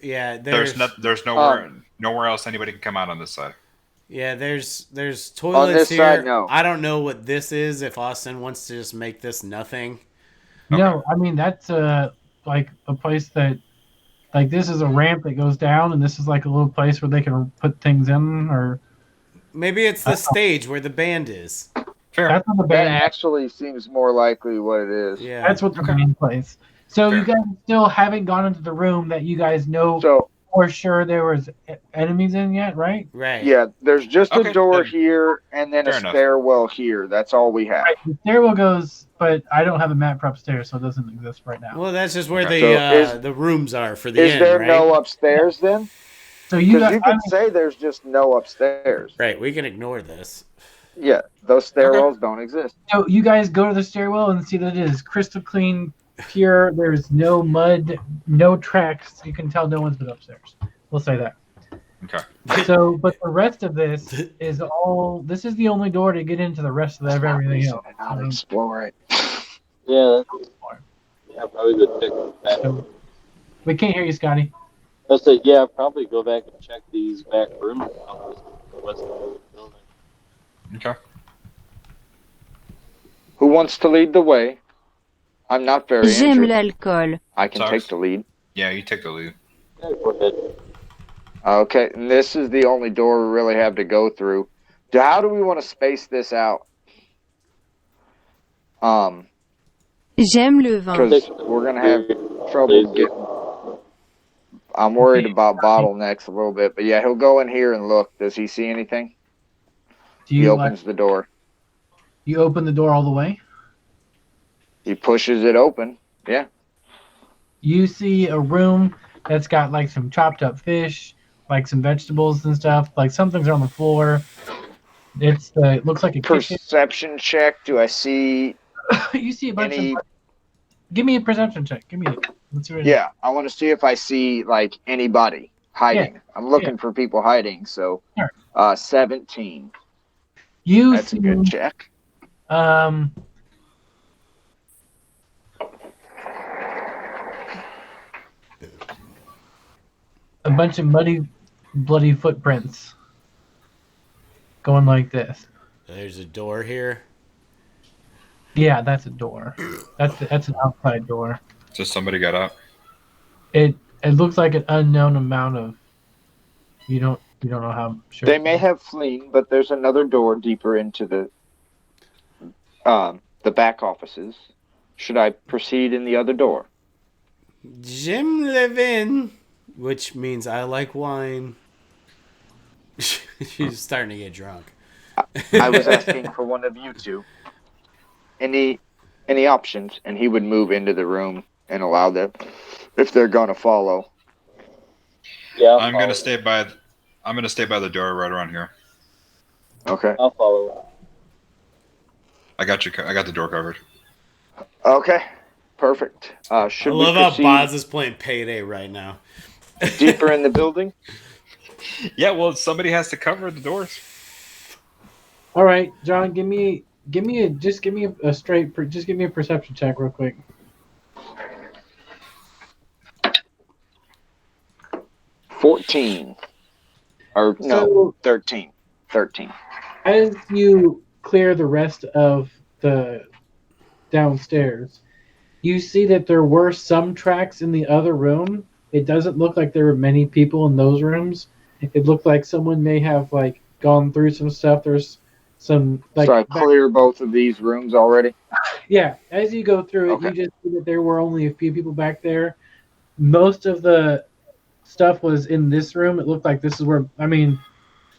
nowhere else anybody can come out on this side. Yeah, there's toilets on this here. side, no. I don't know what this is. If Austin wants to just make this nothing. No, I mean that's like a place that, like, this is a ramp that goes down, and this is like a little place where they can put things in, or maybe it's the stage where the band is. Fair. that's what the That band. actually seems more likely what it is. Yeah, That's what the band plays. So Fair. you guys still haven't gone into the room that you guys know So for sure there was enemies in yet, right? right. yeah, there's just Okay, a door then- here and then a fair enough. stairwell here. That's all we have. Right. The stairwell goes, but I don't have a map for upstairs, so it doesn't exist right now. Well, that's just where So the rooms are for the Is end, there right? no upstairs then? So you Because guys, you can say there's just no upstairs. Right. We can ignore this. Yeah, those stairwells don't exist. so you guys go to the stairwell and see that it is crystal clean, pure. There's no mud, no tracks. You can tell no one's been upstairs. We'll say that. Okay. So, but the rest of this is all. This is the only door to get into the rest of everything else. Not explore it. Yeah, probably go check that. So, we can't hear you, Scotty. I said, yeah, probably go back and check these back rooms out the west side of the building. Okay. Who wants to lead the way? I'm not very J'aime injured. l'alcool. I can Sucks. take the lead. Yeah, you take the lead. Yeah, go ahead. Okay, and this is the only door we really have to go through. How do we want to space this out? J'aime le vin. Because we're gonna have trouble getting. I'm worried about bottlenecks a little bit, but yeah, he'll go in here and look. Does he see anything? Do He you opens the door. you open the door all the way? He pushes it open. Yeah. You see a room that's got like some chopped up fish, like some vegetables and stuff. Like something's on the floor. It looks like a kitchen. Perception check. Do I see You see a bunch any? of. Give me a perception check. Give me it. Let's see what it is. Yeah, I want to see if I see like anybody hiding. I'm looking for people hiding. So, Sure. 17. You That's see a good check. A bunch of muddy, bloody footprints going like this. There's a door here. Yeah, that's a door. That's an outside door. So somebody got out. It looks like an unknown amount of. You don't know how sure. They may have fleeing, but there's another door deeper into the back offices. Should I proceed in the other door? Jim Levin, which means I like wine. She's starting to get drunk. I was asking for one of you two. Any options, and he would move into the room and allow them if they're gonna follow. Yeah, I'm gonna stay by the door right around here. Okay. I'll follow. I got you. I got the door covered. Okay. Perfect. Should I we love how proceed Boz is playing Payday right now. deeper in the building? Yeah, well, somebody has to cover the doors. All right, John, give me a straight, just give me a perception check real quick. 14. Or no, So 13. 13. as you clear the rest of the downstairs, you see that there were some tracks in the other room. It doesn't look like there were many people in those rooms. It looked like someone may have like gone through some stuff. There's some like So I clear both of these rooms already? yeah. As you go through it, Okay. you just see that there were only a few people back there. Most of the stuff was in this room. It looked like this is where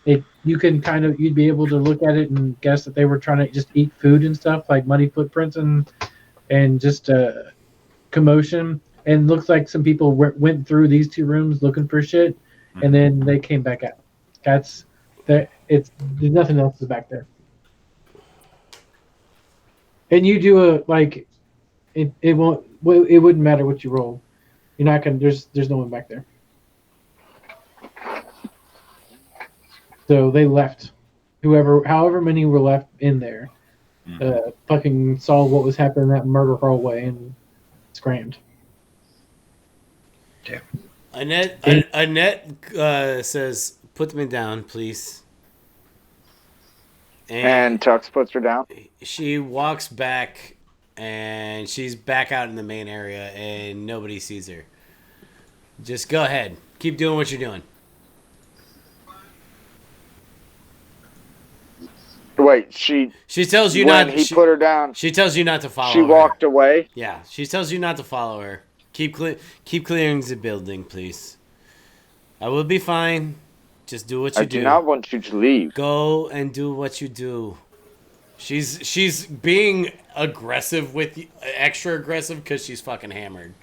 you can you'd be able to look at it and guess that they were trying to just eat food and stuff like muddy footprints and just commotion. And looks like some people went through these two rooms looking for shit, and then they came back out. That's that. There's nothing else is back there. And you do it wouldn't matter what you roll. You're not gonna. There's no one back there. So they left. However many were left in there, fucking saw what was happening in that murder hallway and screamed. Damn. Annette says, "Put me down, please." And Tux puts her down. She walks back, and she's back out in the main area, and nobody sees her. Just go ahead. Keep doing what you're doing. Wait, she tells you when not. he put her down. She tells you not to follow. She walked away. Yeah, she tells you not to follow her. Keep clearing the building, please. I will be fine. Just do what you do. I do not want you to leave. Go and do what you do. She's being aggressive with you, extra aggressive because she's fucking hammered.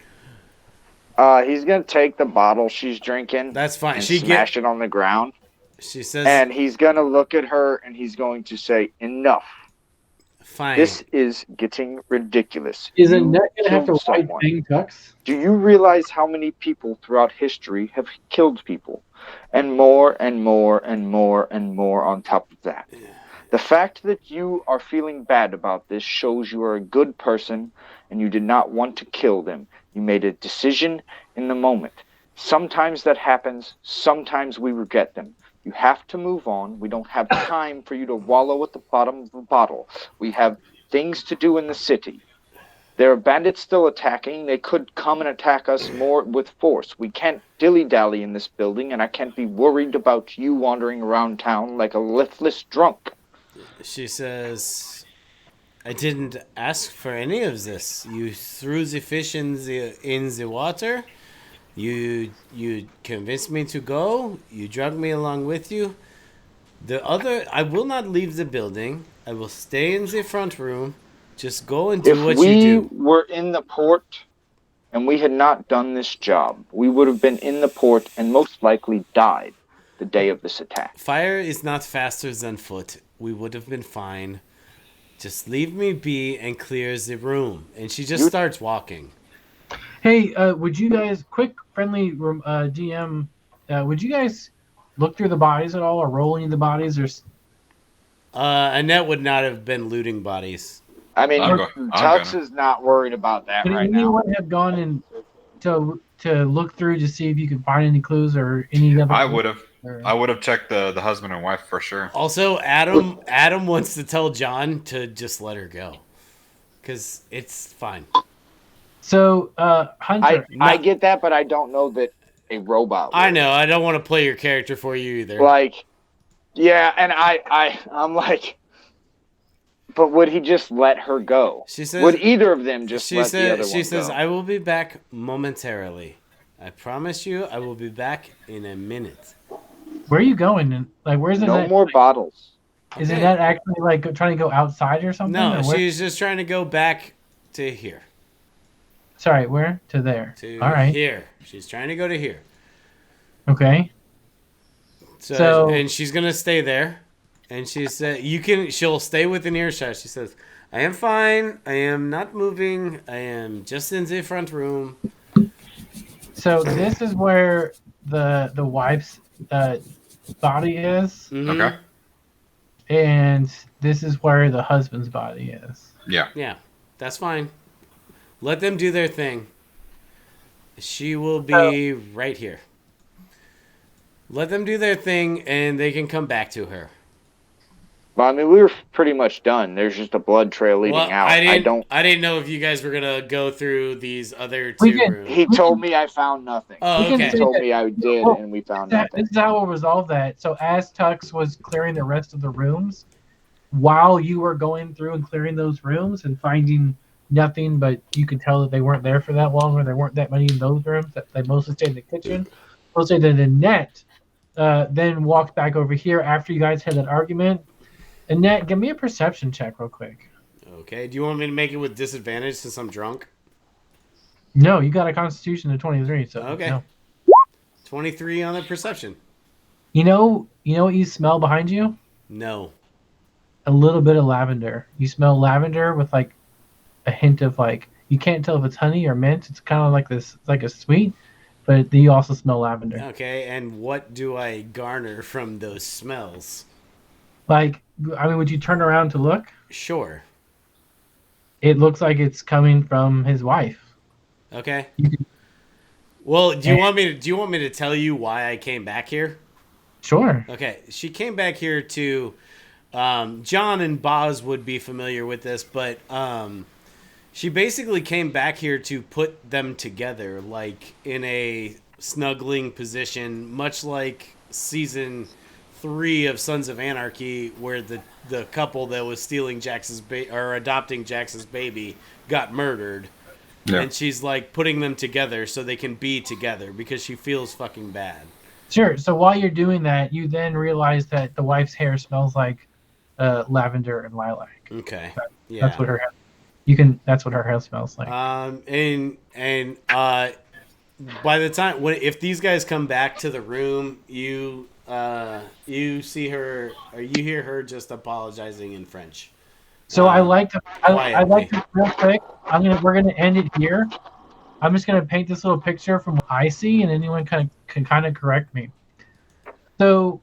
He's gonna take the bottle she's drinking. That's fine. And smash it on the ground. She says, and he's gonna look at her and he's going to say, "Enough. Fine. This is getting ridiculous. Is Annette gonna have to fight Bang Tux? Do you realize how many people throughout history have killed people? And more and more and more and more on top of that. The fact that you are feeling bad about this shows you are a good person and you did not want to kill them. You made a decision in the moment. Sometimes that happens. Sometimes we regret them. You have to move on. We don't have time for you to wallow at the bottom of the bottle. We have things to do in the city. There are bandits still attacking. They could come and attack us more with force. We can't dilly-dally in this building, and I can't be worried about you wandering around town like a listless drunk." She says, "I didn't ask for any of this. You threw the fish in the water. You convinced me to go. You dragged me along with you. I will not leave the building. I will stay in the front room. Just go and do what you do." If we were in the port and we had not done this job, we would have been in the port and most likely died the day of this attack. Fire is not faster than foot. We would have been fine. Just leave me be and clear the room. And she just starts walking. Hey, would you guys, quick, friendly DM, would you guys look through the bodies at all or roll any of the bodies? Or Annette would not have been looting bodies. I mean, Tux is not worried about that right now. Would anyone have gone in to look through to see if you could find any clues or any other? I would have. I would have checked the husband and wife for sure. Also, Adam wants to tell John to just let her go. Because it's fine. So, Hunter. I get that, but I don't know that a robot would. I know. I don't want to play your character for you either. Like, yeah, and I'm like, but would he just let her go? She says, would either of them just let the other one go? She says, "I will be back momentarily. I promise you, I will be back in a minute." Where are you going? Like, where's No more bottles. Is it that actually like trying to go outside or something? No, she's just trying to go back to here. Sorry, where? To there. All right. Here. She's trying to go to here. Okay. So and she's gonna stay there, and she said, She'll stay within earshot. She says, "I am fine. I am not moving. I am just in the front room." So this is where the wife's body is. Mm-hmm. Okay. and this is where the husband's body is. Yeah. Yeah, that's fine. Let them do their thing. She will be right here. Let them do their thing, and they can come back to her. Well, I mean, we were pretty much done. There's just a blood trail leading out. I didn't know if you guys were gonna go through these other We two can- rooms. He told me I found nothing. Oh, we can okay. He told me I did, Well, and we found nothing. This is how we'll resolve that. So as Tux was clearing the rest of the rooms, while you were going through and clearing those rooms and finding nothing, but you could tell that they weren't there for that long, or there weren't that many in those rooms, that they mostly stayed in the kitchen. We'll say that Annette then walked back over here after you guys had that argument. Annette, give me a perception check real quick. Okay. Do you want me to make it with disadvantage since I'm drunk? No, you got a Constitution of 23, so Okay. no. 23 on the perception. You know what you smell behind you? No. A little bit of lavender. You smell lavender with like a hint of like, you can't tell if it's honey or mint. It's kind of like this, like a sweet, but you also smell lavender. Okay, and what do I garner from those smells? Like, I mean, would you turn around to look? Sure. It looks like it's coming from his wife. Okay. You can- Well, do you want me to tell you why I came back here? Sure. Okay, she came back here to John and Boz would be familiar with this, but she basically came back here to put them together, like in a snuggling position, much like season 3 of Sons of Anarchy, where the couple that was stealing or adopting Jax's baby got murdered. Yeah. And she's like putting them together so they can be together because she feels fucking bad. Sure. So while you're doing that, you then realize that the wife's hair smells like lavender and lilac. Okay. Yeah. That's what her hair. That's what her hair smells like. And by the time if these guys come back to the room, you see her or you hear her just apologizing in French. So I like to quietly. real quick. We're gonna end it here. I'm just gonna paint this little picture from what I see, and anyone can kind of correct me. So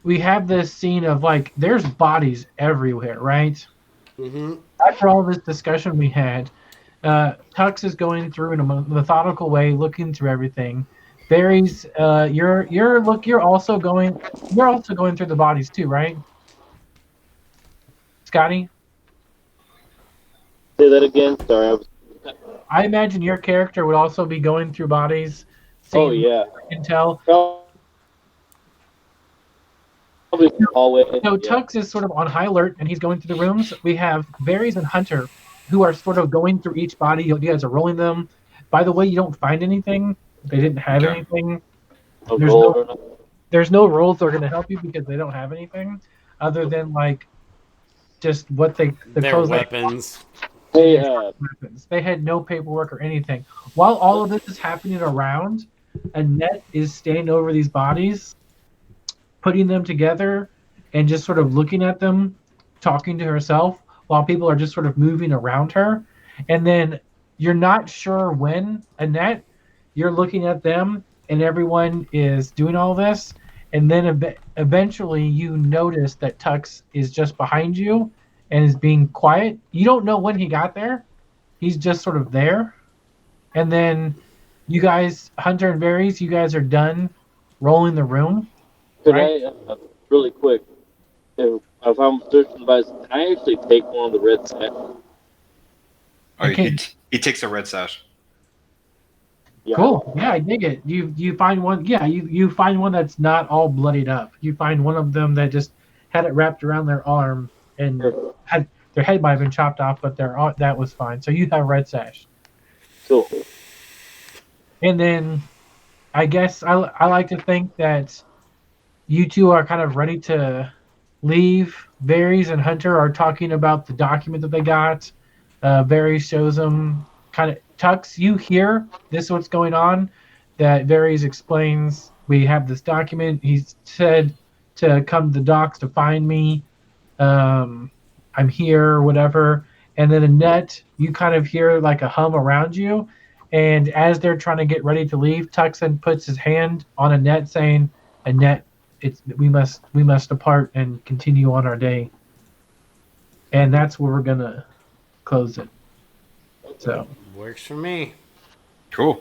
we have this scene of like there's bodies everywhere, right? Mm-hmm. After all this discussion we had, Tux is going through in a methodical way, looking through everything. Barry's, you're also going through the bodies too, right? Scotty? Say that again. Sorry. I imagine your character would also be going through bodies. Oh yeah. I can tell. Probably hallway. So Tux is sort of on high alert, and he's going through the rooms. We have Varys and Hunter, who are sort of going through each body. You guys are rolling them. By the way, you don't find anything. They didn't have anything. There's no rolls that are going to help you because they don't have anything other than like just what their weapons. Weapons. They had no paperwork or anything. While all of this is happening around, Annette is standing over these bodies, putting them together, and just sort of looking at them, talking to herself, while people are just sort of moving around her. And then you're not sure when, Annette, you're looking at them, and everyone is doing all this. And then eventually you notice that Tux is just behind you and is being quiet. You don't know when he got there. He's just sort of there. And then you guys, Hunter and Varys, you guys are done rolling the room. Could I, really quick, if I'm searching by, can I actually take one of the red sacks? Oh, he takes a red sash. Yeah. Cool. Yeah, I dig it. You find one. Yeah, you find one that's not all bloodied up. You find one of them that just had it wrapped around their arm and had their head might have been chopped off, but that was fine. So you have red sash. Cool. And then, I guess I like to think that you two are kind of ready to leave. Varys and Hunter are talking about the document that they got. Varys shows them kind of Tux. You hear this is what's going on. That Varys explains. We have this document. He said to come to the docks to find me. I'm here, whatever. And then Annette, you kind of hear like a hum around you. And as they're trying to get ready to leave, Tuxen puts his hand on Annette saying, Annette, we must depart and continue on our day. And that's where we're gonna close it. So Works for me. Cool.